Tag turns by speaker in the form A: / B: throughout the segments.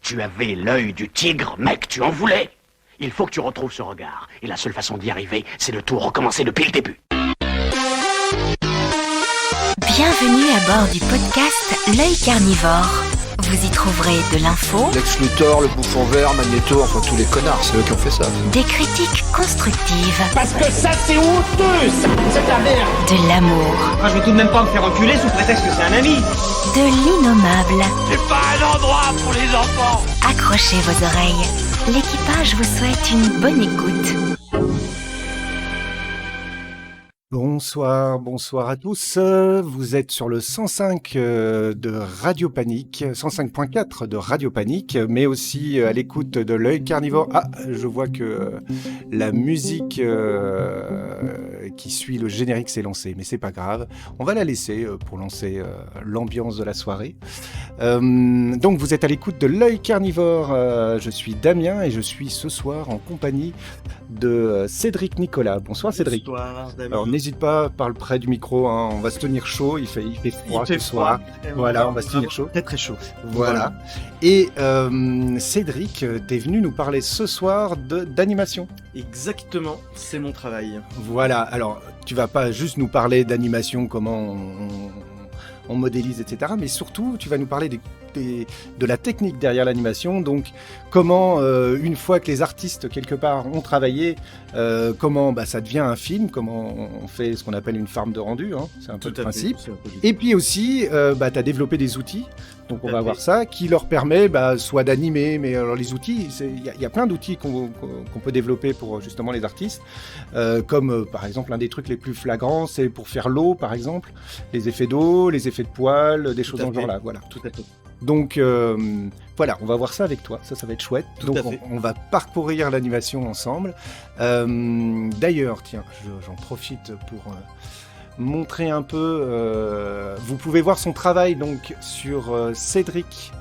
A: Tu avais l'œil du tigre, mec, tu en voulais. Il faut que tu retrouves ce regard. Et la seule façon d'y arriver, c'est de tout recommencer depuis le début.
B: Bienvenue à bord du podcast L'œil carnivore. Vous y trouverez de l'info,
C: Lex Luthor, le bouffon vert, Magneto, enfin tous les connards, c'est eux qui ont fait ça.
B: des critiques constructives,
D: Parce que ça, c'est honteux, ça. C'est de la merde.
B: de l'amour,
E: Moi, je vais tout de même pas me faire enculer sous prétexte que c'est un ami.
B: de l'innommable.
A: C'est pas un endroit pour les enfants.
B: Accrochez vos oreilles. L'équipage vous souhaite une bonne écoute.
F: Bonsoir à tous. Vous êtes sur le 105 de Radio Panique, 105.4 de Radio Panique, mais aussi à l'écoute de l'œil carnivore. Ah, je vois que la musique qui suit le générique s'est lancée, mais c'est pas grave. On va la laisser pour lancer l'ambiance de la soirée. Donc vous êtes à l'écoute de l'œil carnivore. Je suis Damien et je suis ce soir en compagnie de Cédric Nicolas. Bonsoir Cédric.
E: Bonsoir, Damien.
F: Alors n'hésite pas, parle près du micro, hein, on va se tenir chaud, il fait froid ce soir. Voilà, on va se tenir chaud.
E: Très très chaud.
F: Voilà. Et Cédric, t'es venu nous parler ce soir d'animation.
E: Exactement, c'est mon travail.
F: Voilà, alors tu vas pas juste nous parler d'animation, comment on modélise, etc. Mais surtout, tu vas nous parler de la technique derrière l'animation. Donc, comment, une fois que les artistes, quelque part, ont travaillé, comment ça devient un film, comment on fait ce qu'on appelle une farm de rendu, hein, c'est un peu le principe. Et puis aussi, tu as développé des outils, donc on va voir ça, qui leur permet soit d'animer, mais alors les outils, il y a plein d'outils qu'on peut développer pour justement les artistes, comme par exemple, un des trucs les plus flagrants, c'est pour faire l'eau, par exemple, les effets d'eau, les effets de poils, des choses dans ce genre-là. Voilà.
E: Tout à fait.
F: Donc voilà, on va voir ça avec toi, ça va être chouette.
E: Tout
F: Donc
E: à fait.
F: on va parcourir l'animation ensemble. D'ailleurs, tiens, j'en profite pour montrer un peu. Vous pouvez voir son travail donc sur Cédric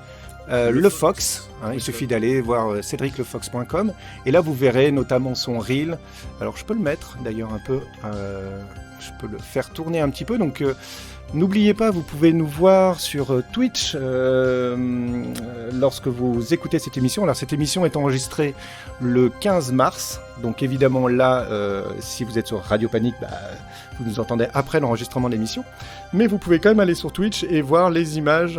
F: Lefox. Il suffit d'aller voir cédriclefox.com et là vous verrez notamment son reel. Alors je peux le mettre d'ailleurs un peu, je peux le faire tourner un petit peu. Donc n'oubliez pas, vous pouvez nous voir sur Twitch lorsque vous écoutez cette émission. Alors cette émission est enregistrée le 15 mars, donc évidemment là, si vous êtes sur Radio Panique, vous nous entendez après l'enregistrement de l'émission. Mais vous pouvez quand même aller sur Twitch et voir les images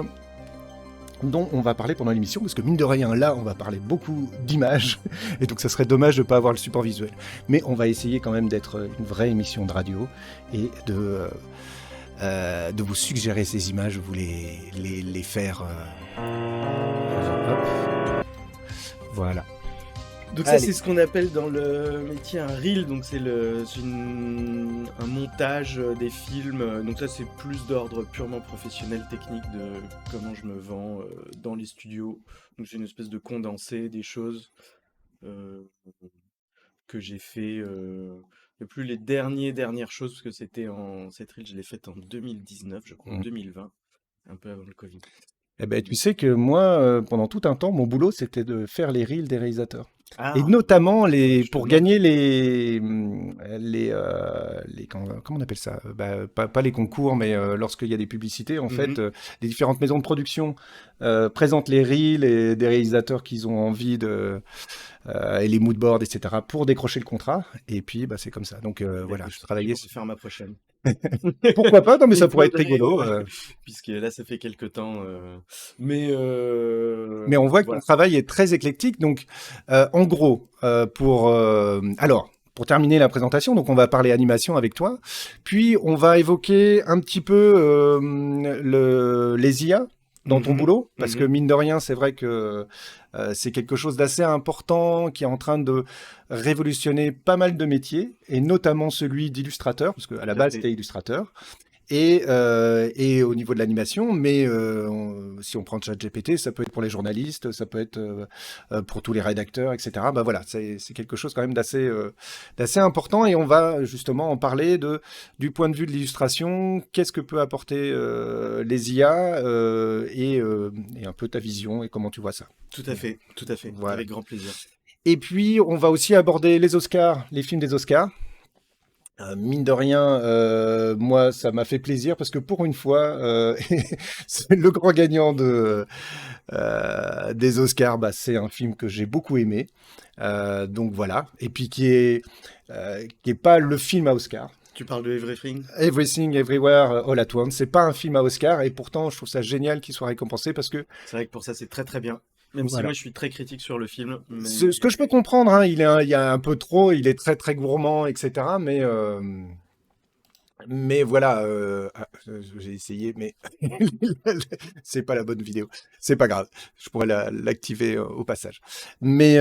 F: dont on va parler pendant l'émission, parce que mine de rien, là, on va parler beaucoup d'images, et donc ça serait dommage de ne pas avoir le support visuel. Mais on va essayer quand même d'être une vraie émission de radio, et de vous suggérer ces images, vous les faire... hop. Voilà.
E: Donc ça, c'est ce qu'on appelle dans le métier un reel, donc c'est un montage des films. Donc ça, c'est plus d'ordre purement professionnel, technique de comment je me vends dans les studios. Donc c'est une espèce de condensé des choses que j'ai fait. Et plus les dernières choses, parce que cette reel, je l'ai faite en 2019, je crois, en 2020, un peu avant le Covid.
F: Eh ben, tu sais que moi, pendant tout un temps, mon boulot, c'était de faire les reels des réalisateurs.
E: Ah,
F: Et notamment pour
E: je
F: gagner comment on appelle ça, pas les concours, mais lorsqu'il y a des publicités, en fait, les différentes maisons de production présentent les reels et des réalisateurs qu'ils ont envie et les moodboards, etc., pour décrocher le contrat. Et puis, c'est comme ça. Donc voilà, je travaillais.
E: Je vais faire ma prochaine.
F: Pourquoi pas? Non, mais ça pourrait être
E: faudrait,
F: rigolo.
E: Puisque là, ça fait quelques temps. Mais
F: on voit que
E: voilà.
F: ton travail est très éclectique. Donc, en gros, pour terminer la présentation, donc on va parler animation avec toi. Puis, on va évoquer un petit peu les IA dans ton boulot, parce que mine de rien, c'est vrai que c'est quelque chose d'assez important qui est en train de révolutionner pas mal de métiers, et notamment celui d'illustrateur, parce qu'à la base, c'était illustrateur. Et au niveau de l'animation, mais si on prend ChatGPT, ça peut être pour les journalistes, ça peut être pour tous les rédacteurs, etc. Voilà, c'est quelque chose quand même d'assez important, et on va justement en parler du point de vue de l'illustration. Qu'est-ce que peut apporter les IA et un peu ta vision et comment tu vois ça.
E: Tout à fait,
F: Voilà.
E: avec grand plaisir.
F: Et puis, on va aussi aborder les Oscars, les films des Oscars. Mine de rien, moi, ça m'a fait plaisir parce que pour une fois, c'est le grand gagnant des Oscars. Bah, c'est un film que j'ai beaucoup aimé. Donc voilà. Et puis qui est pas le film à Oscar.
E: Tu parles de Everything?
F: Everything, Everywhere, All at Once. C'est pas un film à Oscar et pourtant, je trouve ça génial qu'il soit récompensé parce que
E: C'est vrai que pour ça, c'est très très bien. Même si
F: voilà.
E: moi, je suis très critique sur le film. Mais...
F: Ce que je peux comprendre, hein, il y a un peu trop, il est très très gourmand, etc. Mais voilà, j'ai essayé, mais c'est pas la bonne vidéo. C'est pas grave, je pourrais l'activer au passage. Mais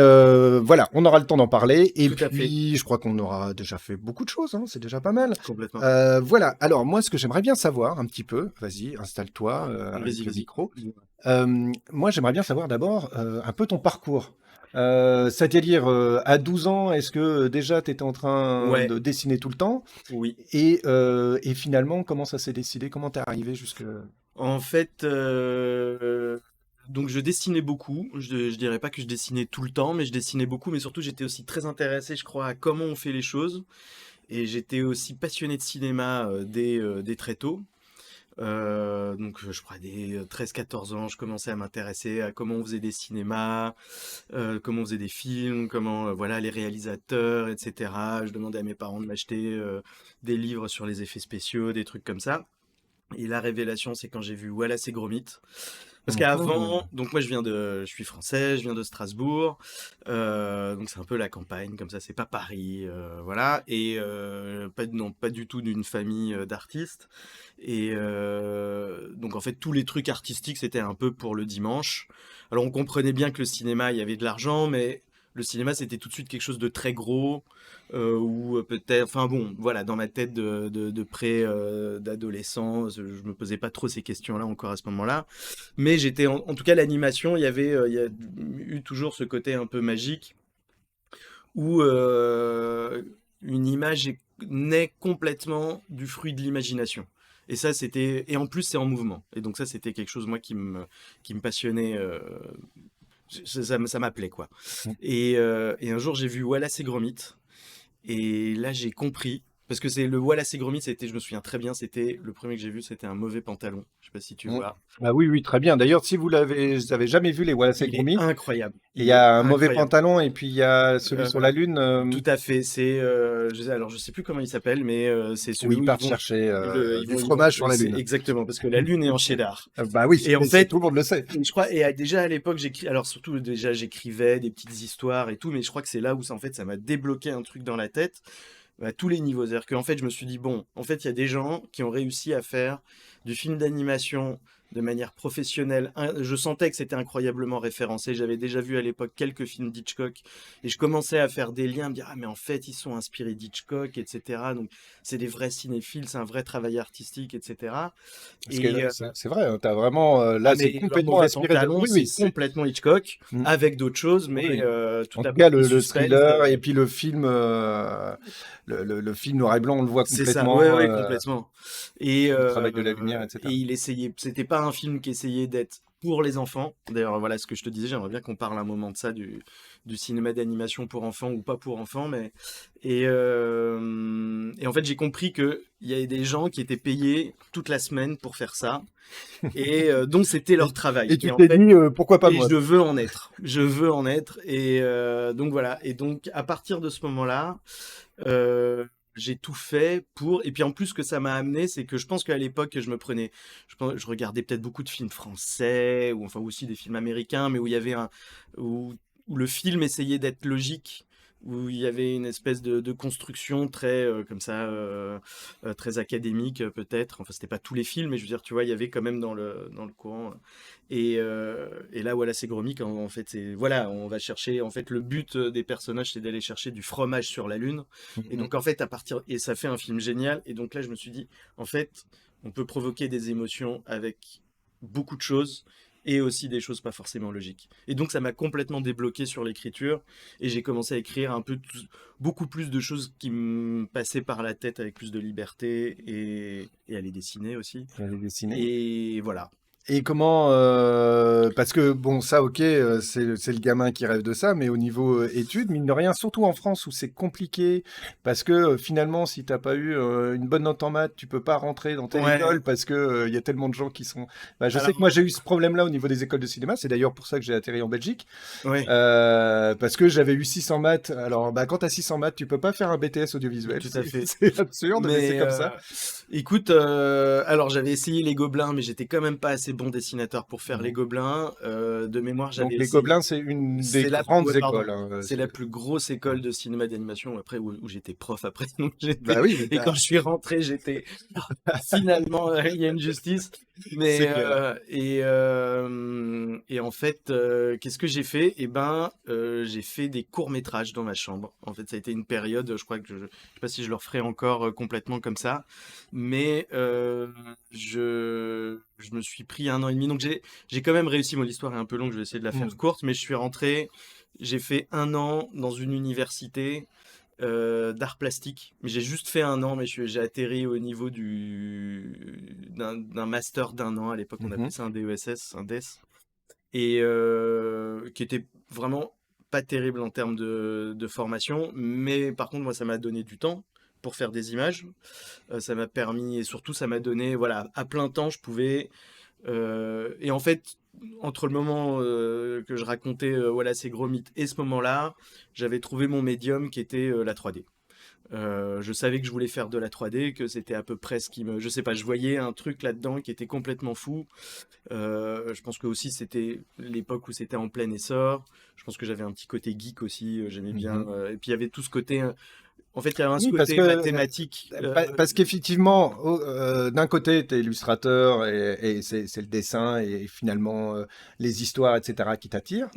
F: voilà, on aura le temps d'en parler. Et
E: Tout à fait.
F: puis, je crois qu'on aura déjà fait beaucoup de choses, hein, c'est déjà pas mal.
E: Complètement.
F: Voilà, alors moi, ce que j'aimerais bien savoir un petit peu, vas-y, installe-toi avec
E: Vas-y,
F: le
E: vas-y.
F: micro. Moi, j'aimerais bien savoir d'abord un peu ton parcours. C'est-à-dire, à 12 ans, est-ce que déjà tu étais en train
E: Ouais,
F: de dessiner tout le temps?
E: oui.
F: Et finalement, comment ça s'est décidé? Comment t'es arrivé jusque...
E: En fait, donc je dessinais beaucoup. Je dirais pas que je dessinais tout le temps, mais je dessinais beaucoup. Mais surtout, j'étais aussi très intéressé, je crois, à comment on fait les choses. Et j'étais aussi passionné de cinéma dès très tôt. Donc, je crois, dès 13-14 ans, je commençais à m'intéresser à comment on faisait des cinémas, comment on faisait des films, comment, voilà, les réalisateurs, etc. Je demandais à mes parents de m'acheter des livres sur les effets spéciaux, des trucs comme ça. Et la révélation, c'est quand j'ai vu Wallace et Gromit. Parce qu'avant, donc moi je suis français, je viens de Strasbourg, donc c'est un peu la campagne, comme ça, c'est pas Paris, voilà, et non, pas du tout d'une famille d'artistes. Et donc en fait, tous les trucs artistiques, c'était un peu pour le dimanche. Alors on comprenait bien que le cinéma, il y avait de l'argent, mais le cinéma, c'était tout de suite quelque chose de très gros, ou peut-être, enfin bon, voilà, dans ma tête de d'adolescent, je me posais pas trop ces questions-là encore à ce moment-là. Mais j'étais, en tout cas, l'animation, il y a eu toujours ce côté un peu magique où une image naît complètement du fruit de l'imagination. Et ça, et en plus, c'est en mouvement. Et donc ça, c'était quelque chose, moi, qui me passionnait. Ça m'appelait, quoi. Et un jour, j'ai vu Wallace et Gromit. Et là, j'ai compris. Parce que c'est le Wallace et Gromit, je me souviens très bien, c'était le premier que j'ai vu, c'était un mauvais pantalon. Je sais pas si tu vois.
F: Ah oui, oui, très bien. D'ailleurs, si vous avez jamais vu les Wallace et
E: Il est
F: Gromit,
E: incroyable.
F: il
E: Il
F: y
E: est
F: a un mauvais
E: incroyable.
F: pantalon et puis il y a celui sur la Lune
E: Tout à fait. Alors je sais plus comment il s'appelle, mais c'est
F: où
E: celui
F: ils
E: où
F: partent chercher du
E: ils
F: fromage sur la
E: c'est
F: Lune.
E: exactement, parce que la Lune est en cheddar.
F: Bah oui,
E: Et en
F: mais
E: fait,
F: tout le monde le sait.
E: je crois, déjà à l'époque, alors surtout déjà j'écrivais des petites histoires et tout, mais je crois que c'est là où en fait ça m'a débloqué un truc dans la tête à tous les niveaux. C'est-à-dire qu'en fait, je me suis dit, bon, en fait, il y a des gens qui ont réussi à faire du film d'animation de manière professionnelle. Je sentais que c'était incroyablement référencé. J'avais déjà vu à l'époque quelques films d'Hitchcock et je commençais à faire des liens, à me dire, ah, mais en fait, ils sont inspirés d'Hitchcock, etc. Donc, c'est des vrais cinéphiles, c'est un vrai travail artistique, etc.
F: Parce
E: Et,
F: que c'est vrai, hein, t'as vraiment là, c'est
E: mais leur
F: complètement
E: mauvais
F: inspiré de.
E: pantalon,
F: Oui, oui,
E: c'est complètement Hitchcock,
F: Mm.
E: avec d'autres choses, mais
F: Oui.
E: tout
F: En
E: à
F: tout cas,
E: partie
F: le
E: suspense.
F: thriller et puis le film, le film noir et blanc, on le voit
E: C'est ça,
F: complètement.
E: ouais, complètement. Et,
F: Le travail de la lumière, etc.
E: et il essayait, c'était pas un film qui essayait d'être pour les enfants. D'ailleurs, voilà ce que je te disais, j'aimerais bien qu'on parle un moment de ça, du cinéma d'animation pour enfants ou pas pour enfants. Et en fait, j'ai compris qu'il y avait des gens qui étaient payés toute la semaine pour faire ça, et donc c'était leur travail.
F: Et tu
E: en
F: t'es
E: fait,
F: dit, pourquoi pas
E: et
F: moi?
E: je veux en être. Je veux en être. Et donc voilà. Et donc à partir de ce moment-là, j'ai tout fait pour. Et puis en plus, ce que ça m'a amené, c'est que je pense qu'à l'époque, je regardais peut-être beaucoup de films français, ou enfin aussi des films américains, mais où il y avait où le film essayait d'être logique. Où il y avait une espèce de construction très comme ça très académique peut-être, enfin c'était pas tous les films, mais je veux dire, tu vois, il y avait quand même dans le courant. Et là, voilà, c'est Gromit, en fait, voilà, on va chercher, en fait, le but des personnages, c'est d'aller chercher du fromage sur la Lune. Et donc, en fait, et ça fait un film génial. Et donc là, je me suis dit, en fait, on peut provoquer des émotions avec beaucoup de choses et aussi des choses pas forcément logiques. Et donc, ça m'a complètement débloqué sur l'écriture et j'ai commencé à écrire beaucoup plus de choses qui me passaient par la tête avec plus de liberté et à les dessiner aussi.
F: J'allais dessiner.
E: Et voilà.
F: Et comment parce que bon ça ok c'est le gamin qui rêve de ça mais au niveau études mine de rien surtout en France où c'est compliqué parce que finalement si t'as pas eu une bonne note en maths tu peux pas rentrer dans telle
E: Ouais.
F: école parce que il y a tellement de gens qui sont je sais
E: Alors,
F: que moi j'ai eu ce problème là au niveau des écoles de cinéma, c'est d'ailleurs pour ça que j'ai atterri en Belgique
E: ouais,
F: parce que j'avais eu 6 en maths. Alors quand t'as 6 en maths tu peux pas faire un BTS audiovisuel,
E: tout à fait.
F: c'est absurde mais c'est comme ça.
E: Écoute, alors j'avais essayé les Gobelins, mais j'étais quand même pas assez bon dessinateur pour faire les Gobelins. De mémoire,
F: Donc
E: j'avais
F: les
E: essayé.
F: Gobelins c'est une des
E: C'est la,
F: grandes
E: ouais, pardon.
F: écoles hein,
E: C'est la plus grosse école de cinéma d'animation après où j'étais prof après. Donc
F: bah oui mais
E: et quand je suis rentré, j'étais finalement il y a une justice. Mais
F: c'est clair.
E: et en fait, qu'est-ce que j'ai fait? Eh ben, j'ai fait des courts-métrages dans ma chambre. En fait, ça a été une période, je crois que je sais pas si je le referai encore complètement comme ça, mais je me suis pris 1 an et demi. Donc j'ai quand même réussi. Bon, l'histoire est un peu longue, je vais essayer de la faire courte, mais je suis rentré. J'ai fait 1 an dans une université d'art plastique. Mais j'ai juste fait 1 an, mais j'ai atterri au niveau d'un master d'1 an. À l'époque, on appelait ça un DESS, un DES. Et qui était vraiment pas terrible en termes de formation. Mais par contre, moi, ça m'a donné du temps pour faire des images. Ça m'a permis, et surtout, ça m'a donné, voilà, à plein temps, je pouvais. Et en fait, entre le moment que je racontais voilà, ces gros mythes et ce moment-là, j'avais trouvé mon médium qui était la 3D. Je savais que je voulais faire de la 3D, que c'était à peu près ce qui me... Je sais pas, je voyais un truc là-dedans qui était complètement fou. Je pense que aussi c'était l'époque où c'était en plein essor. Je pense que j'avais un petit côté geek aussi, j'aimais bien. Et puis il y avait tout ce côté... En fait, il y avait ce
F: Oui, parce
E: côté
F: que
E: mathématique.
F: parce qu'effectivement, d'un côté, tu es illustrateur et c'est le dessin et finalement les histoires, etc., qui t'attirent.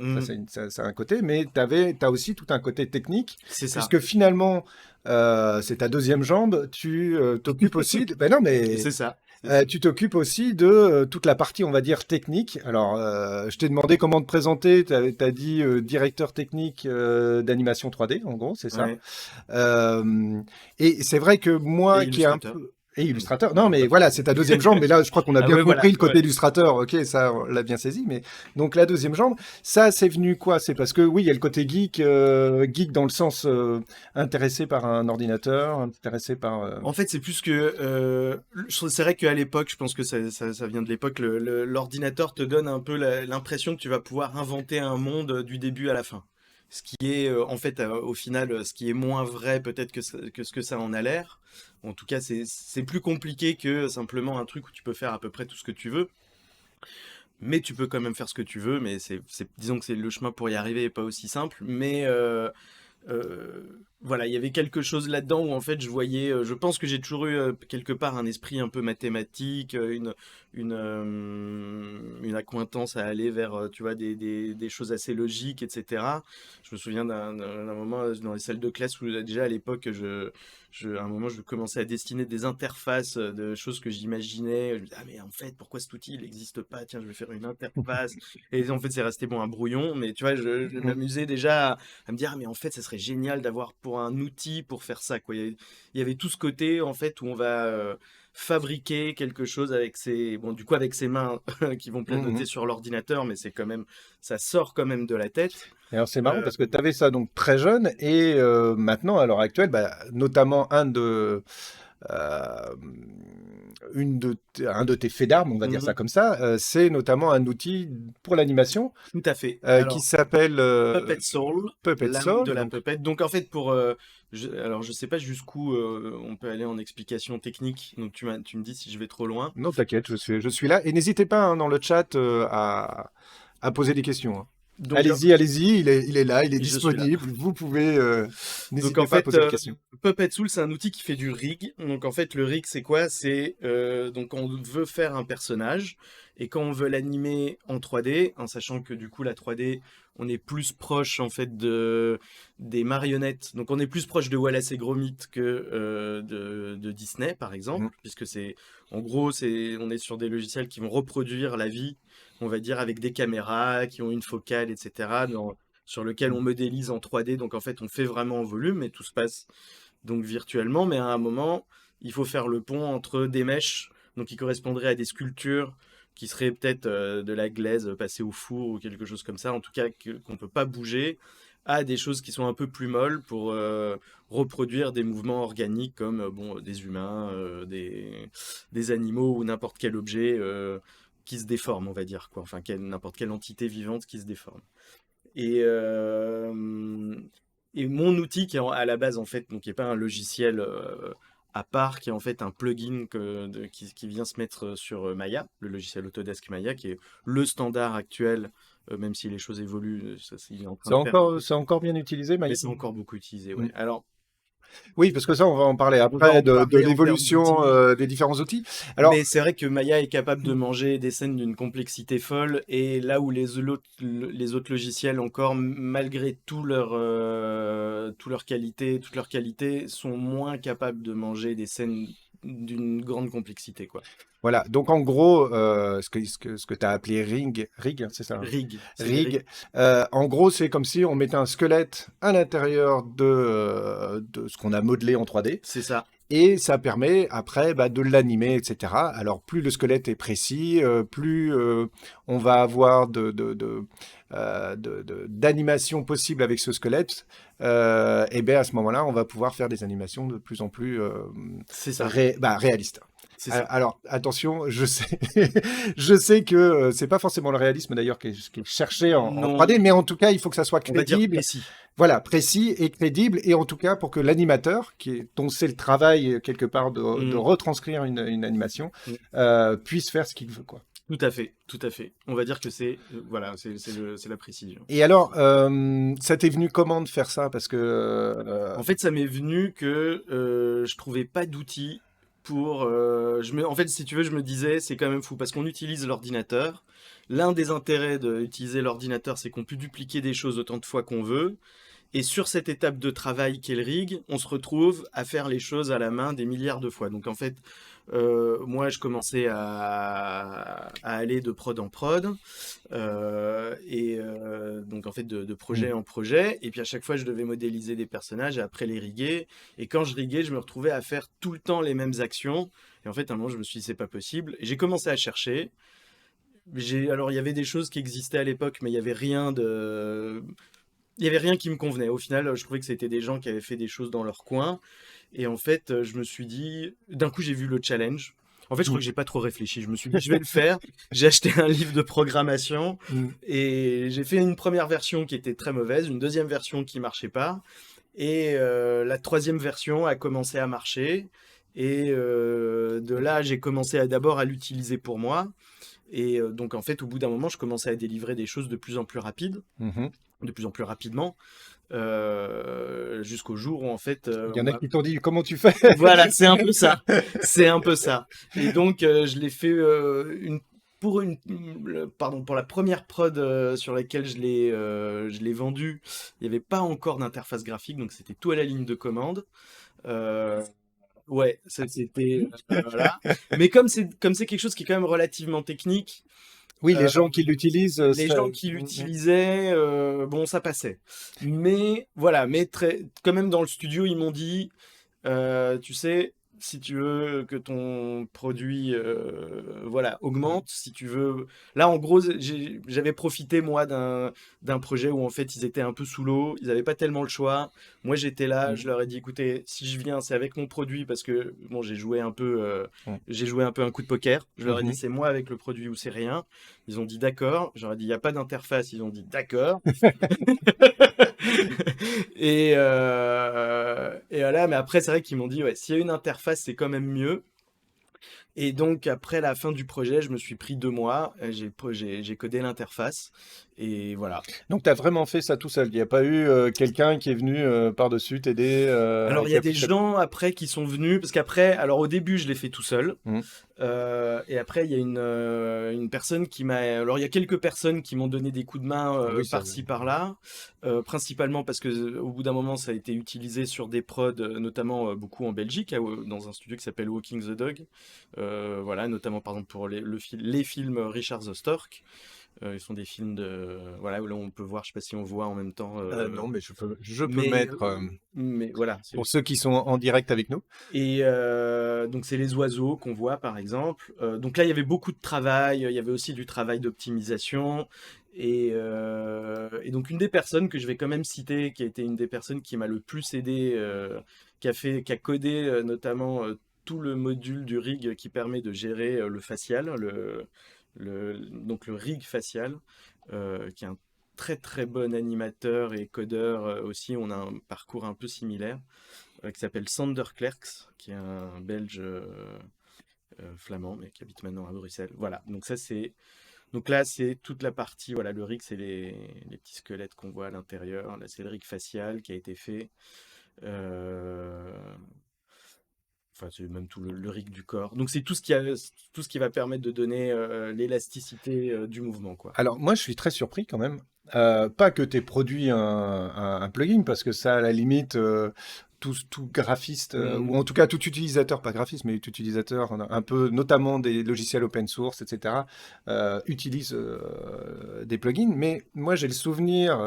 F: Ça, c'est un côté. Mais t'as aussi tout un côté technique,
E: C'est ça.
F: puisque finalement, c'est ta deuxième jambe. Tu t'occupes aussi. Ben non, mais
E: C'est ça.
F: tu t'occupes aussi de toute la partie, on va dire, technique. Alors, je t'ai demandé comment te présenter. T'as dit directeur technique d'animation 3D, en gros, c'est ça.
E: Ouais.
F: Et c'est vrai que moi,
E: Et
F: qui est un
E: illustrateur.
F: peu... Et illustrateur. Non, mais voilà, c'est ta deuxième jambe. Mais là, je crois qu'on a
E: Ah
F: bien
E: ouais,
F: compris
E: voilà,
F: le côté
E: ouais.
F: illustrateur. Ok, ça, on l'a bien saisi. Mais donc la deuxième jambe, ça, c'est venu quoi? C'est parce que oui, il y a le côté geek, geek dans le sens intéressé par un ordinateur, intéressé par.
E: En fait, c'est plus que... c'est vrai qu'à l'époque, je pense que ça vient de l'époque, l'ordinateur te donne un peu l'impression que tu vas pouvoir inventer un monde du début à la fin. Ce qui est, en fait, au final, ce qui est moins vrai peut-être que ce que ça en a l'air. En tout cas, c'est plus compliqué que simplement un truc où tu peux faire à peu près tout ce que tu veux. Mais tu peux quand même faire ce que tu veux, mais disons que c'est le chemin pour y arriver est pas aussi simple. Mais voilà, il y avait quelque chose là-dedans où en fait je voyais, je pense que j'ai toujours eu quelque part un esprit un peu mathématique, une accointance à aller vers, tu vois, des choses assez logiques, etc. Je me souviens d'un moment dans les salles de classe où déjà à l'époque, à un moment je commençais à dessiner des interfaces de choses que j'imaginais. Je me disais, ah mais en fait, pourquoi cet outil il n'existe pas? Tiens, je vais faire une interface. Et en fait, c'est resté bon un brouillon, mais tu vois, je m'amusais déjà à me dire, ah, mais en fait, ça serait génial d'avoir pour un outil pour faire ça, quoi. Il y avait tout ce côté, en fait, où on va fabriquer quelque chose avec bon, du coup, avec ses mains qui vont pianoter sur l'ordinateur, mais c'est quand même, ça sort quand même de la tête.
F: Et alors c'est marrant parce que tu avais ça donc très jeune et maintenant à l'heure actuelle, notamment un de tes faits d'armes, on va dire ça comme ça, c'est notamment un outil pour l'animation
E: Tout à fait.
F: qui
E: Alors,
F: s'appelle
E: Puppet Soul,
F: Puppet
E: l'âme
F: Soul.
E: de la
F: Donc,
E: puppet. Donc en fait, alors je sais pas jusqu'où on peut aller en explication technique. Donc tu me dis si je vais trop loin.
F: non, t'inquiète, je suis là. Et n'hésitez pas hein, dans le chat à poser des questions. Hein.
E: Donc,
F: Allez-y, il est là, il est
E: je suis là.
F: disponible. Vous pouvez,
E: Donc
F: n'hésitez
E: en
F: pas à
E: fait,
F: poser des questions.
E: Puppet Soul, c'est un outil qui fait du rig. Donc en fait, le rig, c'est quoi? C'est donc on veut faire un personnage et quand on veut l'animer en 3D, en sachant que du coup la 3D, on est plus proche en fait des marionnettes. Donc on est plus proche de Wallace et Gromit que de Disney par exemple, puisque en gros on est sur des logiciels qui vont reproduire la vie, on va dire avec des caméras qui ont une focale, etc. Sur lequel on modélise en 3D. Donc en fait, on fait vraiment en volume et tout se passe donc virtuellement. Mais à un moment, il faut faire le pont entre des mèches, donc qui correspondraient à des sculptures qui serait peut-être de la glaise passée au four ou quelque chose comme ça, en tout cas qu'on peut pas bouger, à des choses qui sont un peu plus molles pour reproduire des mouvements organiques comme des humains, des animaux ou n'importe quel objet qui se déforme, on va dire, quoi. Enfin, n'importe quelle entité vivante qui se déforme. Et, euh, et mon outil à la base, en fait, donc qui n'est pas un logiciel à part, qui est en fait un plugin qui vient se mettre sur Maya, le logiciel Autodesk Maya, qui est le standard actuel, même si les choses évoluent, il est en train de faire.
F: C'est encore bien utilisé,
E: Mais
F: Maya.
E: c'est encore beaucoup utilisé, ouais. Alors,
F: Oui, parce que ça, on va en parler
E: on va
F: après
E: en
F: de
E: parler en termes
F: l'évolution
E: d'outils.
F: des différents outils. Alors,
E: Mais c'est vrai que Maya est capable de manger des scènes d'une complexité folle, et là où les autres logiciels encore, malgré toute leur qualité, sont moins capables de manger des scènes d'une grande complexité, quoi.
F: voilà. Donc, en gros, ce que tu as appelé rig, c'est ça, hein
E: Rig, c'est des rigs.
F: Rig. En gros, c'est comme si on mettait un squelette à l'intérieur de ce qu'on a modelé en 3D.
E: C'est ça.
F: Et ça permet après de l'animer, etc. Alors plus le squelette est précis, plus on va avoir d'animations possibles avec ce squelette. Et bien à ce moment-là, on va pouvoir faire des animations de plus en plus
E: C'est ça.
F: réalistes.
E: C'est ça.
F: Alors attention, je sais, je sais que c'est pas forcément le réalisme d'ailleurs qui est cherché en
E: Non,
F: 3D, mais en tout cas, il faut que ça soit
E: on va dire
F: crédible.
E: précis.
F: Voilà, précis et crédible, et en tout cas pour que l'animateur, dont c'est le travail quelque part de retranscrire une animation, puisse faire ce qu'il veut, quoi.
E: Tout à fait, tout à fait. On va dire que c'est voilà, c'est la précision.
F: Et alors, ça t'est venu comment de faire ça? Parce que
E: En fait, ça m'est venu que je trouvais pas d'outils pour. En fait, si tu veux, je me disais, c'est quand même fou parce qu'on utilise l'ordinateur. L'un des intérêts d'utiliser l'ordinateur, c'est qu'on peut dupliquer des choses autant de fois qu'on veut. Et sur cette étape de travail qu'est le rig, on se retrouve à faire les choses à la main des milliards de fois. Donc en fait, moi, je commençais à aller de prod en prod, donc en fait de projet en projet. Et puis à chaque fois, je devais modéliser des personnages et après les riguer. Et quand je riguais, je me retrouvais à faire tout le temps les mêmes actions. Et en fait, à un moment, je me suis dit, c'est pas possible. Et j'ai commencé à chercher. Alors, il y avait des choses qui existaient à l'époque, mais il y avait rien qui me convenait. Au final, je trouvais que c'était des gens qui avaient fait des choses dans leur coin. Et en fait, je me suis dit, d'un coup, j'ai vu le challenge. En fait, je crois que j'ai pas trop réfléchi. Je me suis dit, je vais le faire. J'ai acheté un livre de programmation et j'ai fait une première version qui était très mauvaise, une deuxième version qui marchait pas. Et la troisième version a commencé à marcher. Et de là, j'ai commencé d'abord à l'utiliser pour moi. Et donc, en fait, au bout d'un moment, je commençais à délivrer des choses de plus en plus rapides, de plus en plus rapidement, jusqu'au jour où, en fait...
F: il y en a qui t'ont dit, comment tu fais?
E: Voilà, c'est un peu ça. C'est un peu ça. Et donc, je l'ai fait pour la première prod sur laquelle je l'ai vendu. Il n'y avait pas encore d'interface graphique, donc c'était tout à la ligne de commande. Ouais, c'était voilà. Mais comme c'est quelque chose qui est quand même relativement technique,
F: Oui, les gens qui l'utilisent,
E: les gens qui l'utilisaient, bon, ça passait. Mais voilà, quand même dans le studio, ils m'ont dit, tu sais, si tu veux que ton produit voilà, augmente, si tu veux... Là, en gros, j'avais profité, moi, d'un projet où, en fait, ils étaient un peu sous l'eau, ils n'avaient pas tellement le choix. Moi, j'étais là, je leur ai dit, écoutez, si je viens, c'est avec mon produit, parce que, bon, j'ai joué un peu un coup de poker. Je leur ai dit, c'est moi avec le produit ou c'est rien. Ils ont dit, d'accord. J'aurais dit, il n'y a pas d'interface. Ils ont dit, d'accord. Et voilà, mais après, c'est vrai qu'ils m'ont dit, ouais, s'il y a une interface, c'est quand même mieux. Et donc, après la fin du projet, je me suis pris 2 mois, j'ai codé l'interface, et voilà.
F: Donc, tu as vraiment fait ça tout seul. Il n'y a pas eu quelqu'un qui est venu par-dessus t'aider.
E: Alors, il y a des gens après qui sont venus, parce qu'après, alors au début, je l'ai fait tout seul. Et après, il y a une personne qui m'a... Alors, il y a quelques personnes qui m'ont donné des coups de main par-ci, par-là, principalement parce que au bout d'un moment, ça a été utilisé sur des prods, notamment beaucoup en Belgique, dans un studio qui s'appelle Walking the Dog. Voilà, notamment par exemple pour les films Richard the Stork. Ils sont des films voilà, où là on peut voir, je sais pas si on voit en même temps.
F: Non, mais je peux
E: mais,
F: mettre
E: mais voilà.
F: pour ceux qui sont en direct avec nous.
E: Et donc c'est les oiseaux qu'on voit par exemple. Donc là il y avait beaucoup de travail, il y avait aussi du travail d'optimisation. Et donc une des personnes que je vais quand même citer, qui a été une des personnes qui m'a le plus aidé, qui a codé notamment tout le module du rig qui permet de gérer le facial, donc le rig facial, qui est un très très bon animateur et codeur aussi. On a un parcours un peu similaire, qui s'appelle Sander Klerks, qui est un Belge flamand, mais qui habite maintenant à Bruxelles. Voilà, donc là, c'est toute la partie, voilà, le rig, c'est les petits squelettes qu'on voit à l'intérieur. Là, c'est le rig facial qui a été fait. Enfin, c'est même tout le rig du corps. Donc, c'est tout ce qui va permettre de donner l'élasticité du mouvement, quoi.
F: Alors, moi, je suis très surpris quand même. Pas que tu aies produit un plugin, parce que ça, à la limite, tout graphiste, ou en tout cas tout utilisateur, pas graphiste, mais tout utilisateur, un peu, notamment des logiciels open source, etc., utilise des plugins. Mais moi, j'ai le souvenir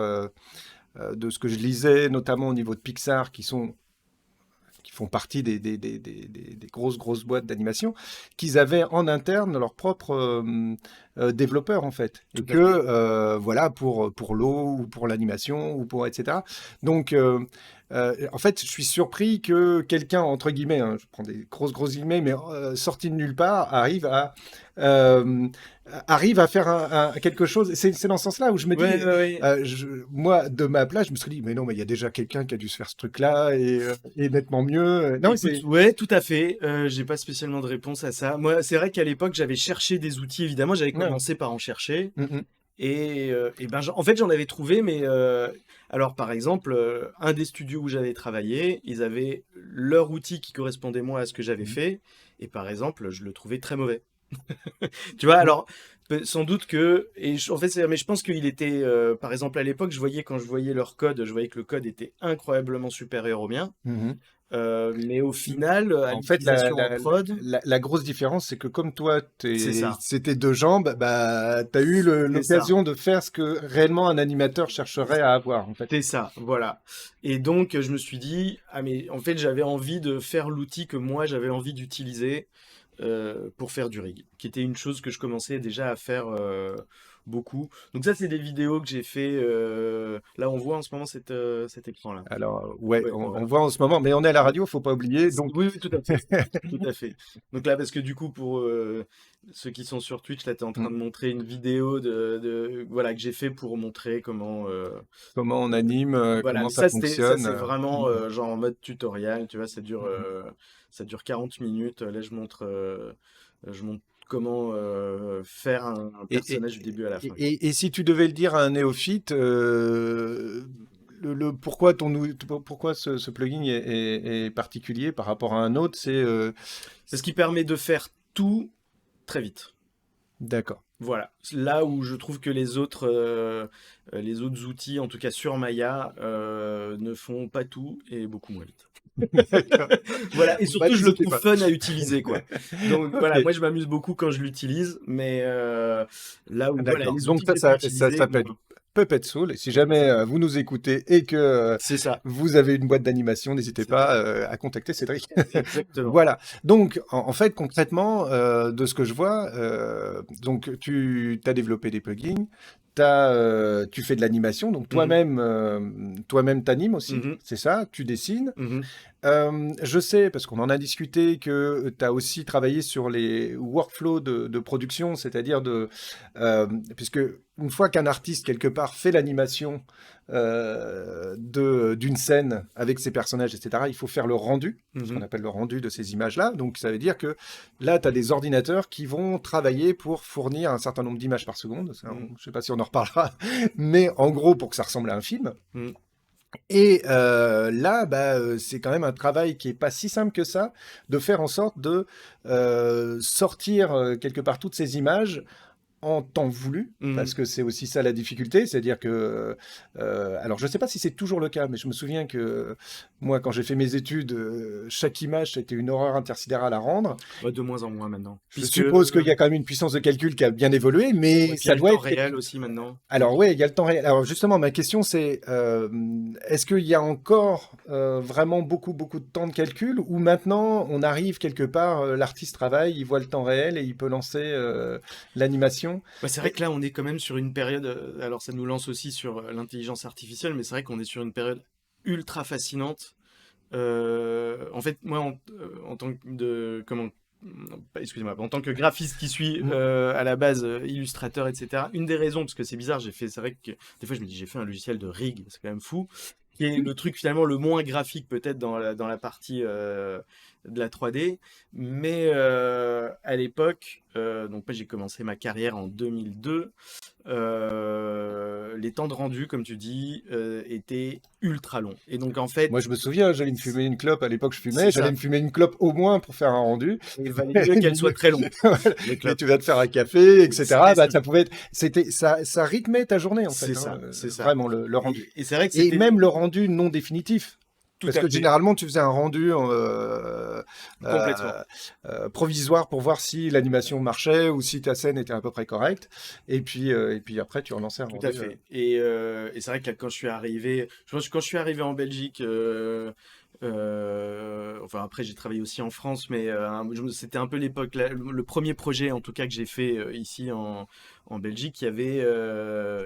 F: de ce que je lisais, notamment au niveau de Pixar, qui font partie des grosses boîtes d'animation, qu'ils avaient en interne leur propre développeurs, en fait. Et que, voilà, pour l'eau, ou pour l'animation, ou pour etc. Donc, en fait, je suis surpris que quelqu'un, entre guillemets, hein, je prends des grosses guillemets, mais sorti de nulle part, arrive à faire quelque chose. C'est dans ce sens-là où je me dis, moi, de ma place, je me serais dit, mais non, mais il y a déjà quelqu'un qui a dû se faire ce truc-là et nettement mieux. Non,
E: ouais, tout à fait. J'ai pas spécialement de réponse à ça. Moi, c'est vrai qu'à l'époque, j'avais cherché des outils. Évidemment, j'avais commencé par en chercher. Et ben, en fait, j'en avais trouvé, mais alors, par exemple, un des studios où j'avais travaillé, ils avaient leur outil qui correspondait moi à ce que j'avais fait. Et par exemple, je le trouvais très mauvais. Tu vois, alors sans doute que, en fait, mais je pense qu'il était, par exemple, à l'époque, quand je voyais leur code, je voyais que le code était incroyablement supérieur au mien. Mais au final,
F: en fait,
E: en prod,
F: la grosse différence, c'est que comme toi,
E: c'est ça.
F: c'était 2 jambes, bah, tu as eu l'occasion de faire ce que réellement un animateur chercherait à avoir, en fait.
E: C'est ça, voilà. Et donc, je me suis dit, ah mais en fait, j'avais envie de faire l'outil que moi, j'avais envie d'utiliser pour faire du rig, qui était une chose que je commençais déjà à faire beaucoup. Donc ça, c'est des vidéos que j'ai fait. Là, on voit en ce moment cet écran-là.
F: Alors, on voit en ce moment, mais on est à la radio, faut pas oublier. Donc...
E: Oui, tout à fait. Tout à fait. Donc là, parce que du coup, pour ceux qui sont sur Twitch, là, tu es en train de montrer une vidéo voilà, que j'ai fait pour montrer comment
F: on anime,
E: voilà,
F: comment ça fonctionne.
E: Ça, c'est vraiment genre en mode tutoriel, tu vois, ça dure 40 minutes. Là, je montre comment faire un personnage du début à la fin.
F: Et si tu devais le dire à un néophyte, pourquoi ce plugin est particulier par rapport à un autre, c'est
E: parce qu'il permet de faire tout très vite.
F: D'accord.
E: Voilà, là où je trouve que les autres outils, en tout cas sur Maya, ne font pas tout et beaucoup moins vite. Voilà, et surtout je le trouve fun à utiliser, quoi. Donc voilà, moi je m'amuse beaucoup quand je l'utilise, mais là où voilà, les
F: donc
E: outils
F: ça s'appelle Puppet Soul, et si jamais vous nous écoutez et que vous avez une boîte d'animation, n'hésitez pas à contacter Cédric.
E: Exactement.
F: Voilà. Donc, en fait, concrètement, de ce que je vois, donc tu as développé des plugins, tu fais de l'animation, donc toi-même t'animes aussi, c'est ça, tu dessines. Je sais, parce qu'on en a discuté, que tu as aussi travaillé sur les workflows de production, c'est-à-dire puisque une fois qu'un artiste, quelque part, fait l'animation d'une scène avec ses personnages, etc., il faut faire le rendu, ce qu'on appelle le rendu de ces images-là. Donc, ça veut dire que là, tu as des ordinateurs qui vont travailler pour fournir un certain nombre d'images par seconde. Je ne sais pas si on en reparlera, mais en gros, pour que ça ressemble à un film. Et là, c'est quand même un travail qui est pas si simple que ça, de faire en sorte de sortir quelque part toutes ces images en temps voulu, parce que c'est aussi ça la difficulté, c'est-à-dire que, alors je ne sais pas si c'est toujours le cas, mais je me souviens que moi, quand j'ai fait mes études, chaque image, c'était une horreur intersidérale à rendre.
E: De moins en moins maintenant.
F: Je suppose qu'il y a quand même une puissance de calcul qui a bien évolué, mais ça doit être...
E: Il y a le temps réel aussi maintenant.
F: Alors oui, il y a le temps réel. Alors justement, ma question c'est, est-ce qu'il y a encore vraiment beaucoup de temps de calcul, ou maintenant on arrive quelque part, l'artiste travaille, il voit le temps réel et il peut lancer l'animation?
E: C'est vrai que là on est quand même sur une période, alors ça nous lance aussi sur l'intelligence artificielle, mais c'est vrai qu'on est sur une période ultra fascinante. En fait, moi en tant que en tant que graphiste qui suis à la base illustrateur, etc. Une des raisons, parce que c'est bizarre, c'est vrai que des fois je me dis j'ai fait un logiciel de rig, c'est quand même fou, qui est le truc finalement le moins graphique peut-être dans la partie de la 3D, mais à l'époque, donc moi j'ai commencé ma carrière en 2002, les temps de rendu, comme tu dis, étaient ultra longs. Et donc en fait...
F: Moi je me souviens, j'allais me fumer une clope, à l'époque je fumais,
E: C'est
F: j'allais
E: ça.
F: me fumer une clope au moins pour faire un rendu.
E: Il valait mieux qu'elle soit très longue.
F: Mais tu vas te faire un café, etc.
E: C'est-
F: Ça pouvait être, ça rythmait ta journée en fait.
E: C'est ça, c'est ça.
F: Vraiment le rendu.
E: Et c'est vrai que
F: Et
E: c'était...
F: même le rendu non définitif.
E: Tout
F: Parce
E: à
F: que
E: fait.
F: généralement, tu faisais un rendu
E: Complètement.
F: provisoire pour voir si l'animation marchait ou si ta scène était à peu près correcte. Et puis après, tu relançais un
E: Tout
F: rendu.
E: à fait. Et c'est vrai que là, quand je suis arrivé, quand je suis arrivé en Belgique, enfin après j'ai travaillé aussi en France, mais c'était un peu l'époque, le premier projet en tout cas que j'ai fait ici en Belgique, il y avait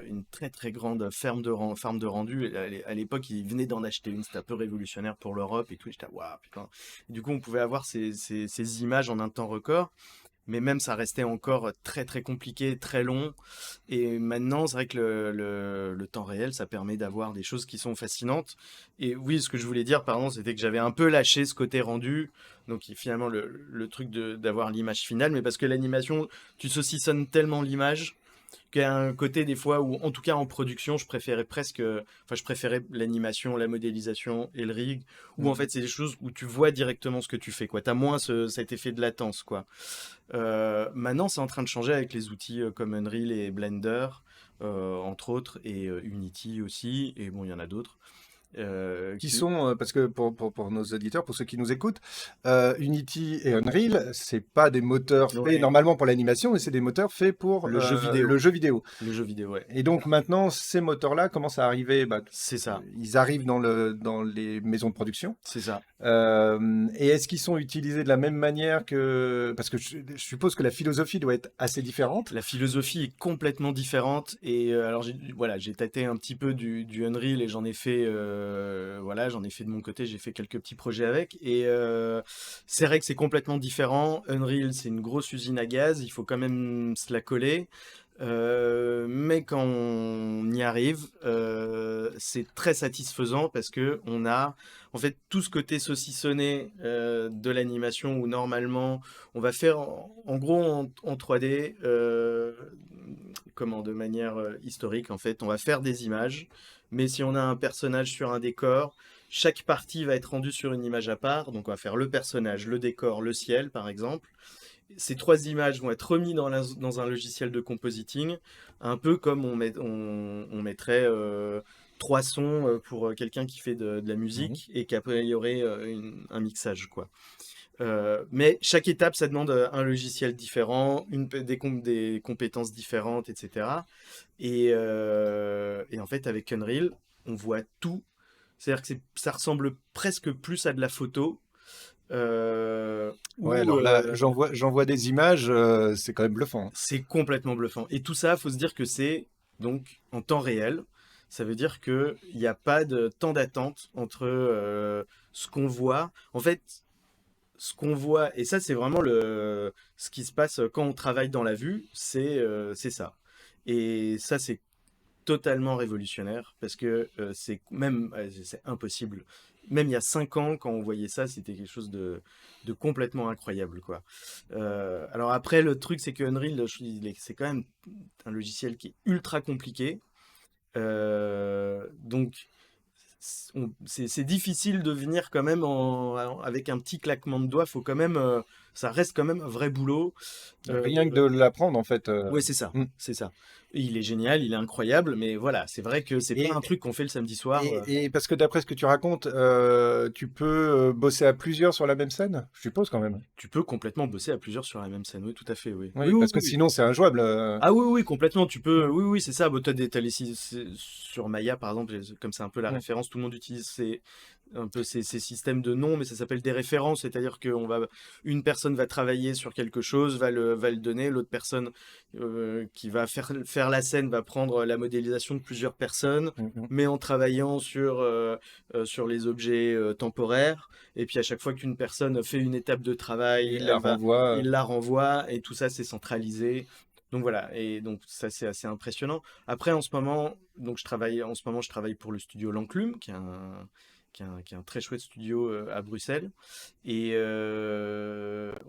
E: une très très grande ferme de rendu. Et à l'époque, ils venaient d'en acheter une, c'était un peu révolutionnaire pour l'Europe et tout. Et j'étais waouh putain. Et du coup, on pouvait avoir ces images en un temps record. Mais même ça restait encore très très compliqué, très long. Et maintenant, c'est vrai que le temps réel, ça permet d'avoir des choses qui sont fascinantes. Et oui, ce que je voulais dire, pardon, c'était que j'avais un peu lâché ce côté rendu. Donc finalement, le truc d'avoir l'image finale. Mais parce que l'animation, tu saucissonnes tellement l'image qu'il y a un côté des fois où, en tout cas en production, je préférais l'animation, la modélisation et le rig, où en fait c'est des choses où tu vois directement ce que tu fais, quoi. T'as moins cet effet de latence, quoi. Maintenant, c'est en train de changer avec les outils comme Unreal et Blender, entre autres, et Unity aussi, et bon, il y en a d'autres.
F: Qui sont, parce que pour nos auditeurs, pour ceux qui nous écoutent, Unity et Unreal, c'est pas des moteurs faits
E: Ouais.
F: normalement pour l'animation, mais c'est des moteurs faits pour
E: Le jeu vidéo.
F: le jeu vidéo.
E: Le jeu vidéo, ouais.
F: Et donc maintenant, ces moteurs-là commencent à arriver.
E: C'est ça,
F: Ils arrivent dans les maisons de production.
E: c'est ça.
F: Et est-ce qu'ils sont utilisés de la même manière que... Parce que je suppose que la philosophie doit être assez différente.
E: La philosophie est complètement différente et alors j'ai tâté un petit peu du Unreal et j'en ai fait de mon côté, j'ai fait quelques petits projets avec et c'est vrai que c'est complètement différent. Unreal, c'est une grosse usine à gaz, il faut quand même se la coller. Mais quand on y arrive, c'est très satisfaisant parce que on a en fait tout ce côté saucissonné de l'animation où normalement on va faire en gros en 3D, de manière historique en fait, on va faire des images, mais si on a un personnage sur un décor, chaque partie va être rendue sur une image à part, donc on va faire le personnage, le décor, le ciel par exemple. Ces trois images vont être remises dans un logiciel de compositing, un peu comme on mettrait trois sons pour quelqu'un qui fait de la musique et qu'après il y aurait un mixage, quoi. Mais chaque étape, ça demande un logiciel différent, des compétences différentes, etc. Et en fait, avec Unreal, on voit tout. C'est-à-dire que ça ressemble presque plus à de la photo.
F: Ouais, alors là, j'en vois des images, c'est quand même bluffant.
E: C'est complètement bluffant. Et tout ça, faut se dire que c'est donc en temps réel. Ça veut dire qu'il n'y a pas de temps d'attente entre ce qu'on voit. En fait, ce qu'on voit, et ça c'est vraiment ce qui se passe quand on travaille dans la vue, c'est ça. Et ça c'est totalement révolutionnaire parce que c'est impossible. Même il y a 5 ans, quand on voyait ça, c'était quelque chose de complètement incroyable, quoi. Alors après, le truc, c'est que Unreal, c'est quand même un logiciel qui est ultra compliqué. Donc, c'est difficile de venir quand même avec un petit claquement de doigts. Faut quand même, ça reste quand même un vrai boulot.
F: Rien que de l'apprendre, en fait.
E: Ouais, c'est ça,
F: Mm.
E: c'est ça. Et il est génial, il est incroyable, mais voilà, c'est vrai que c'est
F: Et-
E: pas un truc qu'on fait le samedi soir.
F: Et parce que d'après ce que tu racontes, tu peux bosser à plusieurs sur la même scène, je suppose quand même.
E: Tu peux complètement bosser à plusieurs sur la même scène. Oui, tout à fait, oui.
F: Oui,
E: Oui, oui,
F: parce que
E: oui, oui.
F: sinon c'est injouable.
E: Ah oui, oui, complètement. Tu peux. Oui, oui, c'est ça. Bah, t'as sur Maya, par exemple, comme c'est un peu la
F: Ouais.
E: référence, tout le monde utilise un peu ces systèmes de noms, mais ça s'appelle des références. C'est-à-dire une personne va travailler sur quelque chose, va le donner, l'autre personne qui va faire la scène va prendre la modélisation de plusieurs personnes,
F: Mhm.
E: mais en travaillant sur les objets temporaires. Et puis à chaque fois qu'une personne fait une étape de travail,
F: Il la renvoie.
E: il la renvoie, et tout ça c'est centralisé. Donc voilà, et donc ça c'est assez impressionnant. Après en ce moment, je travaille pour le studio L'Enclume, qui est un très chouette studio à Bruxelles. Et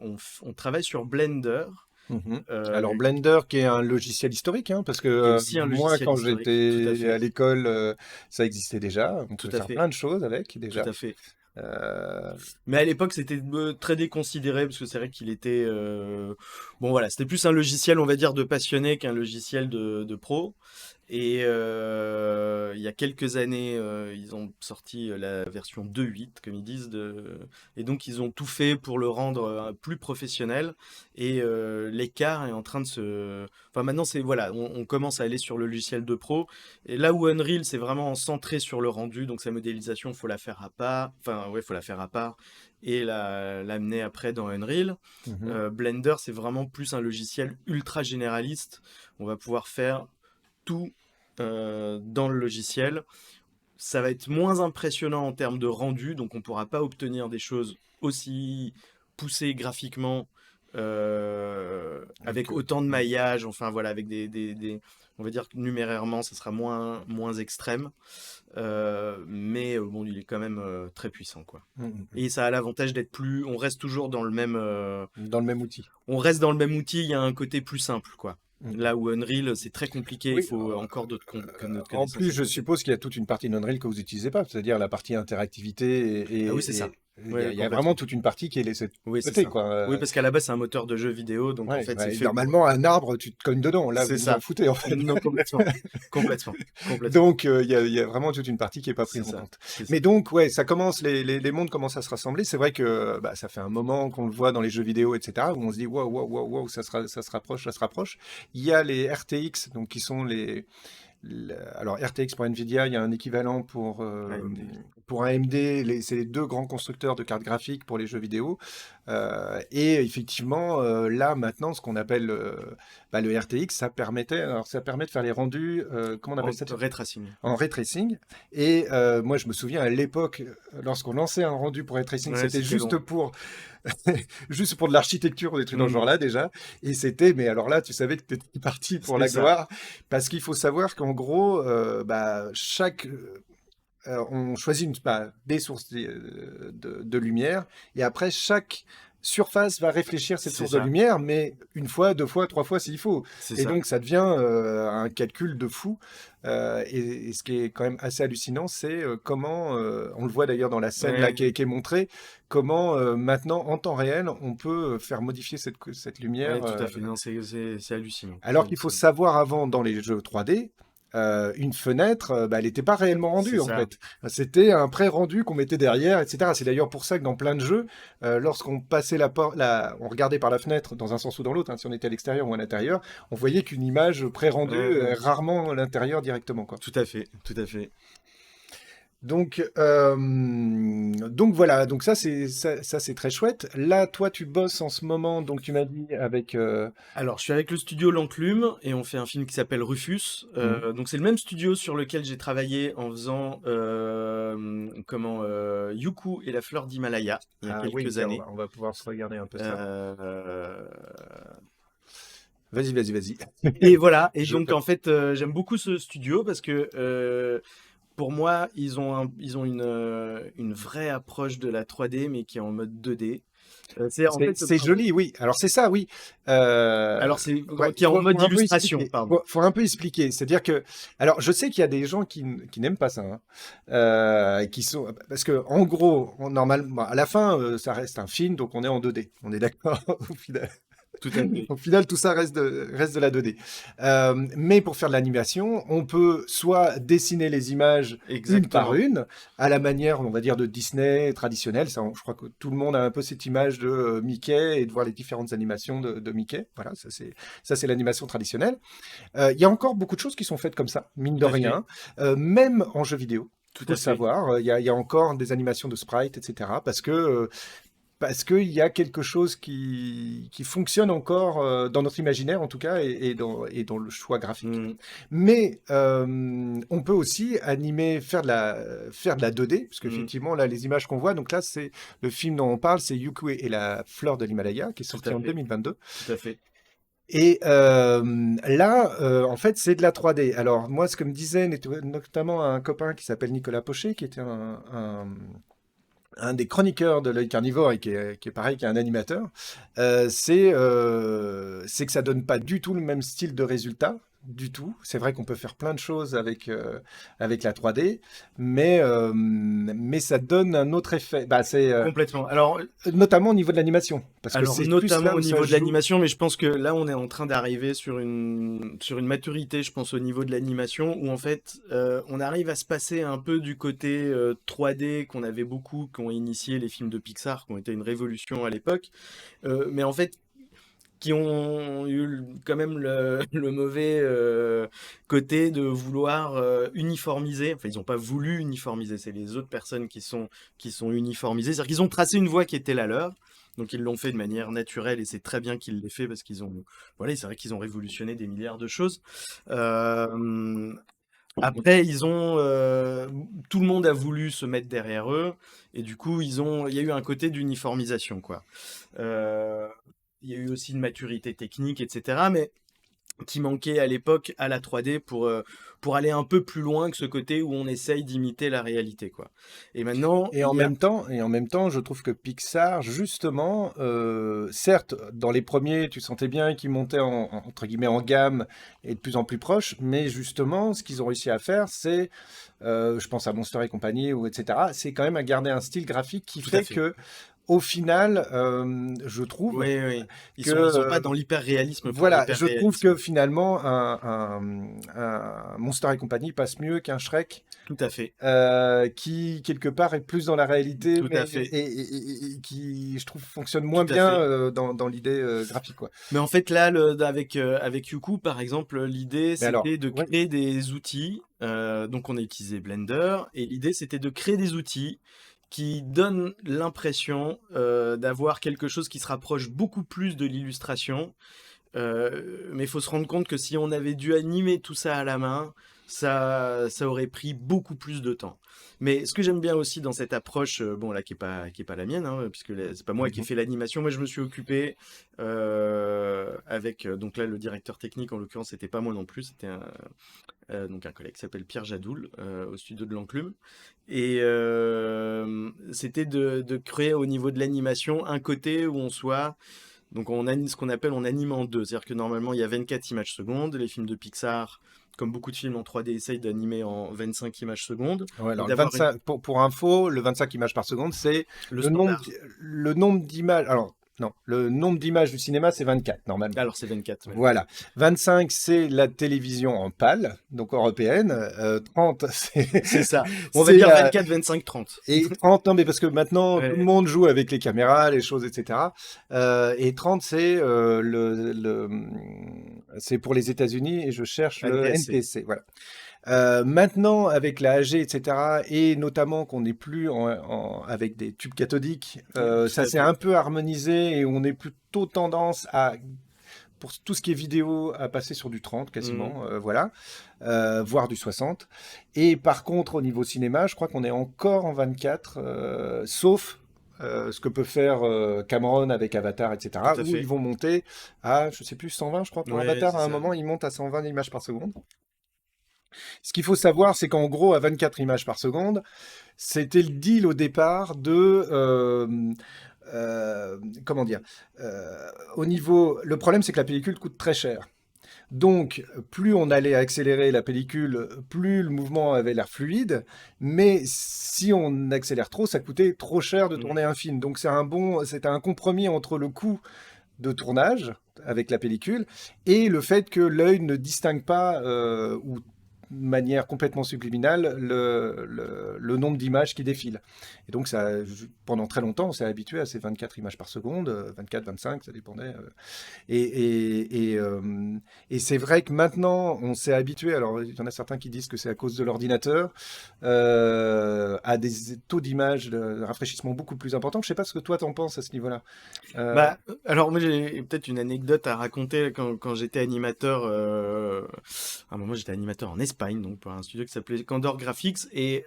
E: on travaille sur Blender.
F: Mhm.
E: euh,
F: Alors Blender, qui est un logiciel historique, hein, parce que
E: qui est aussi un
F: moi,
E: logiciel
F: quand
E: historique, tout à
F: j'étais
E: fait.
F: à l'école, ça existait déjà. On
E: Tout
F: pouvait
E: à
F: faire
E: fait.
F: plein de choses avec
E: Tout
F: déjà.
E: à fait.
F: Euh,
E: Mais à l'époque, c'était très déconsidéré parce que c'est vrai qu'il était. Bon, voilà, c'était plus un logiciel, on va dire, de passionné qu'un logiciel de pro. Et il y a quelques années, ils ont sorti la version 2.8, comme ils disent. Et donc, ils ont tout fait pour le rendre plus professionnel. Et l'écart est en train de se. Enfin, maintenant, voilà, on commence à aller sur le logiciel de pro. Et là où Unreal, c'est vraiment centré sur le rendu, donc sa modélisation, faut la faire à part. Enfin, ouais, faut la faire à part et l'amener après dans Unreal.
F: mhm.
E: Blender, c'est vraiment plus un logiciel ultra généraliste. On va pouvoir faire tout dans le logiciel. Ça va être moins impressionnant en termes de rendu, donc on ne pourra pas obtenir des choses aussi poussées graphiquement avec autant de maillage, enfin voilà, avec on va dire que numérairement, ça sera moins extrême, mais bon, il est quand même très puissant, quoi.
F: Mhm.
E: Et ça a l'avantage on reste toujours dans le même,
F: Dans le même outil.
E: on reste dans le même outil, il y a un côté plus simple, quoi.
F: Mhm.
E: Là où Unreal, c'est très compliqué, il
F: Oui,
E: faut encore d'autres
F: en
E: connaissances.
F: plus, je suppose qu'il y a toute une partie d'Unreal que vous n'utilisez pas, c'est-à-dire la partie interactivité.
E: Ah oui, c'est ça.
F: Il
E: Ouais,
F: y a
E: complètement.
F: vraiment toute une partie qui est laissée de
E: Oui, c'est
F: côté,
E: ça.
F: quoi.
E: Oui, parce qu'à la base, c'est un moteur de jeu vidéo, donc en
F: Ouais,
E: fait,
F: ouais,
E: c'est fait
F: normalement, un arbre, tu te cognes dedans. Là,
E: C'est
F: vous
E: ça.
F: en foutez, en fait.
E: Non, complètement. Complètement. Complètement.
F: Donc, il y a vraiment toute une partie qui n'est pas prise
E: C'est
F: en
E: ça.
F: compte.
E: C'est ça.
F: Mais donc, ouais, ça commence, les mondes commencent à se rassembler. C'est vrai que bah, ça fait un moment qu'on le voit dans les jeux vidéo, etc., où on se dit, waouh, waouh, waouh, waouh, ça se rapproche, ça se rapproche. Il y a les RTX, donc qui sont alors RTX pour Nvidia, il y a un équivalent pour
E: AMD.
F: pour AMD. C'est les deux grands constructeurs de cartes graphiques pour les jeux vidéo. Et effectivement, là maintenant, ce qu'on appelle le RTX, ça permet de faire les rendus. Comment on appelle ça?
E: Ray tracing.
F: En ray tracing. Et moi, je me souviens à l'époque, lorsqu'on lançait un rendu pour ray tracing,
E: Ouais,
F: c'était
E: c'était
F: juste
E: long.
F: pour juste pour de l'architecture ou des trucs dans ce
E: Mm.
F: genre-là déjà. Et mais alors là, tu savais que tu étais parti pour
E: C'est
F: la
E: ça.
F: gloire, parce qu'il faut savoir qu'en gros, on choisit des sources de lumière, et après chaque surface va réfléchir cette
E: C'est
F: source
E: ça.
F: de lumière, mais une fois, deux fois, trois fois s'il faut.
E: C'est
F: Et
E: ça.
F: donc ça devient un calcul de fou. Et ce qui est quand même assez hallucinant, c'est comment, on le voit d'ailleurs dans la scène
E: Ouais.
F: là qui est montrée, comment maintenant en temps réel on peut faire modifier cette lumière.
E: Ouais, tout à fait. Non, c'est hallucinant.
F: Alors
E: C'est
F: qu'il faut
E: hallucinant.
F: savoir avant dans les jeux 3D, une fenêtre, elle n'était pas réellement rendue
E: C'est
F: en
E: ça.
F: fait. C'était un pré-rendu qu'on mettait derrière, etc. C'est d'ailleurs pour ça que dans plein de jeux, lorsqu'on passait on regardait par la fenêtre dans un sens ou dans l'autre, hein, si on était à l'extérieur ou à l'intérieur, on voyait qu'une image pré-rendue,
E: Ouais.
F: rarement à l'intérieur directement, quoi.
E: Tout à fait. Tout à fait.
F: Donc voilà, donc ça c'est très chouette. Là, toi, tu bosses en ce moment, donc tu m'as dit avec.
E: Alors, je suis avec le studio L'Enclume et on fait un film qui s'appelle Rufus. Donc, c'est le même studio sur lequel j'ai travaillé en faisant Yuku et la fleur d'Himalaya il y a quelques
F: tiens,
E: années.
F: on va pouvoir se regarder un peu ça.
E: Euh,
F: Vas-y.
E: Et voilà. Et
F: Je
E: donc,
F: peux-
E: en fait, j'aime beaucoup ce studio parce que pour moi, ils ont une vraie approche de la 3D, mais qui est en mode 2D.
F: C'est joli, oui. Alors c'est ça, oui.
E: Alors c'est qui est en mode illustration, pardon.
F: Faut un peu expliquer. C'est-à-dire que, alors je sais qu'il y a des gens qui n'aiment pas ça, qui sont parce que en gros, normalement, à la fin, ça reste un film, donc on est en 2D. On est d'accord au final.
E: Tout à fait.
F: Au final, tout ça reste de la 2D. Mais pour faire de l'animation, on peut soit dessiner les images une par une, à la manière, on va dire, de Disney traditionnelle. Ça, je crois que tout le monde a un peu cette image de Mickey et de voir les différentes animations de Mickey. Voilà, ça c'est l'animation traditionnelle. Il y a encore beaucoup de choses qui sont faites comme ça, mine de rien, même en jeu vidéo. Tout à savoir, il y a encore des animations de sprites, etc. Parce qu'il y a quelque chose qui fonctionne encore dans notre imaginaire, en tout cas, et dans le choix graphique. Mais on peut aussi faire de la 2D, parce qu'effectivement, là, les images qu'on voit, donc là, c'est le film dont on parle, c'est Yuku et la fleur de l'Himalaya, qui est sorti en 2022.
E: Tout à fait.
F: Et là, en fait, c'est de la 3D. Alors, moi, ce que me disait notamment un copain qui s'appelle Nicolas Pochet, qui était un des chroniqueurs de l'œil carnivore et qui est pareil, qui est un animateur, c'est que ça donne pas du tout le même style de résultat, du tout. C'est vrai qu'on peut faire plein de choses avec la 3D, mais ça donne un autre effet.
E: Complètement. Alors,
F: notamment au niveau de l'animation.
E: Notamment au niveau de l'animation, mais je pense que là, on est en train d'arriver sur une maturité, je pense, au niveau de l'animation, où en fait, on arrive à se passer un peu du côté 3D qu'on avait beaucoup, qui ont initié les films de Pixar, qui ont été une révolution à l'époque, mais en fait, qui ont eu quand même le mauvais côté de vouloir uniformiser. Enfin, ils n'ont pas voulu uniformiser, c'est les autres personnes qui sont uniformisées. C'est-à-dire qu'ils ont tracé une voie qui était la leur, donc ils l'ont fait de manière naturelle, et c'est très bien qu'ils l'aient fait, parce qu'ils ont... Voilà, c'est vrai qu'ils ont révolutionné des milliards de choses. Après, ils ont... tout le monde a voulu se mettre derrière eux, et du coup, il y a eu un côté d'uniformisation, quoi. Il y a eu aussi une maturité technique, etc., mais qui manquait à l'époque à la 3D pour aller un peu plus loin que ce côté où on essaye d'imiter la réalité, quoi. Et maintenant...
F: Et en même temps, je trouve que Pixar, justement, certes, dans les premiers, tu sentais bien qu'ils montaient entre guillemets en gamme et de plus en plus proches, mais justement, ce qu'ils ont réussi à faire, c'est, je pense à Monster et compagnie, etc., c'est quand même à garder un style graphique qui fait que au final, je trouve
E: oui. Ils sont pas dans l'hyper-réalisme.
F: Voilà, je trouve que finalement, un Monster et compagnie passe mieux qu'un Shrek.
E: Tout à fait.
F: Qui, quelque part, est plus dans la réalité.
E: Tout à fait.
F: Et qui, je trouve, fonctionne moins bien dans l'idée graphique, quoi.
E: Mais en fait, là, avec Youku, par exemple, l'idée, c'était de créer des outils. Donc, on a utilisé Blender. Et l'idée, c'était de créer des outils qui donne l'impression d'avoir quelque chose qui se rapproche beaucoup plus de l'illustration. Mais il faut se rendre compte que si on avait dû animer tout ça à la main, ça aurait pris beaucoup plus de temps. Mais ce que j'aime bien aussi dans cette approche, bon là qui est pas la mienne, puisque c'est pas moi qui ai fait l'animation, moi je me suis occupé avec donc là le directeur technique, en l'occurrence c'était pas moi non plus, c'était donc un collègue qui s'appelle Pierre Jadoul au studio de l'Enclume, et c'était de créer au niveau de l'animation un côté où on soit... Donc on anime ce qu'on appelle, on anime en deux, c'est-à-dire que normalement il y a 24 images secondes, les films de Pixar, comme beaucoup de films en 3D, essayent d'animer en 25 images secondes.
F: Ouais, alors pour info, le 25 images par seconde, c'est le nombre d'images. Alors, non, le nombre d'images du cinéma, c'est 24, normalement.
E: Alors, c'est 24. Ouais.
F: Voilà. 25, c'est la télévision en PAL, donc européenne. 30,
E: c'est ça. On va dire 24, 25, 30.
F: Et 30, non, mais parce que maintenant, tout le monde joue avec les caméras, les choses, etc. Et 30, c'est c'est pour les États-Unis, et je cherche le NTSC. Voilà. Maintenant, avec la AG, etc., et notamment qu'on n'est plus avec des tubes cathodiques, ça s'est un peu harmonisé, et on est plutôt tendance à, pour tout ce qui est vidéo, à passer sur du 30 quasiment, voilà, voire du 60. Et par contre, au niveau cinéma, je crois qu'on est encore en 24, sauf ce que peut faire Cameron avec Avatar, etc., où ils vont monter à, je sais plus, 120, je crois, pour Avatar, à un moment, ils montent à 120 images par seconde. Ce qu'il faut savoir, c'est qu'en gros, à 24 images par seconde, c'était le deal au départ de comment dire, au niveau, le problème c'est que la pellicule coûte très cher. Donc, plus on allait accélérer la pellicule, plus le mouvement avait l'air fluide. Mais si on accélère trop, ça coûtait trop cher de tourner un film. Donc, c'était un compromis entre le coût de tournage avec la pellicule et le fait que l'œil ne distingue pas ou de manière complètement subliminale le nombre d'images qui défilent. Et donc, pendant très longtemps, on s'est habitué à ces 24 images par seconde, 24, 25, ça dépendait. Et c'est vrai que maintenant, on s'est habitué, alors il y en a certains qui disent que c'est à cause de l'ordinateur, à des taux d'image de rafraîchissement beaucoup plus importants. Je ne sais pas ce que toi t'en penses à ce niveau-là.
E: Alors moi j'ai peut-être une anecdote à raconter quand j'étais animateur. À un moment j'étais animateur en Espagne, donc pour un studio qui s'appelait Candor Graphics, et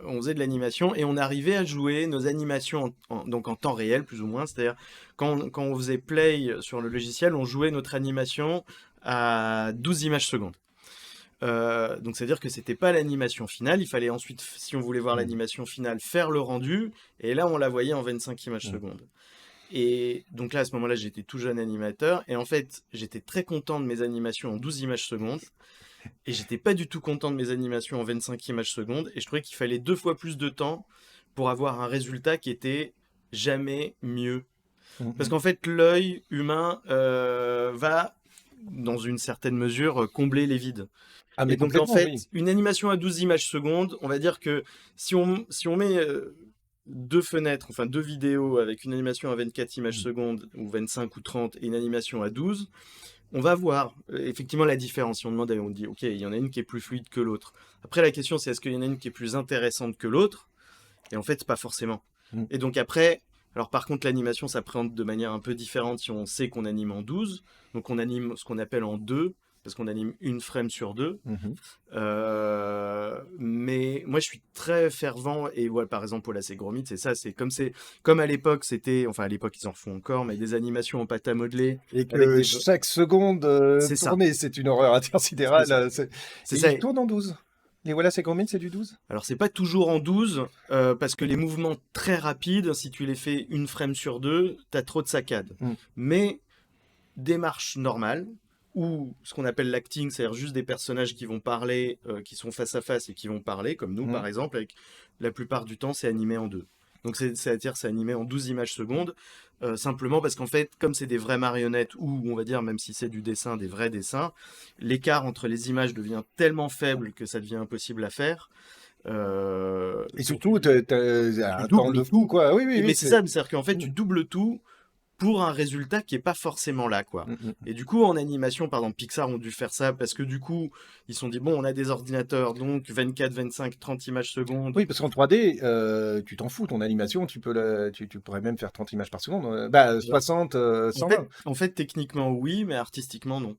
E: on faisait de l'animation et on arrivait à jouer nos animations donc en temps réel plus ou moins, c'est-à-dire quand on faisait play sur le logiciel, on jouait notre animation à 12 images secondes. Donc c'est-à-dire que c'était pas l'animation finale, il fallait ensuite, si on voulait voir l'animation finale, faire le rendu, et là on la voyait en 25 images secondes. Et donc là, à ce moment-là, j'étais tout jeune animateur, et en fait, j'étais très content de mes animations en 12 images secondes, et j'étais pas du tout content de mes animations en 25 images secondes, et je trouvais qu'il fallait 2 fois plus de temps pour avoir un résultat qui était jamais mieux. Parce qu'en fait, l'œil humain va, dans une certaine mesure, combler les vides.
F: Mais
E: et donc en fait,
F: oui.
E: Une animation à 12 images secondes, on va dire que si on met 2 fenêtres, enfin 2 vidéos avec une animation à 24 images secondes, ou 25 ou 30, et une animation à 12, on va voir effectivement la différence. Si on demande, on dit, ok, il y en a une qui est plus fluide que l'autre. Après, la question, c'est est-ce qu'il y en a une qui est plus intéressante que l'autre? Et en fait, pas forcément. Et donc après, alors par contre, l'animation s'appréhende de manière un peu différente si on sait qu'on anime en 12. Donc on anime ce qu'on appelle en 2, parce qu'on anime une frame sur 2. Mais moi, je suis très fervent, et voilà, par exemple, Wallace et Gromit, c'est comme à l'époque, enfin à l'époque, ils en font encore, mais des animations en pâte à modeler.
F: Et que chaque seconde tournée, c'est une horreur intersidérale.
E: C'est ça.
F: Ils tournent en 12. Les Wallace et Gromit, c'est du 12?
E: Alors, c'est pas toujours en 12, parce que les mouvements très rapides, si tu les fais une frame sur 2, t'as trop de saccades. Mais démarche normale, ou ce qu'on appelle l'acting, c'est-à-dire juste des personnages qui vont parler, qui sont face à face et qui vont parler, comme nous par exemple, avec la plupart du temps c'est animé en 2. Donc c'est-à-dire c'est animé en 12 images secondes, simplement parce qu'en fait, comme c'est des vraies marionnettes, ou on va dire même si c'est du dessin, des vrais dessins, l'écart entre les images devient tellement faible que ça devient impossible à faire.
F: Et surtout, tu as un temps de fou, quoi. Oui,
E: mais c'est ça, c'est-à-dire qu'en fait tu doubles tout pour un résultat qui est pas forcément là, quoi. Et du coup, en animation, par exemple, Pixar ont dû faire ça parce que du coup, ils se sont dit, bon, on a des ordinateurs, donc 24, 25, 30 images secondes.
F: Oui, parce qu'en 3D, tu t'en fous, ton animation, tu pourrais même faire 30 images par seconde. 60, 120.
E: En fait, techniquement, oui, mais artistiquement, non.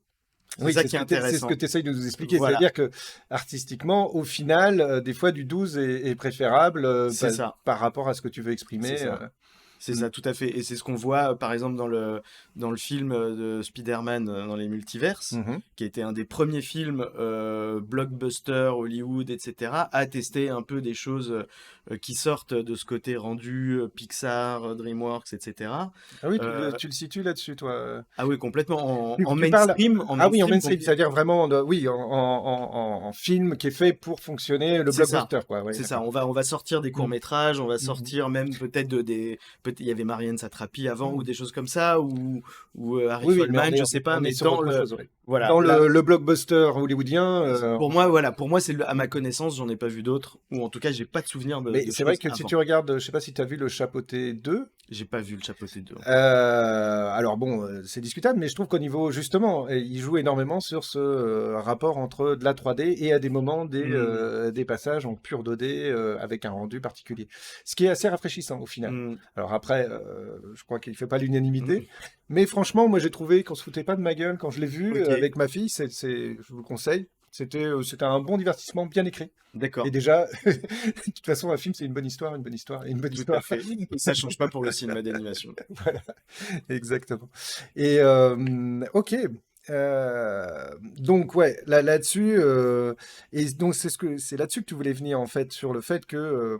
F: C'est ça qui est intéressant. C'est ce que tu essayes de nous expliquer. Voilà. C'est-à-dire que, artistiquement, au final, des fois, du 12 est préférable par rapport à ce que tu veux exprimer.
E: C'est ça, tout à fait. Et c'est ce qu'on voit, par exemple, dans le film de Spider-Man dans les multiverses, qui était un des premiers films blockbuster, Hollywood, etc., à tester un peu des choses qui sortent de ce côté rendu Pixar, DreamWorks, etc.
F: Ah oui, tu le situes là-dessus, toi.
E: Ah oui, complètement. En mainstream.
F: En mainstream, c'est-à-dire vraiment, en film qui est fait pour fonctionner, le blockbuster, quoi. Ouais,
E: c'est ça, on va sortir des courts-métrages, on va sortir même peut-être il y avait Marianne Satrapi avant, ou des choses comme ça, ou Harry Feldman, je sais pas, mais dans
F: le blockbuster hollywoodien.
E: Pour moi, c'est à ma connaissance, j'en ai pas vu d'autres, ou en tout cas, j'ai pas de souvenir de.
F: Mais c'est vrai que si tu regardes, je sais pas si tu as vu le Chapeauté 2.
E: J'ai pas vu le Chapeauté 2.
F: Alors bon, c'est discutable, mais je trouve qu'au niveau, justement, il joue énormément sur ce rapport entre de la 3D et à des moments des passages en pur 2D avec un rendu particulier. Ce qui est assez rafraîchissant au final. Alors après, je crois qu'il fait pas l'unanimité, mais franchement, moi j'ai trouvé qu'on se foutait pas de ma gueule quand je l'ai vu avec ma fille. Je vous le conseille. C'était un bon divertissement bien écrit.
E: D'accord.
F: Et déjà, de toute façon, un film, c'est une bonne histoire, une bonne histoire et une bonne histoire.
E: Tout à fait. Ça change pas pour le cinéma d'animation.
F: Voilà, exactement. Et ok. Donc ouais, là-dessus, et donc c'est là-dessus que tu voulais venir en fait, sur le fait que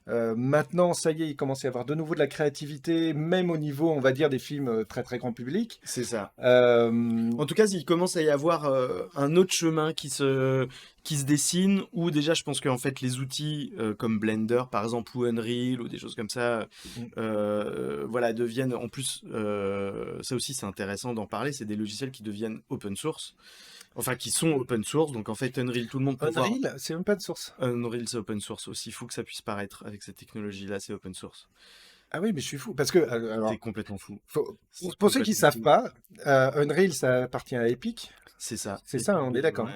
F: Maintenant, ça y est, il commence à y avoir de nouveau de la créativité, même au niveau, on va dire, des films très très grand public.
E: C'est ça.
F: Euh,
E: En tout cas, il commence à y avoir un autre chemin qui se dessine, où déjà, je pense qu'en fait, les outils comme Blender, par exemple, ou Unreal, ou des choses comme ça, voilà, deviennent, en plus, ça aussi, c'est intéressant d'en parler, c'est des logiciels qui deviennent open source, enfin, qui sont open source, donc en fait, Unreal, tout le monde peut voir.
F: Unreal, c'est open source.
E: Unreal, c'est open source aussi, il faut que ça puisse paraître avec cette technologie-là, c'est open source.
F: Ah oui, mais je suis fou, parce que, alors,
E: C'est complètement fou. C'est
F: pour ceux qui ne savent
E: complètement
F: pas, Unreal, ça appartient à Epic.
E: C'est ça.
F: C'est ça, on est d'accord.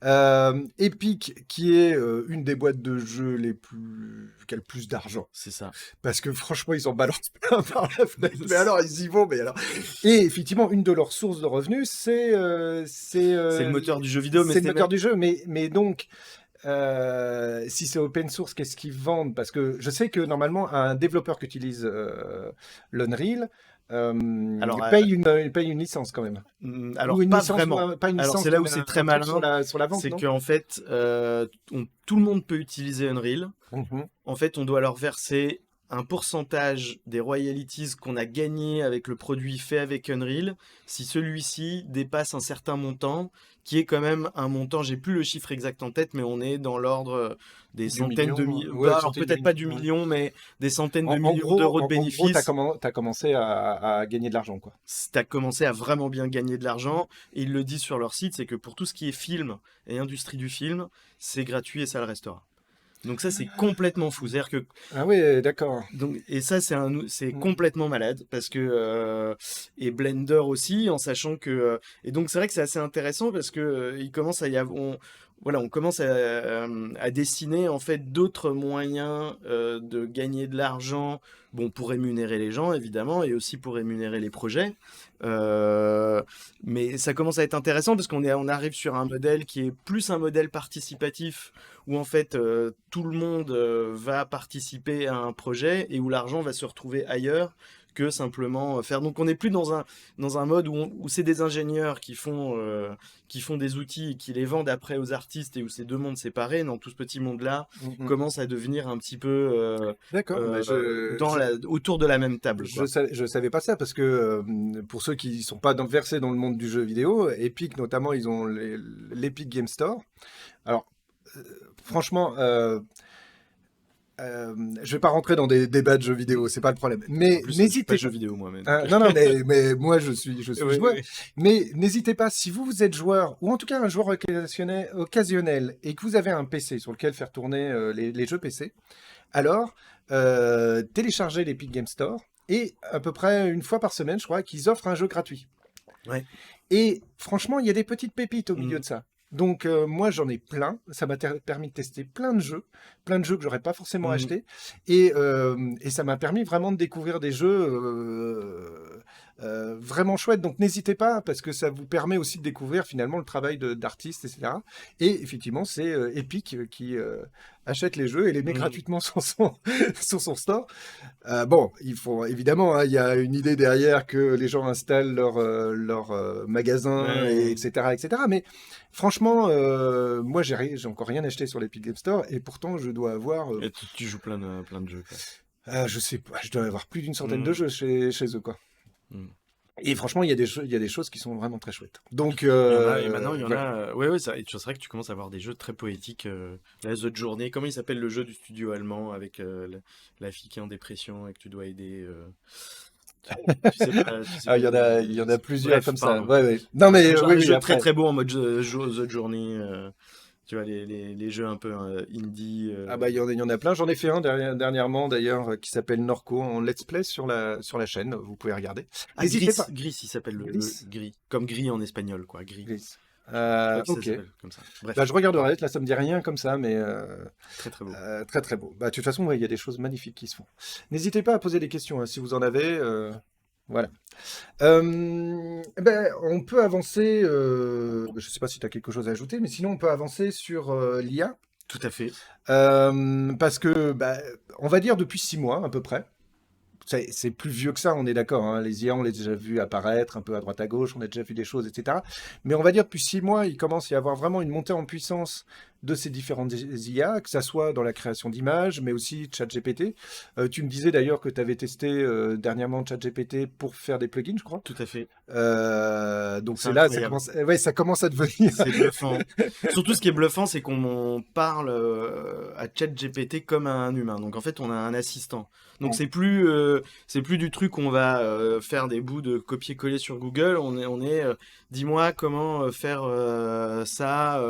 E: Ouais,
F: Epic, qui est une des boîtes de jeux qui a le plus d'argent.
E: c'est ça.
F: Parce que franchement, ils en balancent plein par la fenêtre. Mais alors, ils y vont, mais alors. Et effectivement, une de leurs sources de revenus, c'est
E: C'est le moteur du jeu vidéo, mais
F: c'est le moteur du jeu. Mais donc, si c'est open source, qu'est-ce qu'ils vendent? Parce que je sais que normalement, un développeur qui utilise l'Unreal
E: Alors,
F: il paye une licence quand même.
E: alors
F: Ou une
E: pas
F: licence,
E: vraiment.
F: pas une
E: Alors
F: licence,
E: c'est là où
F: mais
E: c'est
F: un
E: très
F: truc
E: malin,
F: sur la vente,
E: c'est
F: non?
E: qu'en fait, tout le monde peut utiliser Unreal.
F: Mhm.
E: En fait, on doit leur verser un pourcentage des royalties qu'on a gagné avec le produit fait avec Unreal, si celui-ci dépasse un certain montant, qui est quand même un montant, j'ai plus le chiffre exact en tête, mais on est dans l'ordre des
F: Du
E: centaines de
F: million,
E: millions,
F: ouais,
E: alors
F: centaines de
E: peut-être pas du
F: millions, ouais.
E: million, mais des centaines de
F: En
E: millions
F: gros,
E: d'euros de
F: en gros,
E: bénéfices.
F: t'as commencé à gagner de l'argent, quoi.
E: T'as commencé à vraiment bien gagner de l'argent, et ils le disent sur leur site, c'est que pour tout ce qui est film et industrie du film, c'est gratuit et ça le restera. Donc ça, c'est complètement fou. C'est-à-dire que
F: Ah oui, d'accord.
E: donc, et ça, c'est complètement malade parce que et Blender aussi, en sachant que et donc c'est vrai que c'est assez intéressant parce que il commence à y avoir, voilà, on commence à dessiner en fait d'autres moyens de gagner de l'argent, bon, pour rémunérer les gens évidemment et aussi pour rémunérer les projets. Mais ça commence à être intéressant parce on arrive sur un modèle qui est plus un modèle participatif où en fait tout le monde va participer à un projet et où l'argent va se retrouver ailleurs que simplement faire. Donc on n'est plus dans un mode où c'est des ingénieurs qui font des outils et qui les vendent après aux artistes et où c'est deux mondes séparés. Non, tout ce petit monde-là
F: Mhm.
E: commence à devenir un petit peu
F: D'accord. Bah,
E: autour de la même table, quoi.
F: je savais pas ça parce que pour ceux qui sont pas versés dans le monde du jeu vidéo, Epic notamment, ils ont l'Epic Game Store. Alors, franchement, je vais pas rentrer dans des débats de jeux vidéo, c'est pas le problème. Mais
E: En plus, je suis
F: n'hésitez
E: pas
F: pas.
E: jeu vidéo moi-même.
F: Non, mais moi je suis
E: Oui,
F: joueur.
E: oui.
F: Mais n'hésitez pas, si vous êtes joueur, ou en tout cas un joueur occasionnel, et que vous avez un PC sur lequel faire tourner les jeux PC, alors téléchargez l'Epic Game Store, et à peu près une fois par semaine, je crois, qu'ils offrent un jeu gratuit.
E: Ouais.
F: Et franchement, il y a des petites pépites au milieu
E: Mhm.
F: de ça. Donc moi j'en ai plein, ça m'a permis de tester plein de jeux que j'aurais pas forcément
E: Mhm.
F: achetés, et ça m'a permis vraiment de découvrir des jeux vraiment chouettes. Donc n'hésitez pas parce que ça vous permet aussi de découvrir finalement le travail d'artistes, etc. Et effectivement c'est Epic qui achète les jeux et les met
E: Mhm.
F: gratuitement sur sur son store. Bon, il faut évidemment, hein, il y a une idée derrière que les gens installent leur magasin,
E: Ouais.
F: etc., etc. Mais franchement, moi, j'ai encore rien acheté sur l'Epic Game Store et pourtant, je dois avoir,
E: Et tu joues plein de jeux, quoi.
F: je sais pas, je dois avoir plus d'une centaine de
E: Mhm.
F: jeux chez eux, quoi.
E: Mhm.
F: Et franchement, il y a des choses qui sont vraiment très chouettes. Donc,
E: Il y en a, et maintenant, il y en
F: voilà.
E: a. Ouais, c'est vrai que tu commences à avoir des jeux très poétiques. La The Journey, comment il s'appelle le jeu du studio allemand avec la fille qui est en dépression et que tu dois aider tu sais pas,
F: Ah, il y en a plusieurs
E: Bref,
F: comme ça.
E: pardon.
F: Ouais, ouais. Non, mais
E: Genre
F: oui,
E: des
F: oui,
E: jeux
F: après.
E: très très beaux en mode The Journey. Tu vois, les jeux un peu indie.
F: Ah bah il y en a plein. J'en ai fait un dernièrement d'ailleurs qui s'appelle Norco en let's play sur la chaîne. Vous pouvez regarder.
E: Ah,
F: N'hésitez
E: Gris,
F: pas.
E: Gris, il s'appelle le
F: Gris.
E: Gris. Comme gris en espagnol, quoi. Gris.
F: Gris.
E: Je crois que ça
F: Ok.
E: s'appelle comme ça. Bref,
F: Bah, je regarderai. Là, ça me dit rien comme ça, mais
E: très très beau.
F: très très beau. Bah, de toute façon, ouais, il y a des choses magnifiques qui se font. N'hésitez pas à poser des questions hein, si vous en avez. Voilà. On peut avancer. Je ne sais pas si tu as quelque chose à ajouter, mais sinon on peut avancer sur l'IA.
E: Tout à fait.
F: Parce que, on va dire depuis 6 mois à peu près. C'est plus vieux que ça, on est d'accord. Hein. Les IA, on les a déjà vus apparaître un peu à droite à gauche, on a déjà vu des choses, etc. Mais on va dire depuis 6 mois, il commence à y avoir vraiment une montée en puissance de ces différentes IA, que ça soit dans la création d'images, mais aussi ChatGPT. Tu me disais d'ailleurs que tu avais testé dernièrement ChatGPT pour faire des plugins, je crois.
E: Tout à fait.
F: Donc
E: C'est
F: c'est là,
E: incroyable.
F: ça commence à devenir.
E: C'est bluffant. Surtout, ce qui est bluffant, c'est qu'on parle à ChatGPT comme à un humain. Donc, en fait, on a un assistant. Donc, c'est plus du truc où on va faire des bouts de copier-coller sur Google. Dis-moi comment faire ça,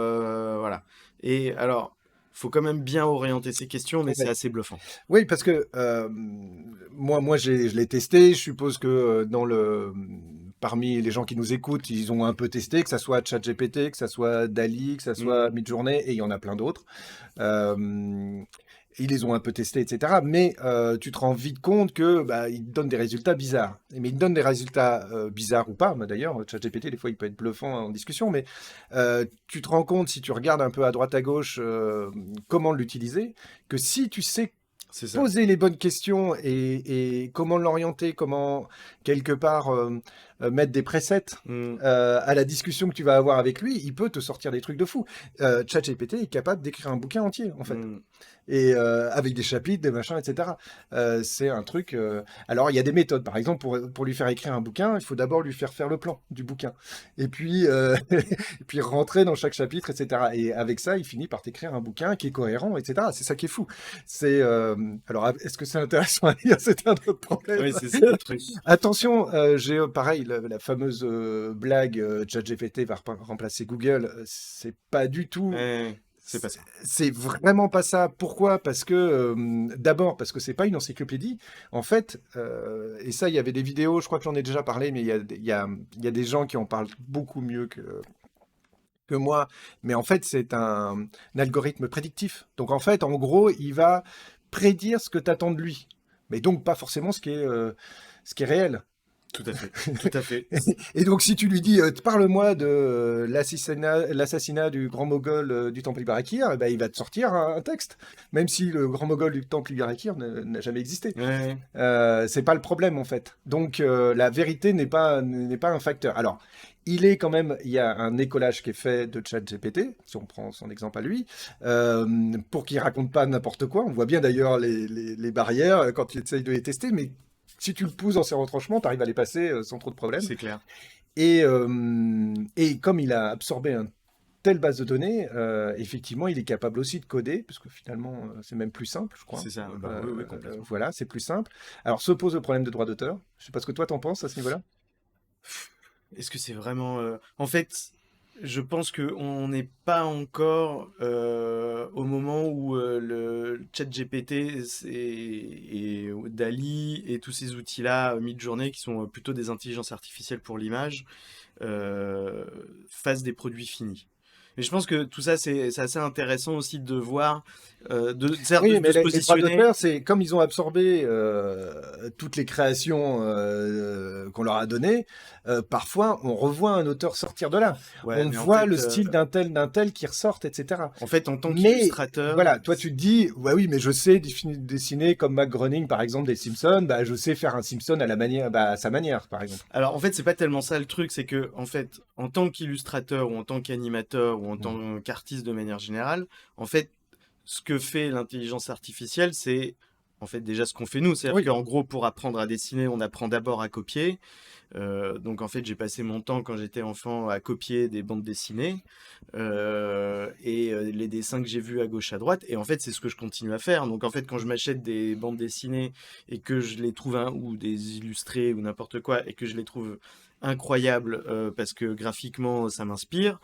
E: voilà. Et alors, faut quand même bien orienter ces questions, mais c'est assez bluffant.
F: Oui, parce que moi je l'ai testé. Je suppose que parmi les gens qui nous écoutent, ils ont un peu testé, que ça soit ChatGPT, que ça soit DALL-E, que ça soit Midjourney, et il y en a plein d'autres. Ils les ont un peu testés, etc. Mais tu te rends vite compte que ils te donnent des résultats bizarres. Mais ils te donnent des résultats bizarres ou pas. D'ailleurs, ChatGPT, des fois, il peut être bluffant en discussion. Mais tu te rends compte, si tu regardes un peu à droite à gauche comment l'utiliser, que si tu sais poser les bonnes questions et comment l'orienter, comment quelque part mettre des presets à la discussion que tu vas avoir avec lui, il peut te sortir des trucs de fou. ChatGPT est capable d'écrire un bouquin entier, en fait. Et avec des chapitres, des machins, etc. C'est un truc... Alors, il y a des méthodes. Par exemple, pour lui faire écrire un bouquin, il faut d'abord lui faire le plan du bouquin. Et puis, et puis rentrer dans chaque chapitre, etc. Et avec ça, il finit par t'écrire un bouquin qui est cohérent, etc. C'est ça qui est fou. Alors, est-ce que c'est intéressant à lire? C'est un autre problème.
E: Oui, c'est ça le truc.
F: Attention, j'ai pareil, la fameuse blague ChatGPT va remplacer Google. C'est pas du tout...
E: C'est pas ça.
F: C'est vraiment pas ça. Pourquoi? Parce que, d'abord, parce que c'est pas une encyclopédie. En fait, et ça, il y avait des vidéos, je crois que j'en ai déjà parlé, mais il y a des gens qui en parlent beaucoup mieux que moi. Mais en fait, c'est un algorithme prédictif. Donc, en fait, en gros, il va prédire ce que tu attends de lui. Mais donc, pas forcément ce qui est réel.
E: Tout à fait, tout à fait.
F: Et donc, si tu lui dis, parle-moi de l'assassinat du grand mogol du Temple Ibarakir, il va te sortir un texte, même si le grand mogol du Temple Ibarakir n'a jamais existé.
E: Ouais.
F: C'est pas le problème, en fait. Donc, la vérité n'est pas un facteur. Alors, il y a un écolage qui est fait de ChatGPT, si on prend son exemple à lui, pour qu'il raconte pas n'importe quoi. On voit bien d'ailleurs les barrières quand tu essayes de les tester, mais si tu le pousses dans ses retranchements, tu arrives à les passer sans trop de problèmes.
E: C'est clair.
F: Et comme il a absorbé une telle base de données, effectivement, il est capable aussi de coder, parce que finalement, c'est même plus simple, je crois.
E: C'est ça, oui, complètement.
F: Voilà, c'est plus simple. Alors, se pose le problème de droit d'auteur. Je sais pas ce que toi, t'en penses à ce niveau-là.
E: Est-ce que c'est vraiment... En fait, je pense qu'on n'est pas encore au moment où le ChatGPT et DALL-E et tous ces outils-là, Midjourney, qui sont plutôt des intelligences artificielles pour l'image, fassent des produits finis. Mais je pense que tout ça, c'est assez intéressant aussi de voir, de se
F: les
E: positionner.
F: droits d'auteur, c'est comme ils ont absorbé toutes les créations qu'on leur a données, parfois on revoit un auteur sortir de là.
E: Ouais,
F: on
E: mais en
F: voit
E: fait,
F: le style d'un tel qui ressortent, etc.
E: En fait, en tant qu'illustrateur...
F: Voilà, toi tu te dis, ouais, oui, mais je sais dessiner comme Matt Groening, par exemple, des Simpsons, je sais faire un Simpson à sa manière, par exemple.
E: Alors, en fait, c'est pas tellement ça le truc, c'est que, en fait, en tant qu'illustrateur ou en tant qu'animateur ou en tant qu'artiste de manière générale, en fait, ce que fait l'intelligence artificielle, c'est en fait déjà ce qu'on fait nous. C'est-à-dire qu'en gros, pour apprendre à dessiner, on apprend d'abord à copier. Donc en fait, j'ai passé mon temps quand j'étais enfant à copier des bandes dessinées et les dessins que j'ai vus à gauche à droite. Et en fait, c'est ce que je continue à faire. Donc en fait, quand je m'achète des bandes dessinées et que je les trouve ou des illustrés ou n'importe quoi et que je les trouve incroyables parce que graphiquement ça m'inspire,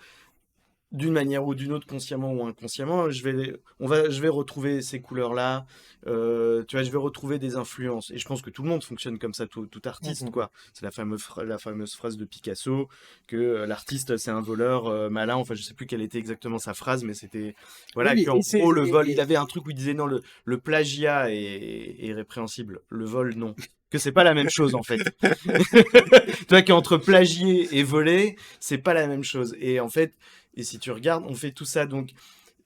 E: d'une manière ou d'une autre, consciemment ou inconsciemment, je vais retrouver ces couleurs-là, tu vois, je vais retrouver des influences. Et je pense que tout le monde fonctionne comme ça, tout artiste, quoi. C'est la fameuse phrase de Picasso, que l'artiste, c'est un voleur malin. Enfin, je sais plus quelle était exactement sa phrase, mais c'était... Voilà, qu'en gros, le vol... Il avait un truc où il disait, non, le plagiat est répréhensible. Le vol, non. Que c'est pas la même chose, en fait. Tu vois, qu'entre plagier et voler, c'est pas la même chose. Et en fait... Et si tu regardes, on fait tout ça. Donc,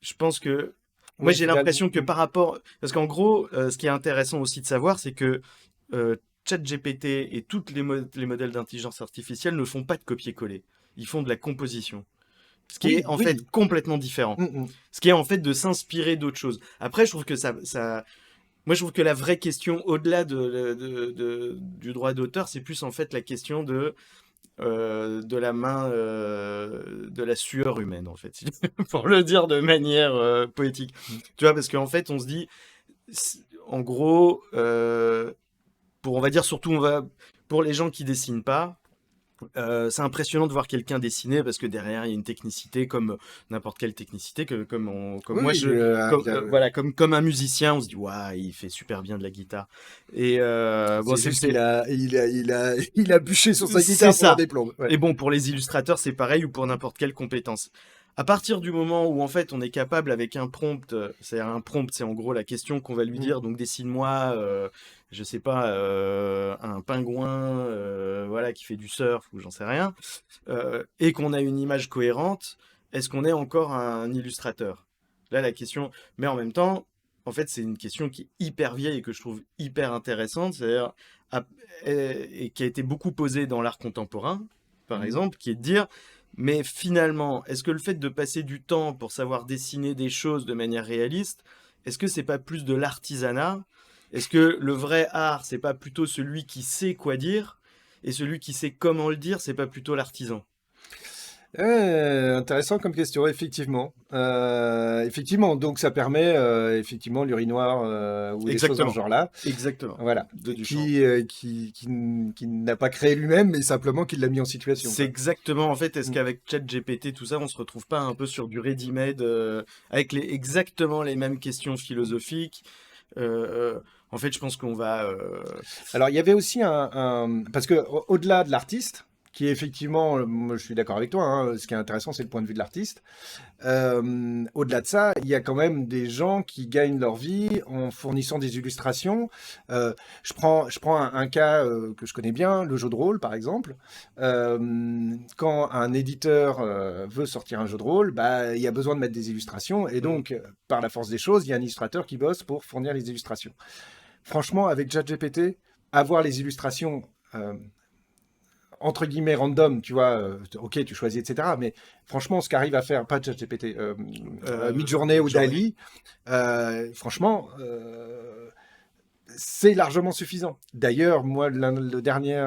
E: je pense que... Moi, j'ai l'impression que par rapport... Parce qu'en gros, ce qui est intéressant aussi de savoir, c'est que ChatGPT et tous les modèles d'intelligence artificielle ne font pas de copier-coller. Ils font de la composition. Ce qui est en fait complètement différent. Ce qui est en fait de s'inspirer d'autres choses. Après, je trouve que moi, je trouve que la vraie question, au-delà du droit d'auteur, c'est plus en fait la question de la main, de la sueur humaine, en fait, pour le dire de manière poétique. Tu vois, parce qu'en fait, on se dit, en gros, on va dire surtout, pour les gens qui dessinent pas, c'est impressionnant de voir quelqu'un dessiner parce que derrière il y a une technicité comme n'importe quelle technicité comme un musicien, on se dit waouh, il fait super bien de la guitare. Et
F: c'est juste qu'il a bûché sur sa guitare pour des plombes.
E: Ouais. Et bon, pour les illustrateurs, c'est pareil, ou pour n'importe quelle compétence. À partir du moment où en fait on est capable avec un prompt, c'est en gros la question qu'on va lui dire, donc dessine-moi, je sais pas, un pingouin, voilà, qui fait du surf ou j'en sais rien, et qu'on a une image cohérente, est-ce qu'on est encore un illustrateur? Là la question, mais en même temps, en fait c'est une question qui est hyper vieille et que je trouve hyper intéressante, c'est-à-dire et qui a été beaucoup posée dans l'art contemporain, par exemple, qui est de dire mais finalement, est-ce que le fait de passer du temps pour savoir dessiner des choses de manière réaliste, est-ce que c'est pas plus de l'artisanat? Est-ce que le vrai art, c'est pas plutôt celui qui sait quoi dire, et celui qui sait comment le dire, c'est pas plutôt l'artisan?
F: Intéressant comme question, effectivement. Effectivement, donc ça permet effectivement l'urinoir ou des choses dans ce genre-là.
E: Exactement.
F: Voilà. Qui n'a pas créé lui-même, mais simplement qu'il l'a mis en situation.
E: C'est exactement, en fait, est-ce qu'avec ChatGPT, tout ça, on se retrouve pas un peu sur du ready-made avec exactement les mêmes questions philosophiques? En fait, je pense qu'on va...
F: Alors, il y avait aussi parce que au-delà de l'artiste, qui est effectivement, moi je suis d'accord avec toi, hein, ce qui est intéressant c'est le point de vue de l'artiste. Au-delà de ça, il y a quand même des gens qui gagnent leur vie en fournissant des illustrations. Je prends un cas que je connais bien, le jeu de rôle par exemple. Quand un éditeur veut sortir un jeu de rôle, bah, il y a besoin de mettre des illustrations et donc par la force des choses, il y a un illustrateur qui bosse pour fournir les illustrations. Franchement, avec ChatGPT, avoir les illustrations entre guillemets random, tu vois, ok, tu choisis, etc. Mais franchement, ce qu'arrive à faire, pas ChatGPT, Midjourney ou DALL-E, franchement, c'est largement suffisant. D'ailleurs, moi, le dernier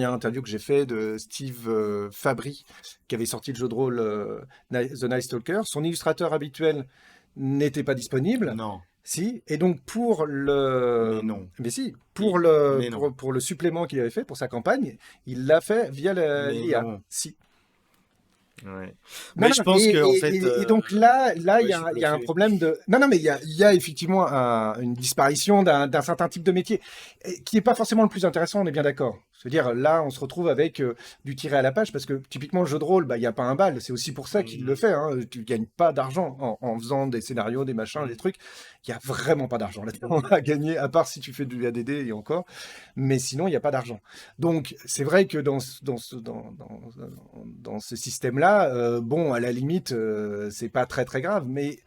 F: interview que j'ai fait de Steve Fabry, qui avait sorti le jeu de rôle The Night Stalker, son illustrateur habituel n'était pas disponible.
E: Non.
F: Si, et donc pour le...
E: Mais non.
F: Mais si, pour le supplément qu'il avait fait pour sa campagne, il l'a fait via l'IA. Si.
E: Ouais. Mais je pense que en fait,
F: et donc là, il y a un problème de. Non, mais il y a effectivement une disparition d'un certain type de métier qui n'est pas forcément le plus intéressant. On est bien d'accord. C'est-à-dire là, on se retrouve avec du tiré à la page parce que typiquement le jeu de rôle, bah il y a pas un bal. C'est aussi pour ça qu'il le fait. Hein. Tu gagnes pas d'argent en faisant des scénarios, des machins, des trucs. Il y a vraiment pas d'argent là-dedans à gagner, à part si tu fais du ADD et encore. Mais sinon, il n'y a pas d'argent. Donc c'est vrai que dans ce système-là, bon, à la limite, c'est pas très très grave. Mais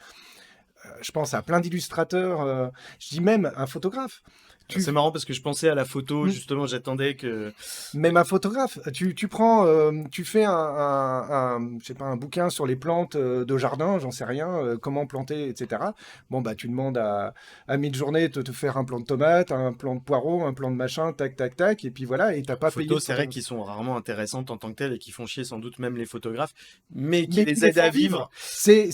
F: je pense à plein d'illustrateurs. Je dis même un photographe.
E: C'est marrant parce que je pensais à la photo, justement, j'attendais que...
F: Même un photographe, tu prends, tu fais je sais pas, un bouquin sur les plantes de jardin, j'en sais rien, comment planter, etc. Bon, bah, tu demandes à Midjourney de te faire un plan de tomate, un plan de poireau, un plan de machin, tac, tac, tac, et puis voilà, et t'as pas payé.
E: Les photos, c'est vrai qu'ils sont rarement intéressantes en tant que telles et qui font chier sans doute même les photographes, mais qui les aident à vivre.
F: C'est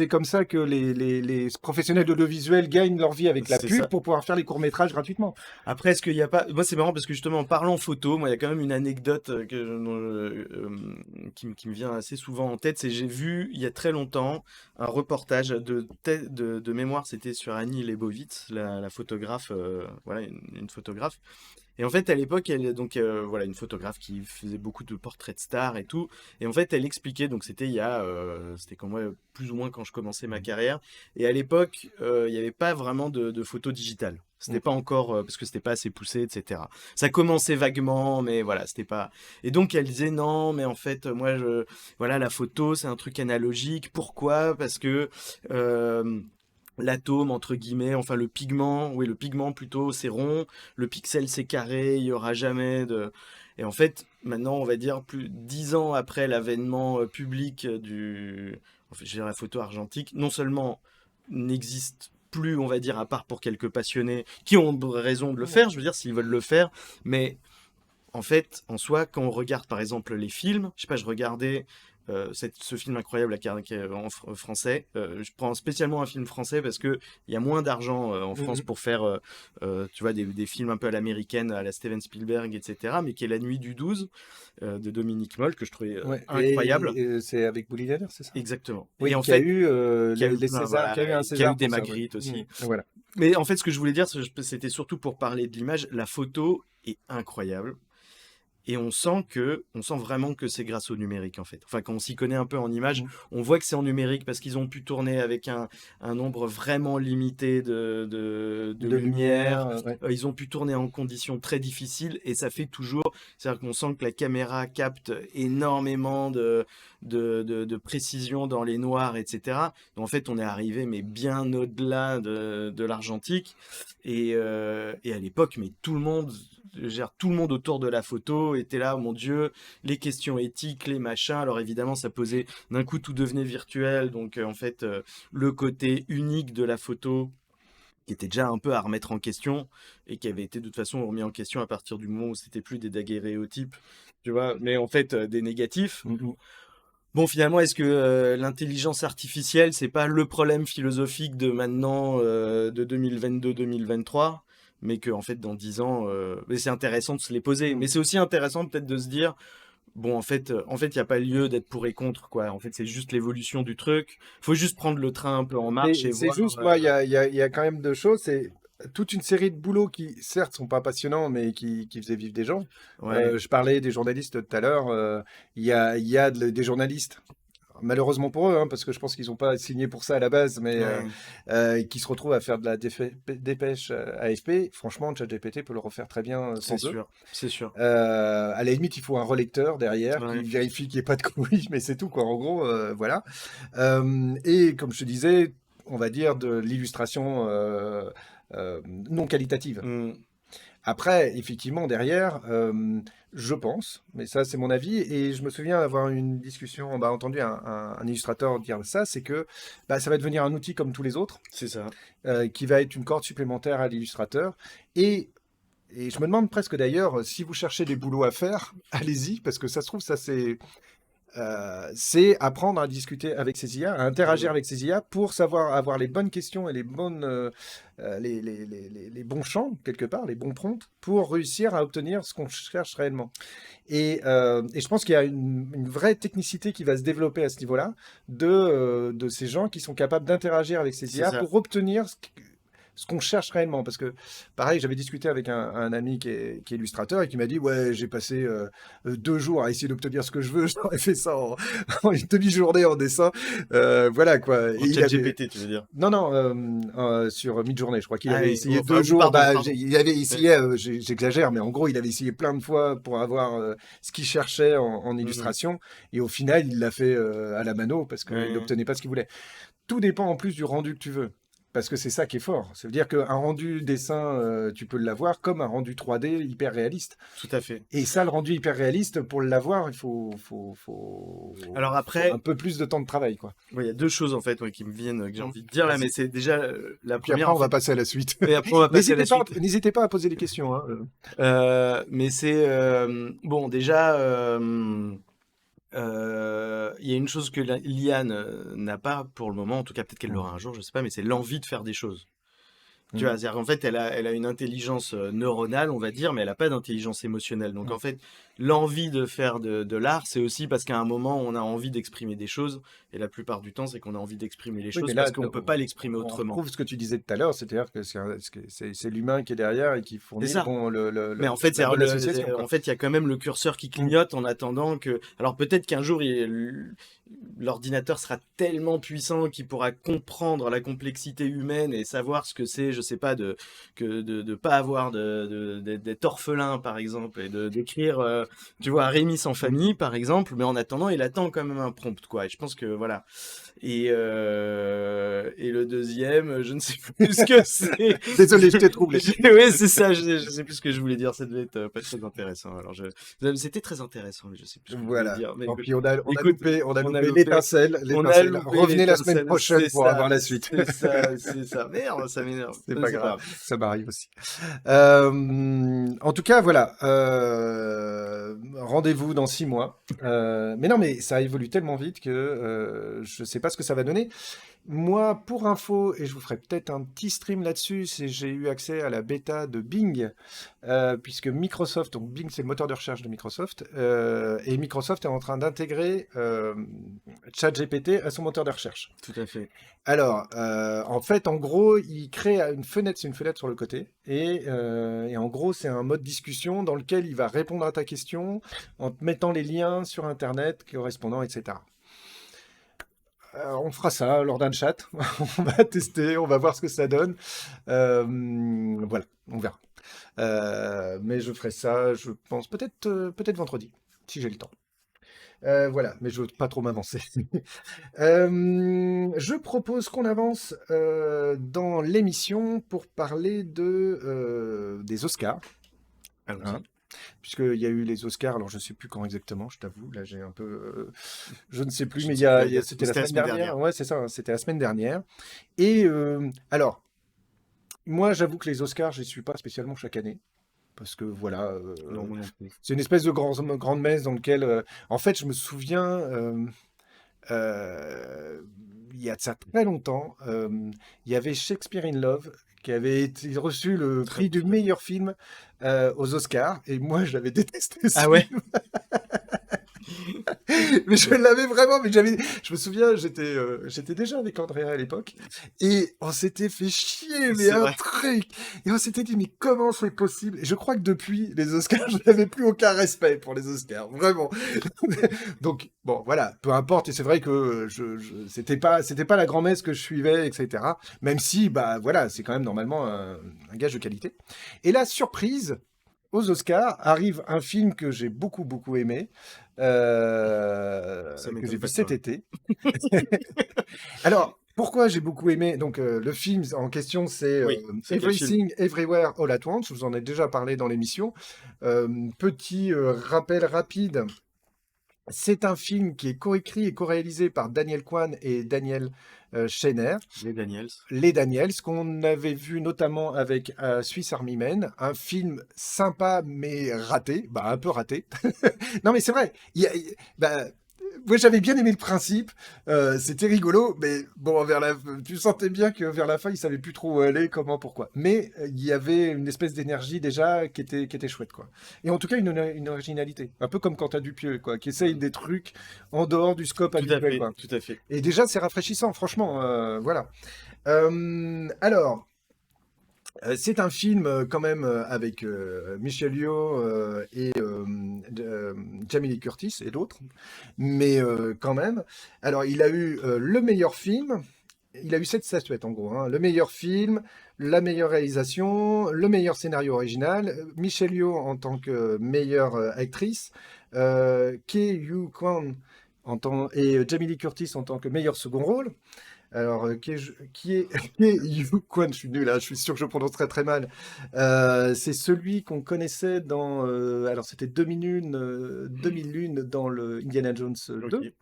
F: comme ça que les professionnels de l'audiovisuel gagnent leur vie avec la pub pour pouvoir faire les courts-métrages gratuitement.
E: Après, est-ce qu'il n'y a pas... Moi, c'est marrant parce que justement, en parlant photo, moi, il y a quand même une anecdote qui me vient assez souvent en tête. C'est j'ai vu, il y a très longtemps, un reportage de mémoire, c'était sur Annie Leibovitz, la photographe, voilà, une photographe. Et en fait, à l'époque, voilà, une photographe qui faisait beaucoup de portraits de stars et tout. Et en fait, elle expliquait, donc c'était c'était quand moi, plus ou moins quand je commençais ma carrière. Et à l'époque, il n'y avait pas vraiment de photos digitales. C'était pas encore, parce que c'était pas assez poussé, etc. Ça commençait vaguement, mais voilà, c'était pas... Et donc, elle disait, non, mais en fait, moi, voilà, la photo, c'est un truc analogique. Pourquoi? Parce que... l'atome, entre guillemets, enfin le pigment plutôt, c'est rond, le pixel c'est carré, il y aura jamais de... Et en fait, maintenant, on va dire plus 10 ans après l'avènement public je dirais la photo argentique, non seulement n'existe plus, on va dire, à part pour quelques passionnés qui ont raison de le faire, je veux dire, s'ils veulent le faire, mais en fait, en soi, quand on regarde par exemple les films, je sais pas, je regardais ce film incroyable qui est en français. Je prends spécialement un film français parce que il y a moins d'argent en France pour faire, tu vois, des films un peu à l'américaine, à la Steven Spielberg, etc. Mais qui est La Nuit du 12 de Dominique Moll que je trouvais incroyable.
F: Et c'est avec Bouli-Dader, c'est ça?
E: Exactement.
F: Oui,
E: et en
F: qui a
E: fait,
F: eu
E: qui a eu
F: les
E: plein,
F: Césars,
E: voilà,
F: qui a eu un
E: qui a
F: César
E: eu des
F: pour ça,
E: Magritte aussi.
F: Voilà.
E: Mais en fait, ce que je voulais dire, c'était surtout pour parler de l'image. La photo est incroyable. Et on sent vraiment que c'est grâce au numérique, en fait. Enfin, quand on s'y connaît un peu en image, on voit que c'est en numérique parce qu'ils ont pu tourner avec un nombre vraiment limité de lumière.
F: Ouais.
E: Ils ont pu tourner en conditions très difficiles et ça fait toujours... C'est-à-dire qu'on sent que la caméra capte énormément de précision dans les noirs, etc. Donc, en fait, on est arrivé, mais bien au-delà de l'argentique. Et à l'époque, mais tout le monde autour de la photo était là, mon Dieu, les questions éthiques, les machins. Alors évidemment, ça posait, d'un coup, tout devenait virtuel. Donc en fait, le côté unique de la photo, qui était déjà un peu à remettre en question et qui avait été de toute façon remis en question à partir du moment où c'était plus des daguerréotypes, tu vois, mais en fait des négatifs. Bon, finalement, est-ce que l'intelligence artificielle, c'est pas le problème philosophique de maintenant, de 2022-2023, mais que en fait, dans 10 ans, mais c'est intéressant de se les poser. Mais c'est aussi intéressant peut-être de se dire, bon, en fait, il n'y a pas lieu d'être pour et contre, quoi. En fait, c'est juste l'évolution du truc. Faut juste prendre le train un peu en marche et
F: C'est
E: voir.
F: juste, moi, il y a quand même deux choses. C'est toute une série de boulots qui, certes, sont pas passionnants, mais qui faisaient vivre des gens.
E: Ouais.
F: Je parlais des journalistes tout à l'heure. Il y a des journalistes. Malheureusement pour eux, hein, parce que je pense qu'ils n'ont pas signé pour ça à la base, mais qui se retrouvent à faire de la dépêche AFP. Franchement, ChatGPT peut le refaire très bien sans eux.
E: C'est sûr.
F: À la limite, il faut un relecteur derrière
E: Ouais.
F: qui vérifie qu'il n'y ait pas de couilles, mais c'est tout, quoi. En gros, voilà. Et comme je te disais, on va dire de l'illustration non qualitative. Après, effectivement, derrière, je pense, mais ça c'est mon avis, et je me souviens avoir une discussion, entendu un illustrateur dire ça, c'est que ça va devenir un outil comme tous les autres,
E: C'est ça.
F: qui va être une corde supplémentaire à l'illustrateur, et je me demande presque d'ailleurs, si vous cherchez des boulots à faire, allez-y, parce que ça se trouve, ça c'est apprendre à discuter avec ces IA, à interagir avec ces IA pour savoir avoir les bonnes questions et les bonnes, les bons champs, quelque part, les bons prompts, pour réussir à obtenir ce qu'on cherche réellement. Et je pense qu'il y a une vraie technicité qui va se développer à ce niveau-là, de ces gens qui sont capables d'interagir avec ces IA pour obtenir ce qu'on cherche réellement. Parce que, pareil, j'avais discuté avec un ami qui est illustrateur et qui m'a dit, ouais, j'ai passé 2 jours à essayer d'obtenir ce que je veux, j'aurais fait ça en une demi-journée en dessin. Voilà, quoi.
E: ChatGPT, tu veux dire?
F: Non, sur Midjourney, je crois qu'il avait essayé 2
E: pardon,
F: jours.
E: pardon.
F: Il avait essayé, j'exagère, mais en gros, il avait essayé plein de fois pour avoir ce qu'il cherchait en illustration. Et au final, il l'a fait à la mano parce qu'il n'obtenait pas ce qu'il voulait. Tout dépend en plus du rendu que tu veux. Parce que c'est ça qui est fort. Ça veut dire qu'un rendu dessin, tu peux l'avoir comme un rendu 3D hyper réaliste.
E: Tout à fait.
F: Et ça, le rendu hyper réaliste, pour l'avoir, il faut
E: Alors après,
F: un peu plus de temps de travail, quoi.
E: il y a 2 choses en fait qui me viennent, que j'ai envie de dire là, mais c'est déjà la
F: Puis
E: première.
F: après, on va passer à la suite.
E: Et après, on va passer à la suite.
F: N'hésitez pas à poser des questions. Hein.
E: Mais c'est bon, déjà, il y a une chose que l'IA n'a pas pour le moment, en tout cas peut-être qu'elle l'aura un jour, je sais pas, mais c'est l'envie de faire des choses. Tu vois, c'est-à-dire qu'en fait, elle a une intelligence neuronale, on va dire, mais elle n'a pas d'intelligence émotionnelle. Donc en fait, l'envie de faire de l'art, c'est aussi parce qu'à un moment, on a envie d'exprimer des choses. Et la plupart du temps, c'est qu'on a envie d'exprimer les choses
F: mais là,
E: parce qu'on ne peut pas l'exprimer autrement.
F: On trouve ce que tu disais tout à l'heure, c'est-à-dire que c'est l'humain qui est derrière et qui fournit
E: Mais en fait,
F: la bonne association,
E: en fait, il y a quand même le curseur qui clignote en attendant que... Alors peut-être qu'un jour, l'ordinateur sera tellement puissant qu'il pourra comprendre la complexité humaine et savoir ce que c'est, je sais pas, de pas avoir d'être orphelin, par exemple, et d'écrire, tu vois, Rémi sans famille, par exemple, mais en attendant, il attend quand même un prompt, quoi. Et je pense que voilà. Et le deuxième, je ne sais plus ce que c'est.
F: Désolé, je t'ai troublé.
E: Oui, c'est ça, je sais plus ce que je voulais dire, ça devait être pas très intéressant. Alors c'était très intéressant, mais je sais plus ce que je voulais
F: Voilà.
E: dire. Mais
F: Tant
E: écoute,
F: pis, on a
E: écoute,
F: loupé
E: on a
F: l'étincelle.
E: on a loupé
F: Revenez la
E: l'étincelle,
F: semaine prochaine
E: c'est
F: pour
E: ça,
F: avoir la suite.
E: c'est ça. Merde, ça m'énerve.
F: C'est
E: Mais
F: pas grave, ça m'arrive aussi. En tout cas, voilà. Rendez-vous dans 6 mois. Mais non, mais ça évolue tellement vite que je sais pas ce que ça va donner. Moi, pour info, et je vous ferai peut-être un petit stream là-dessus, j'ai eu accès à la bêta de Bing, puisque Microsoft, donc Bing c'est le moteur de recherche de Microsoft, et Microsoft est en train d'intégrer ChatGPT à son moteur de recherche.
E: Tout à fait.
F: Alors, en fait, en gros, il crée une fenêtre, c'est une fenêtre sur le côté, et en gros, c'est un mode discussion dans lequel il va répondre à ta question en te mettant les liens sur Internet correspondants, etc. On fera ça lors d'un chat. On va tester, on va voir ce que ça donne. Voilà, on verra. Mais je ferai ça, je pense, peut-être vendredi, si j'ai le temps. Voilà, mais je veux pas trop m'avancer. Je propose qu'on avance dans l'émission pour parler des Oscars. Hein, puisqu'il y a eu les Oscars, alors je ne sais plus quand exactement, je t'avoue, là j'ai un peu... je ne sais plus, mais c'était la semaine dernière. Ouais, c'est ça, hein, c'était la semaine dernière. Et alors, moi j'avoue que les Oscars, je ne les suis pas spécialement chaque année. Parce que voilà, c'est une espèce de grande messe dans laquelle, en fait, je me souviens, il y a de ça très longtemps, il y avait Shakespeare in Love qui avait reçu le prix du meilleur film aux Oscars, et moi, je l'avais détesté.
E: Ah ouais.
F: Mais je l'avais vraiment, mais je me souviens, j'étais déjà avec Andrea à l'époque, et on s'était fait chier, mais un truc, et on s'était dit, mais comment c'est possible? Et je crois que depuis les Oscars, je n'avais plus aucun respect pour les Oscars, vraiment. Donc, bon, voilà, peu importe, et c'est vrai que c'était pas la grand-messe que je suivais, etc. Même si, bah, voilà, c'est quand même normalement un gage de qualité. Et là, surprise, aux Oscars arrive un film que j'ai beaucoup aimé, que j'ai vu cet été. Alors, pourquoi j'ai beaucoup aimé? Donc, le film en question, c'est Everything, Everywhere, All at Once. Je vous en ai déjà parlé dans l'émission. Petit rappel rapide. C'est un film qui est coécrit et co-réalisé par Daniel Kwan et Daniel Schenner. Les Daniels, qu'on avait vu notamment avec Swiss Army Men, un film sympa mais raté, bah un peu raté. Non mais c'est vrai, moi j'avais bien aimé le principe, c'était rigolo, mais bon, tu sentais bien que vers la fin, il savait plus trop où aller, comment, pourquoi. Mais il y avait une espèce d'énergie déjà qui était chouette, quoi. Et en tout cas, une originalité. Un peu comme Quentin Dupieux, quoi, qui essaye des trucs en dehors du scope habituel, quoi.
E: Tout à fait.
F: Et déjà, c'est rafraîchissant, franchement, voilà. Alors... c'est un film quand même avec Michelle Yeoh et Jamie Lee Curtis et d'autres, mais quand même. Alors, il a eu le meilleur film, il a eu 7 statuettes en gros, hein. Le meilleur film, la meilleure réalisation, le meilleur scénario original, Michelle Yeoh en tant que meilleure actrice, Ke-Huy Quan et Jamie Lee Curtis en tant que meilleur second rôle. Alors, qui est Huy Quan, je suis nul là, je suis sûr que je prononce très très mal. C'est celui qu'on connaissait dans... alors, c'était 2001 dans le Indiana Jones 2. Okay.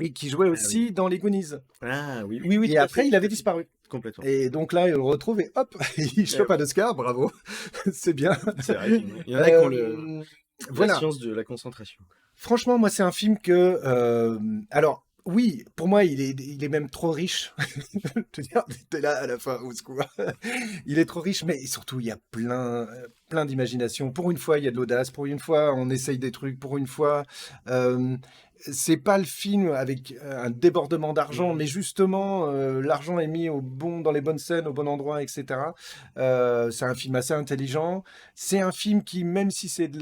F: Et qui jouait aussi dans les Goonies.
E: Ah oui.
F: Et après, il avait disparu.
E: Complètement.
F: Et donc là, il le retrouve et hop, il chope un Oscar, bravo. C'est bien.
E: C'est vrai. Il y en a qui ont la science de la concentration.
F: Franchement, moi, c'est un film que... alors... Oui, pour moi, il est même trop riche. Je veux dire, t'es là à la fin, au secours. Il est trop riche, mais surtout, il y a plein d'imagination. Pour une fois, il y a de l'audace. Pour une fois, on essaye des trucs. Pour une fois, c'est pas le film avec un débordement d'argent, mais justement, l'argent est mis dans les bonnes scènes, au bon endroit, etc. C'est un film assez intelligent. C'est un film qui, même si c'est de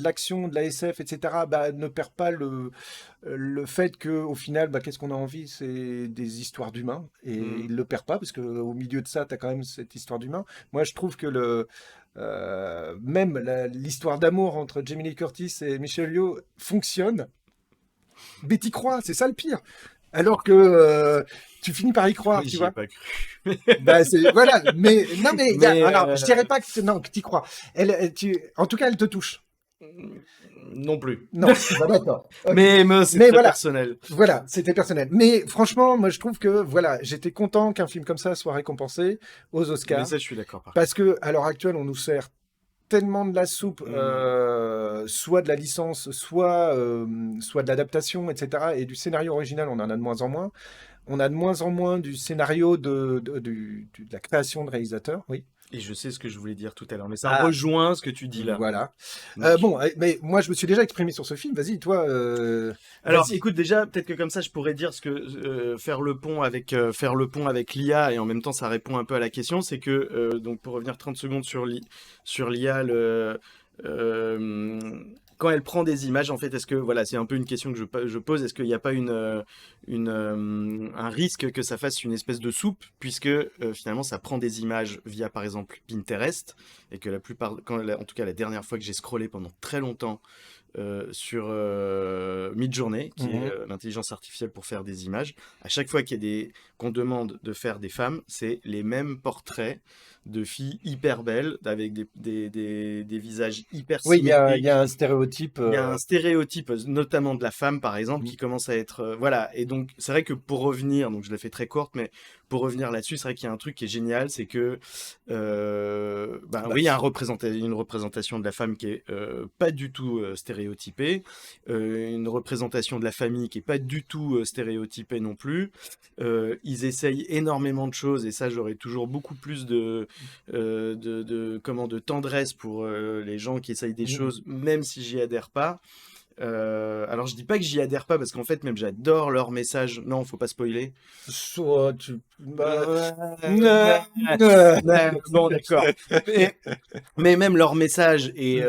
F: l'action, de la SF, etc., bah, ne perd pas le fait que, au final, bah, qu'est-ce qu'on a envie? C'est des histoires d'humains. Et il le perd pas, parce qu'au milieu de ça, tu as quand même cette histoire d'humains. Moi, je trouve que même l'histoire d'amour entre Jamie Lee Curtis et Michelle Yeoh fonctionne. Mais t'y crois, c'est ça le pire. Alors que tu finis par y croire, tu
G: J'y ai
F: vois.
G: pas cru.
F: Bah, voilà. Mais non, mais, alors, je dirais pas que t'y crois. En tout cas, elle te touche.
G: Non plus.
F: Non, bah, d'accord. Ok.
G: Mais c'est très
F: voilà.
G: personnel.
F: Voilà, c'était personnel. Mais franchement, moi, je trouve que voilà, j'étais content qu'un film comme ça soit récompensé aux Oscars.
G: Mais ça, je suis d'accord.
F: Parce que à l'heure actuelle, on nous sert tellement de la soupe, soit de la licence, soit de l'adaptation, etc. Et du scénario original, on en a de moins en moins. On a de moins en moins du scénario de la création de réalisateurs, oui.
G: Et je sais ce que je voulais dire tout à l'heure, mais ça rejoint ce que tu dis là.
F: Voilà.
G: Donc,
F: Bon, mais moi, je me suis déjà exprimé sur ce film. Vas-y, toi.
G: Alors,
F: vas-y.
G: écoute, déjà, peut-être que comme ça, je pourrais dire ce que faire le pont avec l'IA, et en même temps, ça répond un peu à la question. C'est que donc pour revenir 30 secondes sur l'IA, quand elle prend des images, en fait, est-ce que, voilà, c'est un peu une question que je pose, est-ce qu'il n'y a pas un risque que ça fasse une espèce de soupe, puisque finalement, ça prend des images via, par exemple, Pinterest, et que la plupart, en tout cas, la dernière fois que j'ai scrollé pendant très longtemps sur Midjourney, qui est l'intelligence artificielle pour faire des images, à chaque fois qu'on demande de faire des femmes, c'est les mêmes portraits de filles hyper belles, avec des visages hyper symétriques.
F: Oui, il y a un stéréotype.
G: Il y a un stéréotype, notamment de la femme, par exemple, qui commence à être... voilà, et donc c'est vrai que pour revenir, donc je la fais très courte, mais pour revenir là-dessus, c'est vrai qu'il y a un truc qui est génial, c'est que... oui, il y a une représentation de la femme qui est pas du tout stéréotypée, une représentation de la famille qui est pas du tout stéréotypée non plus. Ils essayent énormément de choses, et ça, j'aurais toujours beaucoup plus de tendresse pour les gens qui essayent des choses, même si j'y adhère pas. Alors je dis pas que j'y adhère pas, parce qu'en fait même j'adore leur message. Non, faut pas spoiler.
F: Soit
G: Bon, d'accord. Mais même leur message est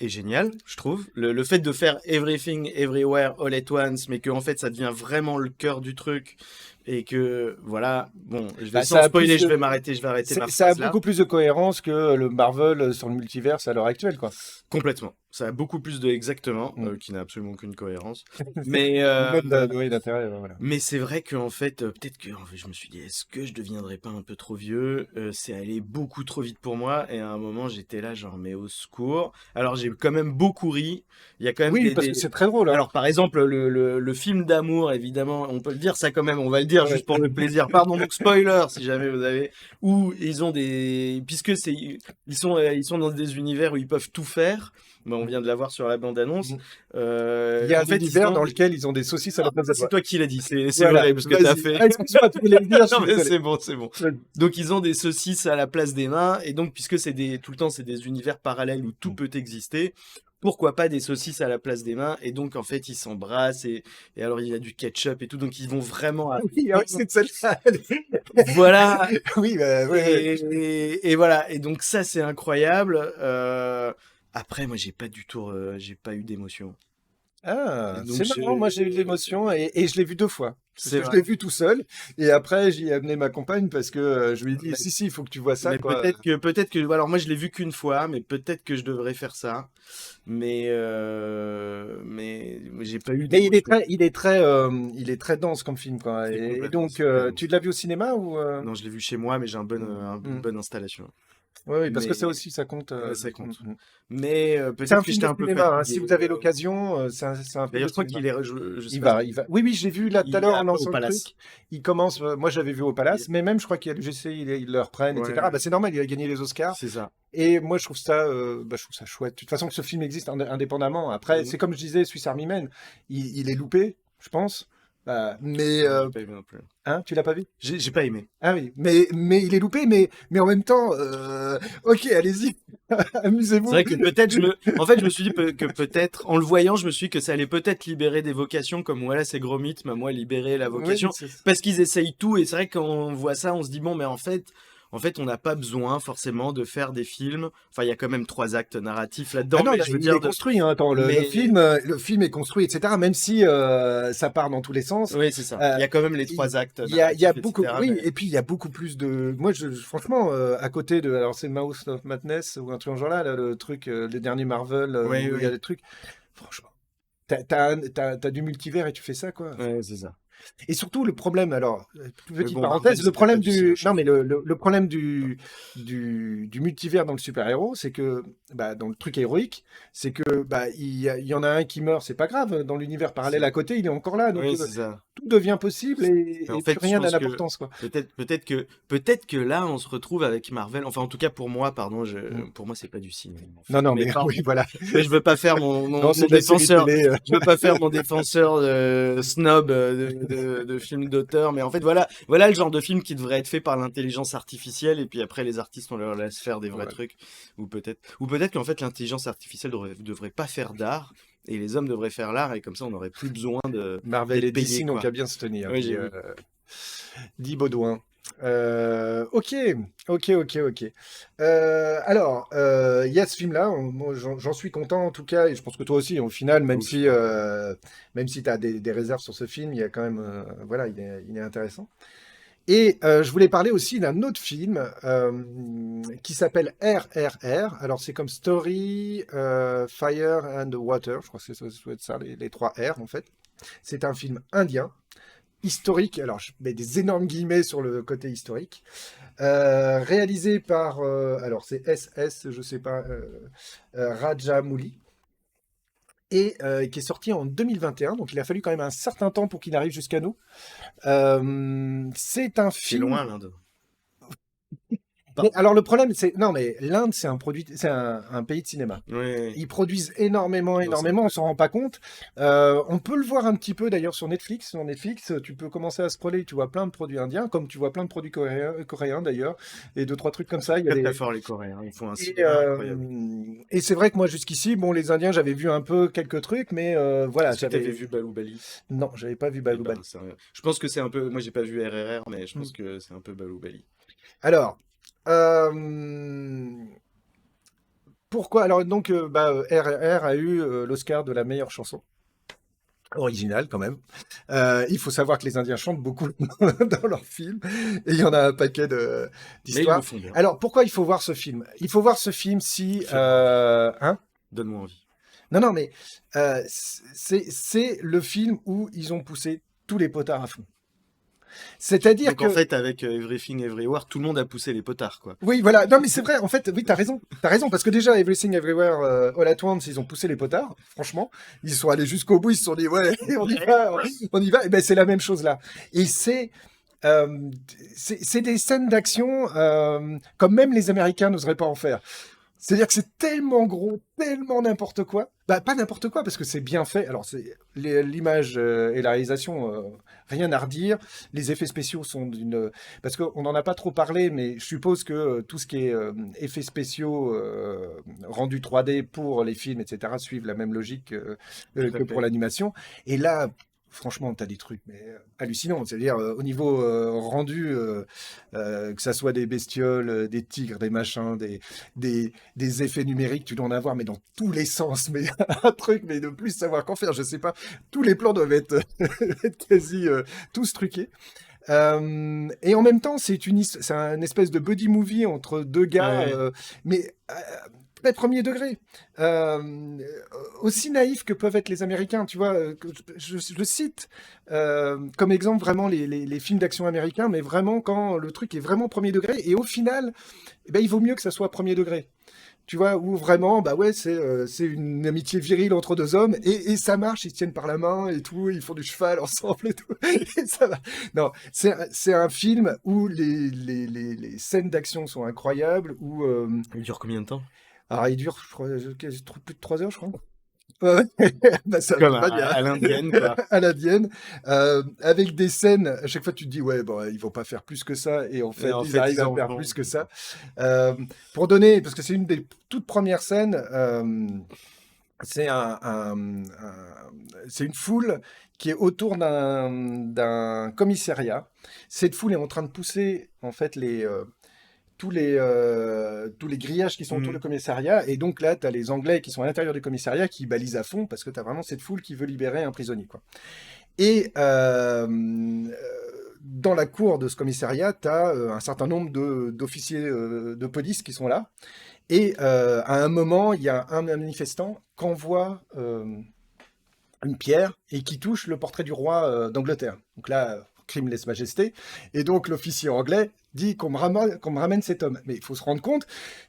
G: génial, je trouve. Le fait de faire everything, everywhere, all at once, mais que en fait ça devient vraiment le cœur du truc. Et que, voilà, bon, sans spoiler, je vais arrêter ma phrase.
F: Ça a beaucoup plus de cohérence que le Marvel sur le multiverse à l'heure actuelle, quoi.
G: Complètement. Ça a beaucoup plus exactement, qui n'a absolument aucune cohérence. Mais,
F: d'intérêt, voilà.
G: Mais c'est vrai qu'en fait, peut-être que je me suis dit, est-ce que je deviendrais pas un peu trop vieux? C'est allé beaucoup trop vite pour moi, et à un moment, j'étais là, genre, mais au secours. Alors, j'ai quand même beaucoup ri. Il y a quand même
F: parce que c'est très drôle. Hein.
G: Alors, par exemple, le film d'amour, évidemment, on peut le dire, ça quand même, on va le dire juste pour le plaisir. Pardon, donc spoiler, si jamais vous avez, où ils ont puisque ils sont dans des univers où ils peuvent tout faire. Ben, on vient de l'avoir sur la bande-annonce.
F: Il y a un univers dans lequel ils ont des saucisses à la place de
G: C'est toi qui l'as dit, c'est
F: voilà.
G: vrai, parce que t'as fait...
F: Excuse-moi, tu voulais le dire.
G: Non, mais c'est bon. Donc, ils ont des saucisses à la place des mains, et donc, puisque tout le temps, c'est des univers parallèles où tout peut exister, pourquoi pas des saucisses à la place des mains? Et donc, en fait, ils s'embrassent, et alors, il y a du ketchup et tout, donc ils vont vraiment...
F: Oui, c'est de celle-là.
G: Voilà.
F: Oui,
G: et voilà, et donc ça, c'est incroyable. Après, moi, j'ai pas eu d'émotion.
F: Ah,
G: donc,
F: c'est marrant, moi j'ai eu de l'émotion et je l'ai vu 2 fois.
G: C'est
F: Je l'ai vu tout seul et après j'y ai amené ma compagne parce que je lui ai dit si, il faut que tu vois ça.
G: Mais
F: quoi.
G: peut-être que alors moi je l'ai vu qu'une fois, mais peut-être que je devrais faire ça. Mais j'ai pas eu.
F: Mais il est très dense comme film quoi. Et donc tu l'as vu au cinéma ou
G: Non, je l'ai vu chez moi, mais j'ai une bonne installation.
F: Oui, parce que ça aussi, ça compte.
G: Ça compte. Mais
F: c'est un
G: peut-être que
F: film
G: j'étais
F: de
G: un peu
F: cinéma,
G: fatigué.
F: si vous avez l'occasion, c'est un film.
G: D'ailleurs, je crois qu'il est.
F: Il va. Oui, je l'ai vu là tout à l'heure en lançant le truc. Il commence. Moi, j'avais vu au Palace, mais même, je crois qu'il y a l'UGC, ils le reprennent, etc. Bah, c'est normal, il a gagné les Oscars.
G: C'est ça.
F: Et moi, je trouve ça chouette. De toute façon, que ce film existe indépendamment. Après, c'est comme je disais, Swiss Army Man, il est loupé, je pense. Mais
G: J'ai pas aimé non plus.
F: hein, tu l'as pas vu?
G: J'ai pas aimé.
F: Ah oui, mais il est loupé, mais en même temps, ok, allez-y, amusez-vous.
G: C'est vrai que peut-être en fait, je me suis dit que peut-être, en le voyant, je me suis dit que ça allait peut-être libérer des vocations, comme voilà, c'est Gromit, mais moi, libérer la vocation.
F: Oui,
G: Parce qu'ils essayent tout, et c'est vrai que quand on voit ça, on se dit, bon, mais en fait, on n'a pas besoin forcément de faire des films. Enfin, il y a quand même 3 actes narratifs là-dedans,
F: Ah non,
G: mais
F: là,
G: je veux
F: il
G: dire,
F: est construit. Hein. Attends,
G: mais-
F: le film est construit, etc. Même si ça part dans tous les sens.
G: oui, c'est ça. Il y a quand même les 3 actes.
F: Il y a
G: narratifs,
F: beaucoup,
G: etc.,
F: oui,
G: mais-
F: et puis il y a beaucoup plus de. Moi, franchement, à côté de, alors c'est Mouse of Madness ou un truc en genre là, le truc, le dernier Marvel,
G: Oui,
F: où il y a
G: oui.
F: des trucs. Franchement, t'as du multivers et tu fais ça, quoi.
G: Ouais, c'est ça.
F: Et surtout, le problème, alors, petite
G: bon,
F: parenthèse,
G: Marvel,
F: le
G: c'était
F: problème
G: pas du
F: du,
G: slasher.
F: non, mais le problème du multivers dans le super-héros, c'est que, bah, dans le truc héroïque, c'est que, bah, il y en a un qui meurt, c'est pas grave, dans l'univers parallèle à côté, il est encore là, donc
G: Oui, c'est ça.
F: tout devient possible et
G: Mais en
F: et
G: fait,
F: plus rien
G: je
F: n'a
G: pense que
F: d'importance, quoi.
G: Peut-être que là, on se retrouve avec Marvel. Enfin, en tout cas, pour moi, pardon,
F: Mm.
G: pour moi, c'est pas du cinéma. En fait.
F: Non, non,
G: Mais
F: mais
G: pardon.
F: oui, voilà.
G: Mais je veux pas faire
F: Non, c'est de la série
G: défenseur.
F: télé,
G: Je veux pas faire mon défenseur snob de films d'auteur. Mais en fait, voilà le genre de film qui devrait être fait par l'intelligence artificielle. Et puis après, les artistes, on leur laisse faire des vrais
F: Ouais.
G: trucs. Ou peut-être qu'en fait, l'intelligence artificielle devrait pas faire d'art. Et les hommes devraient faire l'art. Et comme ça, on n'aurait plus besoin
F: Marvel
G: d'être
F: et DC
G: payé,
F: n'ont
G: quoi.
F: qu'à bien se tenir,
G: Oui,
F: dit,
G: j'ai vu.
F: dit Baudouin. Ok. Alors, il y a ce film-là, moi j'en suis content en tout cas, et je pense que toi aussi, au final, même
G: Oui,
F: si tu as des réserves sur ce film, il y a quand même, voilà, il est intéressant. Et je voulais parler aussi d'un autre film qui s'appelle RRR. Alors c'est comme Story, Fire and Water, je crois que ça doit être ça, les 3 R en fait. C'est un film indien, historique, alors je mets des énormes guillemets sur le côté historique, réalisé par, alors c'est SS, je sais pas, Rajamouli, et qui est sorti en 2021, donc il a fallu quand même un certain temps pour qu'il arrive jusqu'à nous. C'est un
G: C'est
F: film...
G: loin, l'Inde.
F: Mais alors le problème, c'est... Non, mais l'Inde, c'est un pays de cinéma.
G: Oui.
F: Ils produisent énormément,
G: c'est
F: on s'en rend pas compte. On peut le voir un petit peu d'ailleurs sur Netflix. Sur Netflix, tu peux commencer à scroller, tu vois plein de produits indiens, comme tu vois plein de produits coréens d'ailleurs, et 2-3 trucs comme ça. Il y a
G: Très
F: des...
G: très fort les Coréens, ils font un
F: Et,
G: cinéma incroyable.
F: et c'est vrai que moi jusqu'ici, bon, les Indiens, j'avais vu un peu quelques trucs, mais voilà,
G: Est-ce que t'avais vu Balou Bali?
F: Non, j'avais pas vu
G: Eh
F: Balou
G: ben,
F: Bali.
G: je pense que c'est un peu. Moi j'ai pas vu RRR, mais je
F: Mm.
G: pense que c'est un peu Balou Bali.
F: Alors, pourquoi? Alors donc, RRR a eu l'Oscar de la meilleure chanson. Originale quand même. Il faut savoir que les Indiens chantent beaucoup dans leurs films et il y en a un paquet
G: Mais ils
F: d'histoires.
G: le font bien.
F: Alors pourquoi il faut voir ce film? Il faut voir ce film si... hein?
G: Donne-moi envie.
F: Non, mais c'est le film où ils ont poussé tous les potards à fond. C'est-à-dire
G: Donc
F: que...
G: en fait, avec Everything Everywhere, tout le monde a poussé les potards, quoi.
F: Oui, voilà. Non, mais c'est vrai. En fait, oui, t'as raison. T'as raison. Parce que déjà, Everything Everywhere All at Once, ils ont poussé les potards. Franchement, ils sont allés jusqu'au bout. Ils se sont dit, ouais, on y va, on y va. Et ben, c'est la même chose là. Et c'est des scènes d'action comme même les Américains n'oseraient pas en faire. C'est-à-dire que c'est tellement gros, tellement n'importe quoi. Bah, pas n'importe quoi, parce que c'est bien fait. Alors, c'est l'image et la réalisation, rien à redire. Les effets spéciaux sont d'une... Parce qu'on n'en a pas trop parlé, mais je suppose que tout ce qui est effets spéciaux rendus 3D pour les films, etc., suivent la même logique
G: Tout à
F: que
G: fait.
F: pour l'animation. Et là... Franchement, tu as des trucs mais, hallucinants. C'est-à-dire, au niveau rendu, que ça soit des bestioles, des tigres, des machins, des effets numériques, tu dois en avoir, mais dans tous les sens. Mais un truc, mais de plus savoir qu'en faire, je sais pas. Tous les plans doivent être, être quasi tous truqués. Et en même temps, c'est un espèce de buddy movie entre deux gars,
G: Ouais.
F: mais très premier degré. Aussi naïf que peuvent être les Américains, tu vois. Que je cite comme exemple vraiment les films d'action américains, mais vraiment quand le truc est vraiment premier degré, et au final, eh ben, il vaut mieux que ça soit premier degré. Tu vois, où vraiment, bah ouais, c'est une amitié virile entre deux hommes, et ça marche, ils se tiennent par la main et tout, ils font du cheval ensemble et tout, et ça va. Non, c'est un film où les scènes d'action sont incroyables, où...
G: Il dure combien de temps?
F: alors, il dure, je crois, plus de 3 heures, je crois. Ouais, bah, ça
G: Comme
F: va pas, il y a-
G: à l'indienne, quoi.
F: à l'indienne, avec des scènes, à chaque fois tu te dis, ouais, bon, ils vont pas faire plus que ça, et en fait,
G: en
F: ils
G: fait,
F: arrivent
G: ils
F: à
G: en
F: faire
G: font.
F: plus que ça. Pour donner, parce que c'est une des toutes premières scènes, c'est c'est une foule qui est autour d'un commissariat. Cette foule est en train de pousser, en fait, tous les grillages qui sont autour du commissariat. Et donc là, tu as les Anglais qui sont à l'intérieur du commissariat qui balisent à fond parce que tu as vraiment cette foule qui veut libérer un prisonnier, quoi. Et dans la cour de ce commissariat, tu as un certain nombre d'officiers de police qui sont là. Et à un moment, il y a un manifestant qui envoie une pierre et qui touche le portrait du roi d'Angleterre. Donc là, crime lèse-majesté. Et donc l'officier anglais dit qu'on me ramène cet homme. Mais il faut se rendre compte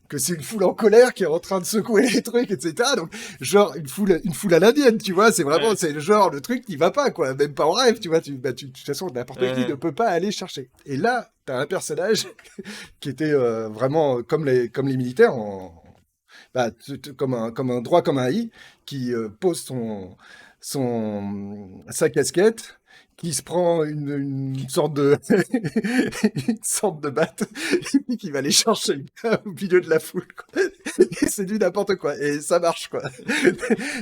F: que c'est une foule en colère qui est en train de secouer les trucs, etc. Donc, genre, une foule à l'indienne, tu vois, c'est vraiment, c'est le genre, le truc qui va pas, quoi. Même pas en rêve, tu vois. De toute façon, n'importe qui ne peut pas aller chercher. Et là, t'as un personnage qui était vraiment comme les militaires, comme un droit comme un i, qui pose sa casquette, qui se prend une sorte de une sorte de batte et qui va aller chercher le gars au milieu de la foule, quoi. Et c'est du n'importe quoi et ça marche, quoi.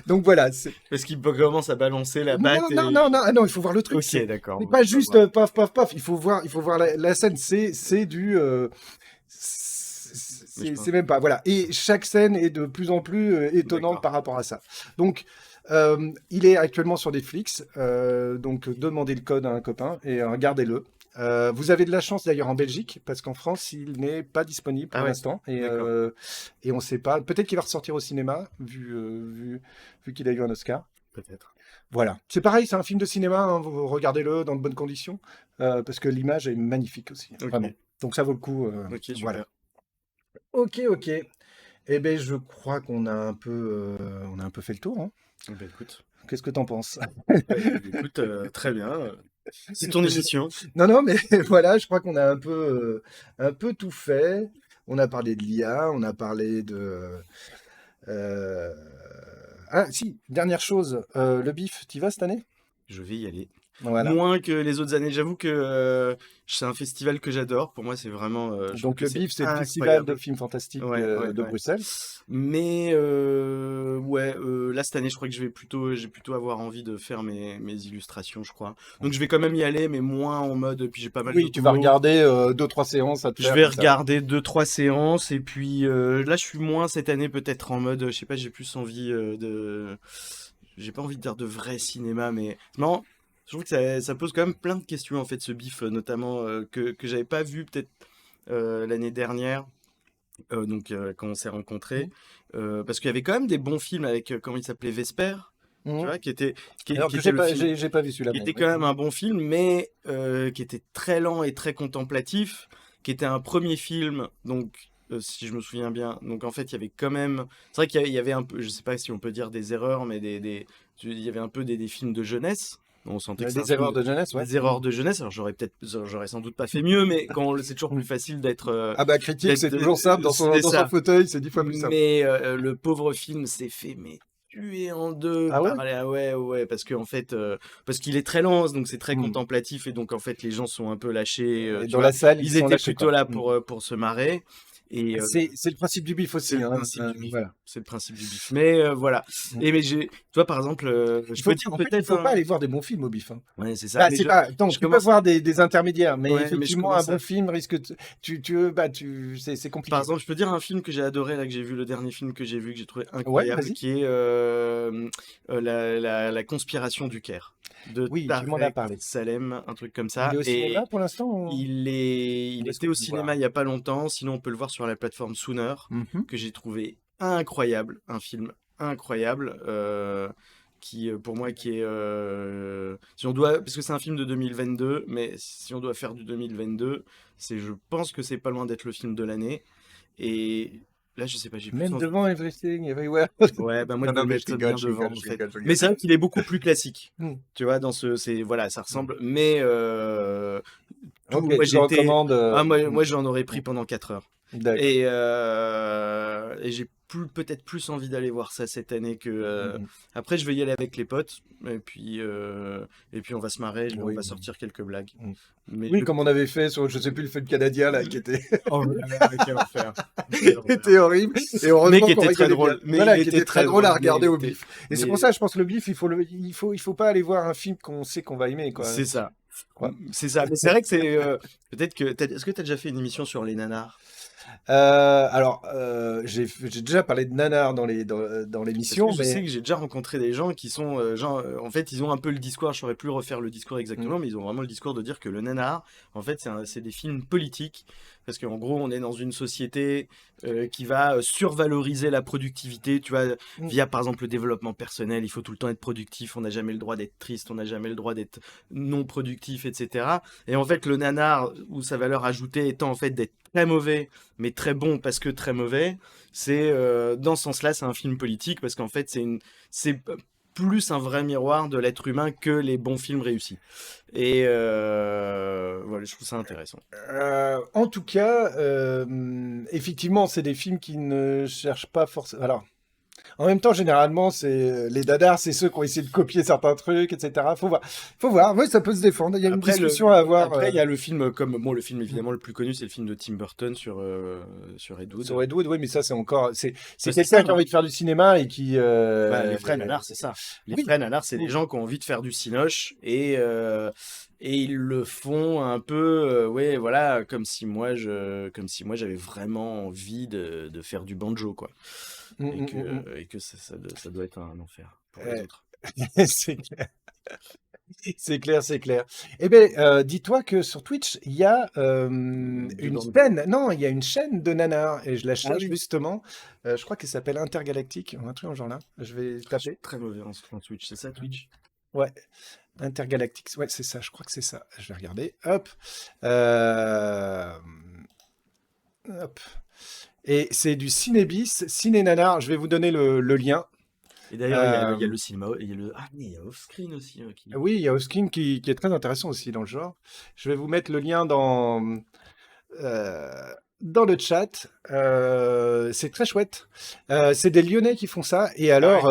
F: Donc voilà.
G: Parce qu'il commence à balancer la batte.
F: Non, il faut voir le truc.
G: Ok, d'accord.
F: C'est pas juste paf paf paf. Il faut voir la scène. C'est du c'est même pas, voilà. Et chaque scène est de plus en plus étonnante par rapport à ça. Donc, il est actuellement sur Netflix. Donc, demandez le code à un copain et regardez-le. Vous avez de la chance d'ailleurs en Belgique, parce qu'en France, il n'est pas disponible pour l'instant. Et on ne sait pas. Peut-être qu'il va ressortir au cinéma, vu qu'il a eu un Oscar.
G: Peut-être.
F: Voilà. C'est pareil, c'est un film de cinéma. Hein, vous regardez-le dans de bonnes conditions, parce que l'image est magnifique aussi.
G: Okay.
F: Vraiment. Donc, ça vaut le coup.
G: Ok,
F: voilà. Ok. Eh ben, je crois qu'on a un peu fait le tour. Hein.
G: Ben, écoute.
F: Qu'est-ce que t'en penses?
G: Écoute, très bien. C'est ton émission.
F: Non, mais voilà, je crois qu'on a un peu tout fait. On a parlé de l'IA, on a parlé de... Ah, si, dernière chose. Le BIFF, t'y vas cette année?
G: Je vais y aller.
F: Voilà.
G: Moins que les autres années. J'avoue que c'est un festival que j'adore. Pour moi, c'est vraiment...
F: Donc le BIFF, c'est le festival de films fantastiques de Bruxelles.
G: Mais là, cette année, je crois que j'ai plutôt avoir envie de faire mes illustrations, je crois. Donc je vais quand même y aller, mais moins en mode... Puis j'ai pas mal
F: Oui, tu vas regarder 2-3 séances à te faire.
G: Je vais regarder 2-3 séances. Et puis là, je suis moins cette année peut-être en mode... Je sais pas, j'ai plus envie de... J'ai pas envie de dire de vrai cinéma, mais... Non. Je trouve que ça pose quand même plein de questions, en fait, ce BIFF, notamment que j'avais pas vu peut-être l'année dernière, quand on s'est rencontrés. Parce qu'il y avait quand même des bons films avec, comment il s'appelait, Vesper, tu vois, qui était...
F: Alors que j'ai pas vu celui-là.
G: Qui était quand même un bon film, mais qui était très lent et très contemplatif, qui était un premier film, donc... si je me souviens bien. Donc en fait, il y avait quand même... C'est vrai qu'il y avait un peu, je sais pas si on peut dire des erreurs, mais il y avait un peu des films de jeunesse. On sentait que
F: des erreurs de jeunesse, ouais.
G: Des erreurs de jeunesse. Alors j'aurais sans doute pas fait mieux, mais c'est toujours plus facile d'être...
F: critique, c'est toujours simple. Dans son fauteuil, c'est 10 fois plus simple.
G: Mais le pauvre film s'est fait tuer en deux.
F: Ah ouais?
G: Ouais, parce que en fait, parce qu'il est très lent, donc c'est très contemplatif, et donc en fait les gens sont un peu lâchés.
F: Et dans la salle,
G: ils étaient plutôt là pour se marrer. Et
F: c'est le principe du BIFF aussi.
G: Voilà. C'est le principe du BIFF. Mais voilà. Et mais toi, par exemple, je peux dire peut-être.
F: Il faut pas aller voir des bons films au BIFF. Hein.
G: Ouais, c'est ça.
F: Tu peux voir des intermédiaires, mais effectivement, un bon film risque. C'est compliqué.
G: Par exemple, je peux dire un film que j'ai adoré, là, que j'ai vu, le dernier film que j'ai vu, que j'ai trouvé incroyable, qui est la conspiration du Caire.
F: Oui, tu m'en as parlé.
G: Salem, un truc comme ça.
F: Il est au cinéma pour l'instant?
G: Il était au cinéma il y a pas longtemps. Sinon, on peut le voir sur la plateforme Sooner, que j'ai trouvé incroyable, un film incroyable, qui pour moi qui est si on doit, parce que c'est un film de 2022, mais si on doit faire du 2022, je pense que c'est pas loin d'être le film de l'année. Et là, je sais pas, j'ai plus
F: Même devant Everything, Everywhere.
G: Ouais, moi je vais mettre bien devant, en fait. Mais c'est vrai qu'il est beaucoup plus classique. Tu vois, dans ça ressemble. Mais
F: moi,
G: moi, j'en aurais pris pendant 4 heures. Et peut-être plus envie d'aller voir ça cette année que.
F: Mhm.
G: Après, je vais y aller avec les potes, et puis on va se marrer, on
F: Oui,
G: va sortir quelques blagues.
F: Mhm.
G: Mais
F: Oui, comme on avait fait sur, je sais plus, le film canadien, là, qui était,
G: Oh là là, quel enfer. Quel enfer.
F: était horrible. Et
G: Mais
F: heureusement
G: qui
F: qu'on
G: était très
F: rigolait
G: drôle.
F: bien.
G: Mais
F: Voilà,
G: il
F: qui
G: était
F: était très drôle à
G: drôle,
F: regarder
G: mais
F: au
G: il était-
F: bif. Et c'est
G: mais-
F: pour ça, je pense, le bif, il faut pas aller voir un film qu'on sait qu'on va aimer, quoi.
G: C'est ça.
F: Ouais.
G: C'est ça. Mais c'est vrai que c'est. Peut-être que. Est-ce que tu as déjà fait une émission sur les nanars?
F: Alors, j'ai déjà parlé de nanar dans
G: Parce
F: l'émission,
G: que je sais
F: mais
G: que j'ai déjà rencontré des gens qui sont. En fait, ils ont un peu le discours. Je saurais plus refaire le discours exactement, mais ils ont vraiment le discours de dire que le nanar, en fait, c'est des films politiques. Parce qu'en gros, on est dans une société qui va survaloriser la productivité, tu vois, via par exemple le développement personnel. Il faut tout le temps être productif, on n'a jamais le droit d'être triste, on n'a jamais le droit d'être non productif, etc. Et en fait, le nanar, ou sa valeur ajoutée étant en fait d'être très mauvais, mais très bon parce que très mauvais, c'est dans ce sens-là, c'est un film politique parce qu'en fait, c'est plus un vrai miroir de l'être humain que les bons films réussis. Et voilà, je trouve ça intéressant.
F: en tout cas, effectivement, c'est des films qui ne cherchent pas forcément. Alors, en même temps, généralement, c'est les dadars, c'est ceux qui ont essayé de copier certains trucs, etc. Faut voir. Faut voir. Oui, ça peut se défendre. Il y a une
G: Après,
F: discussion à avoir.
G: Après, il y a le film comme bon, le film évidemment le plus connu, c'est le film de Tim Burton sur Ed Wood.
F: Sur Ed Wood, oui, mais ça, c'est encore. C'est
G: c'est
F: quelqu'un
G: ça,
F: qui a envie de faire du cinéma et qui.
G: Bah, les vrais nanars, c'est ça. Les
F: oui.
G: vrais nanars, c'est des gens qui ont envie de faire du cinoche et ils le font un peu, ouais, voilà, comme si moi j'avais vraiment envie de faire du banjo, quoi. Et que ça doit être un enfer pour les autres.
F: C'est clair. C'est clair, c'est clair. Eh bien, dis-toi que sur Twitch, il y a une chaîne. Non, il y a une chaîne de nanars et je la cherche
G: oui.
F: justement. Je crois qu'elle s'appelle Intergalactique, un truc en genre là. Je vais taper.
G: Très mauvais en Twitch, c'est ça Twitch?
F: Ouais, Intergalactique. Ouais, c'est ça. Je crois que c'est ça. Je vais regarder. Hop. Hop. Et c'est du Cinébis, Ciné Nanar. Je vais vous donner le lien.
G: Et d'ailleurs, il y a le cinéma, mais il y a Offscreen aussi.
F: Oui, il y a Oskin qui est très intéressant aussi dans le genre. Je vais vous mettre le lien dans le chat. C'est très chouette. C'est des Lyonnais qui font ça. Et alors,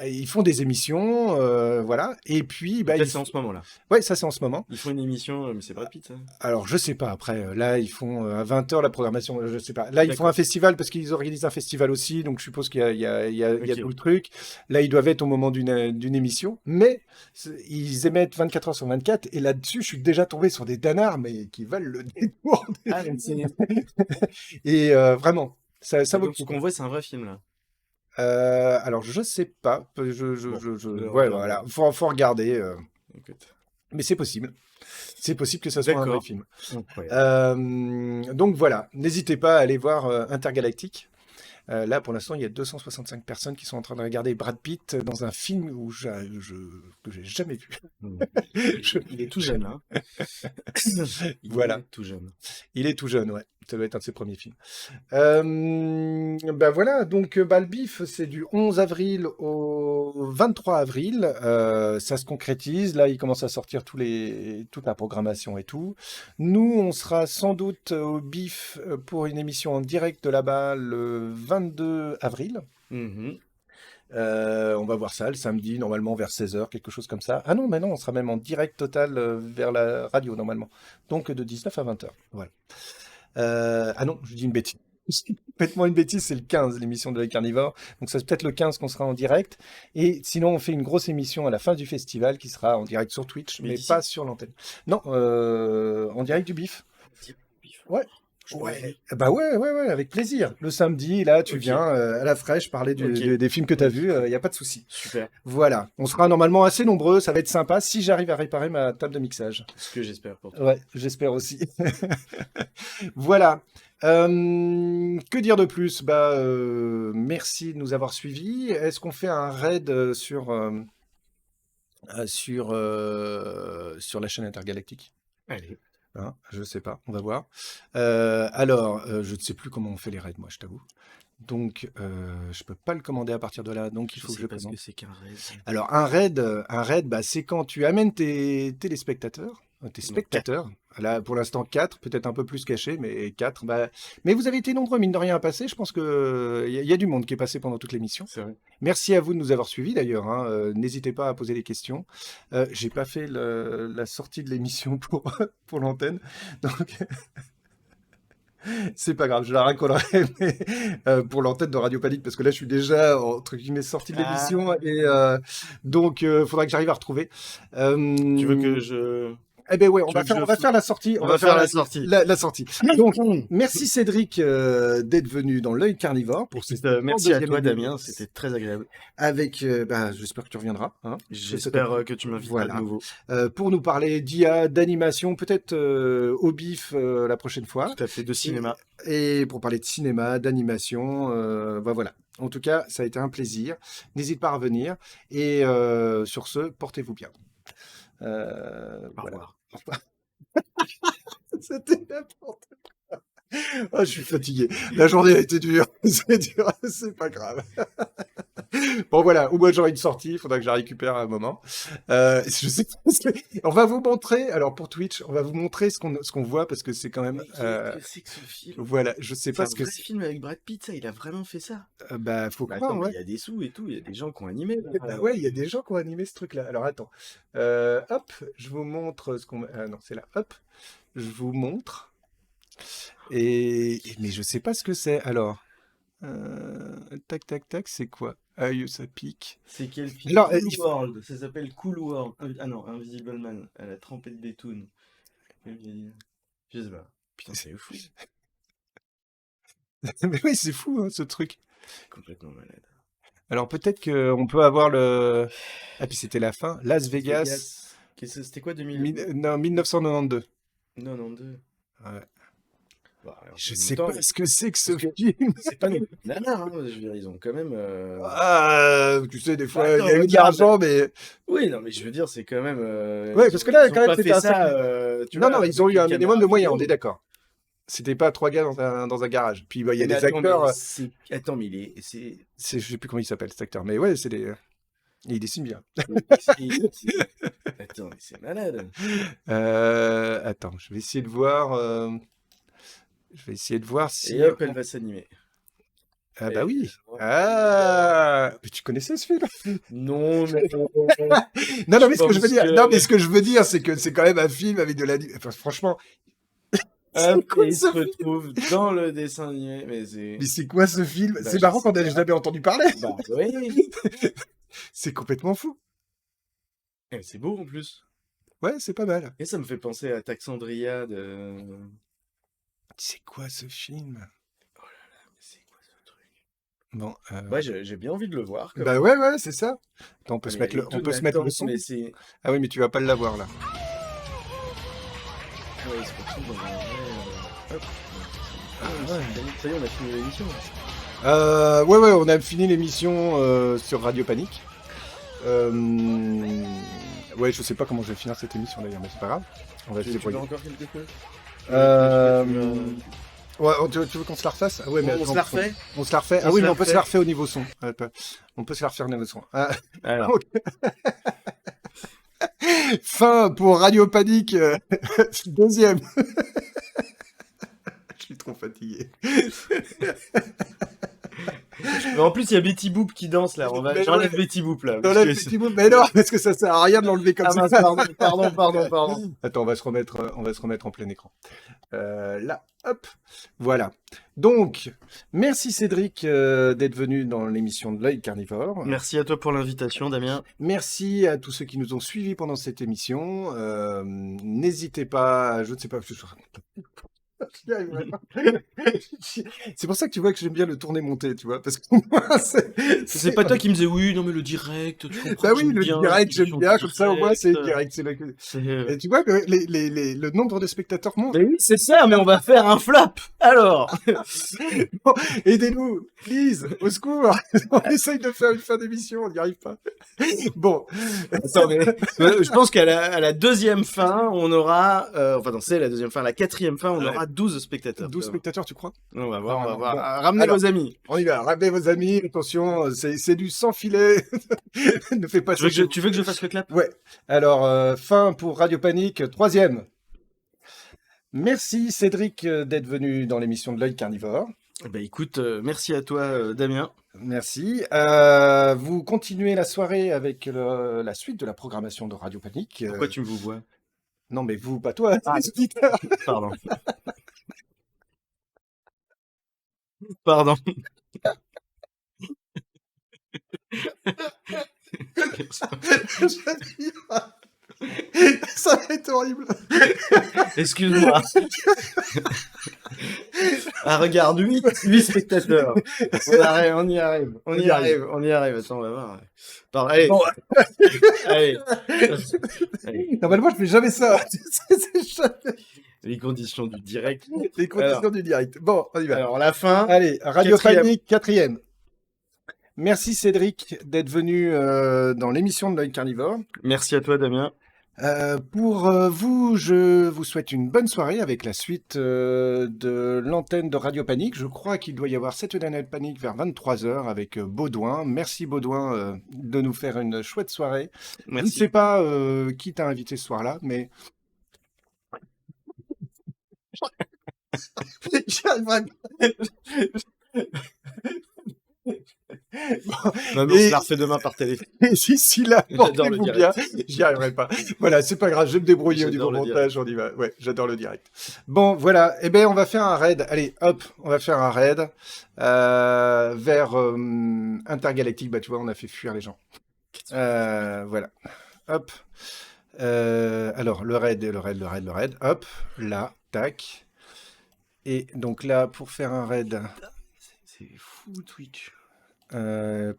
F: ils font des émissions. Voilà. Et puis, bah,
G: c'est en ce moment là.
F: Ouais, ça c'est en ce moment.
G: Ils font une émission, mais c'est Brad Pitt, ça.
F: Alors, je sais pas. Après, là, ils font à 20h la programmation. Je sais pas. Là, ils font un festival parce qu'ils organisent un festival aussi. Donc, je suppose qu'il y a tout le truc. Là, ils doivent être au moment d'une émission. Mais ils émettent 24 heures sur 24. Et là-dessus, je suis déjà tombé sur des danards, mais qui valent le détour.
G: Ah, donc c'est.
F: Et vraiment, ça vaut le
G: Donc,
F: coup.
G: qu'on voit, c'est un vrai film là.
F: Alors, je sais pas.
G: Bon,
F: Ouais, voilà. Faut regarder.
G: Écoute.
F: Mais c'est possible. C'est possible que ça soit un vrai
G: D'accord.
F: film.
G: Incroyable.
F: Donc voilà, n'hésitez pas à aller voir Intergalactique. Là, pour l'instant, il y a 265 personnes qui sont en train de regarder Brad Pitt dans un film que j'ai jamais vu.
G: Il est tout jeune, hein.
F: Voilà.
G: Il est tout jeune.
F: Il est tout jeune, ouais. Ça doit être un de ses premiers films. Bah voilà, donc le bif, c'est du 11 avril au 23 avril. Ça se concrétise. Là, il commence à sortir toute la programmation et tout. Nous, on sera sans doute au bif pour une émission en direct de là-bas le 22 avril.
G: Mhm.
F: On va voir ça le samedi, normalement vers 16h, quelque chose comme ça. Ah non, mais non, on sera même en direct total vers la radio, normalement. Donc de 19 à 20h. Voilà. Ah non, je dis une bêtise. Faites-moi une bêtise, c'est le 15, l'émission de l'œil carnivore. Donc c'est peut-être le 15 qu'on sera en direct. Et sinon, on fait une grosse émission à la fin du festival qui sera en direct sur Twitch, mais
G: d'ici
F: pas sur l'antenne. Non, en direct du bif. Ouais. Ouais, bah ouais, avec plaisir. Le samedi, là, tu viens à la fraîche parler des films que tu as vus, il n'y a pas de souci.
G: Super.
F: Voilà, on sera normalement assez nombreux, ça va être sympa si j'arrive à réparer ma table de mixage.
G: Ce que j'espère pour toi.
F: Ouais, j'espère aussi. Voilà. Que dire de plus? Bah, merci de nous avoir suivis. Est-ce qu'on fait un raid sur la chaîne Intergalactique?
G: Allez.
F: Hein, je sais pas, on va voir. Alors, je ne sais plus comment on fait les raids, moi, je t'avoue. Donc, je peux pas le commander à partir de là. Donc, il faut que je
G: pense
F: commande.
G: que c'est qu'un raid.
F: Alors, un raid, bah, c'est quand tu amènes tes téléspectateurs T'es spectateur. Là, pour l'instant, 4, peut-être un peu plus caché, mais 4. Bah... Mais vous avez été nombreux, mine de rien, à passer. Je pense qu'il y a du monde qui est passé pendant toute l'émission.
G: C'est vrai.
F: Merci à vous de nous avoir suivis, d'ailleurs. Hein. N'hésitez pas à poser des questions. J'ai pas fait la sortie de l'émission pour l'antenne. Donc... C'est pas grave, je la raconterai pour l'antenne de Radio Panique, parce que là, je suis déjà, entre guillemets, sorti de l'émission. Et donc, faudra que j'arrive à retrouver.
G: Tu veux que je...
F: Eh ben ouais, on va faire la sortie.
G: On va faire la sortie.
F: La sortie. Donc, merci Cédric d'être venu dans l'œil carnivore pour cette
G: merci à
F: deuxième
G: toi
F: émission.
G: Damien, c'était très agréable.
F: Avec, j'espère que tu reviendras. Hein.
G: J'espère que tu m'inviteras de nouveau.
F: Pour nous parler d'IA, d'animation, peut-être au bif la prochaine fois.
G: Tout à fait, de cinéma.
F: Et pour parler de cinéma, d'animation, voilà. En tout cas, ça a été un plaisir. N'hésite pas à revenir. Et sur ce, portez-vous bien.
G: Au revoir.
F: C'était n'importe quoi. Oh, je suis fatigué. La journée a été dure. C'est dur, c'est pas grave. Bon, voilà. Au moins, j'aurai une sortie. Il faudra que je la récupère à un moment. Je sais pas. On va vous montrer. Alors, pour Twitch, on va vous montrer ce qu'on voit parce que c'est quand même.
G: C'est que ce film.
F: Voilà. Je sais pas ce que
G: c'est. Un film avec Brad Pitt, ça, il a vraiment fait ça.
F: Faut croire,
G: attends,
F: ouais.
G: il y a des sous et tout. Il y a des gens qui ont animé.
F: Ouais, il y a des gens qui ont animé ce truc-là. Alors, attends. Hop, je vous montre ce qu'on. Ah non, c'est là. Hop, je vous montre. Mais je sais pas ce que c'est. Alors, tac, tac, tac, c'est quoi? Aïe, ça pique.
G: C'est quel film?
F: Alors,
G: Cool World. Ça s'appelle Cool World. Ah non, Invisible Man. Elle a trempé de bétoune. Je sais pas. Putain, c'est fou.
F: Mais oui, c'est fou, hein, ce truc.
G: Complètement malade.
F: Alors, peut-être qu'on peut avoir le... Ah, puis c'était la fin. Las Vegas.
G: C'était quoi, 2000?
F: Non, 1992.
G: 92.
F: Ouais.
G: Bah, alors,
F: je sais pas ce que c'est que ce film.
G: C'est pas nous. Nana, hein, je veux dire, ils ont quand même.
F: Tu sais, des fois, il y a eu de l'argent, mais.
G: Oui, non, mais je veux dire, c'est quand même.
F: Ouais, parce que là, quand même,
G: c'était ça.
F: Non, ils ont eu un minimum de moyens, on est d'accord. C'était pas 3 gars dans un garage. Puis il y a des acteurs.
G: Attends, mais il est.
F: Je sais plus comment il s'appelle cet acteur, mais ouais, c'est des. Il dessine bien.
G: Attends, mais c'est malade.
F: Attends, je vais essayer de voir. Je vais essayer de voir si.
G: Et hop, elle va s'animer.
F: Ah bah oui. Ah, mais tu connaissais ce film?
G: Non, mais
F: non, mais ce que je veux dire, non, mais ce que je veux dire, c'est que c'est quand même un film avec de la. Enfin, franchement.
G: Il se retrouve dans le dessin animé, mais c'est
F: quoi ce film? C'est marrant qu'on n'a jamais entendu parler.
G: Bah oui.
F: C'est complètement fou.
G: Et c'est beau en plus.
F: Ouais, c'est pas mal.
G: Et ça me fait penser à Taxandria de.
F: C'est quoi ce film?
G: Oh là là, mais c'est quoi ce truc?
F: Bon.
G: Ouais, j'ai bien envie de le voir.
F: Bah ouais, c'est ça. Attends, on peut se mettre le son.
G: Mais c'est...
F: Ah oui, mais tu vas pas l'avoir là.
G: Ah ouais, c'est parti dans un vrai. Hop. Ça y est, on a fini l'émission.
F: Ouais, on a fini l'émission sur Radio Panique. Ouais, je sais pas comment je vais finir cette émission d'ailleurs, mais c'est pas grave. On va se débrouiller.
G: Tu veux encore quelque chose?
F: Ouais, tu veux qu'on se la refasse? Ah ouais, mais
G: on se la refait?
F: On se la refait. Ah oui, mais on peut se la refaire au niveau son. On peut se la refaire au niveau son.
G: Alors.
F: Fin pour Radio Panique, deuxième. Je suis trop fatigué.
G: Mais en plus, il y a Betty Boop qui danse là. J'enlève Betty Boop là.
F: Betty Boop, mais non, parce que ça sert à rien de l'enlever comme ça.
G: Pardon.
F: Attends, on va se remettre en plein écran. Là, hop, voilà. Donc, merci Cédric d'être venu dans l'émission de l'œil carnivore.
G: Merci à toi pour l'invitation, Damien.
F: Merci à tous ceux qui nous ont suivis pendant cette émission. N'hésitez pas, je ne sais pas. C'est pour ça que tu vois que j'aime bien le tourner monter, tu vois, parce que moi,
G: c'est pas toi qui me disais oui, non mais le direct, tu comprends.
F: Bah oui, le direct, j'aime bien, comme ça au moins c'est direct. Et tu vois que le nombre de spectateurs monte.
G: Mais oui, c'est ça, mais on va faire un flop. Alors,
F: bon, aidez-nous, please, au secours. On essaye de faire une fin d'émission, on n'y arrive pas. Bon,
G: attends, mais je pense qu'à la deuxième fin, on aura, enfin non, c'est la deuxième fin, la quatrième fin, on aura 12 spectateurs.
F: 12 spectateurs, tu crois?
G: On va voir, on va
F: Bon,
G: voir. Ramenez
F: alors,
G: vos amis.
F: On y va, ramenez vos amis, attention, c'est du sans filet. Ne fais pas
G: Tu veux,
F: ça.
G: tu veux que je fasse le clap?
F: Ouais. Alors, fin pour Radio Panique, 3e. Merci Cédric d'être venu dans l'émission de l'œil carnivore.
G: Bah écoute, merci à toi Damien.
F: Merci. Vous continuez la soirée avec la suite de la programmation de Radio Panique.
G: Pourquoi tu me vous vois?
F: Non, mais vous, pas toi,
G: Ah.
F: les auditeurs.
G: Pardon. Pardon.
F: Ça va être horrible.
G: Excuse-moi. Ah, regarde, 8 spectateurs. On y arrive. On y arrive. Attends, on va voir. Pardon, allez.
F: Bon.
G: Allez.
F: Normalement, je fais jamais ça. C'est jamais
G: Les conditions du direct.
F: les conditions du direct. Bon, on y va.
G: Alors, la fin.
F: Allez, Radio
G: 4e.
F: Panique, 4e. Merci Cédric d'être venu dans l'émission de l'œil carnivore.
G: Merci à toi, Damien.
F: Pour vous, je vous souhaite une bonne soirée avec la suite de l'antenne de Radio Panique. Je crois qu'il doit y avoir Saturday Night Panic vers 23h avec Baudouin. Merci Baudouin de nous faire une chouette soirée. Je ne
G: Merci.
F: sais pas qui t'a invité ce soir-là, mais... J'arrive à-
G: Non, mais on
F: Et-
G: se la refait demain par téléphone.
F: Et d'ici là,
G: J'adore le
F: portez-vous bien.
G: direct.
F: J'y arriverai pas. Voilà, c'est pas grave, je vais me débrouiller au niveau
G: J'adore le
F: montage, on y va. Ouais, j'adore le direct. Bon, voilà, eh ben on va faire un raid. Allez, hop, on va faire un raid vers Intergalactique. Bah tu vois, on a fait fuir les gens. Voilà, hop. Alors, le raid. Hop, là, tac. Et donc là, pour faire un raid...
G: C'est fou, Twitch.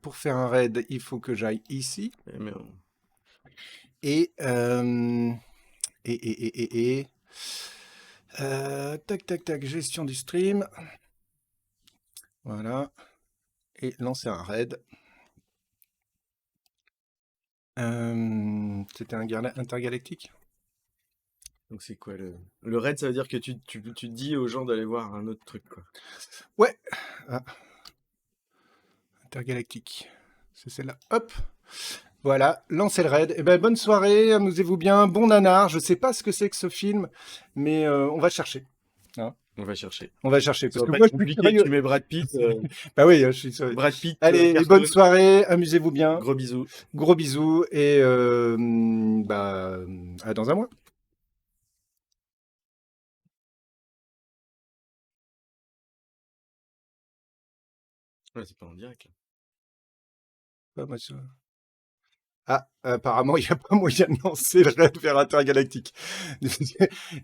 F: Pour faire un raid, il faut que j'aille ici.
G: Mais
F: Et tac, gestion du stream. Voilà. Et lancer un raid. C'était un intergalactique.
G: donc c'est quoi le raid? Ça veut dire que tu dis aux gens d'aller voir un autre truc, quoi.
F: Ouais. Ah. Intergalactique. C'est celle-là. Hop. Voilà, lancez le raid. Eh ben, bonne soirée, amusez-vous bien. Bon nanar. Je sais pas ce que c'est que ce film, mais on va chercher.
G: On va chercher.
F: On va chercher.
G: Ça
F: Parce
G: va
F: que
G: pas
F: moi,
G: être
F: je suis
G: compliqué,
F: curieux.
G: tu mets Brad Pitt.
F: Bah oui, je suis sûr.
G: Brad Pitt.
F: Allez,
G: cartoon.
F: bonne soirée, amusez-vous bien.
G: Gros bisous.
F: Gros bisous et bah, à dans un mois.
G: Ouais, c'est pas en direct, là.
F: Ah, moi, ah, apparemment, il n'y a pas moyen de lancer le raid vers Intergalactique.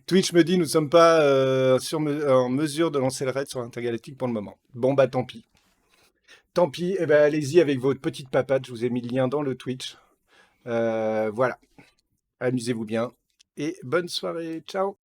F: Twitch me dit, nous ne sommes pas en mesure de lancer le raid sur Intergalactique pour le moment. Bon, bah tant pis. Tant pis, eh ben, allez-y avec votre petite papate, je vous ai mis le lien dans le Twitch. Voilà. Amusez-vous bien et bonne soirée. Ciao.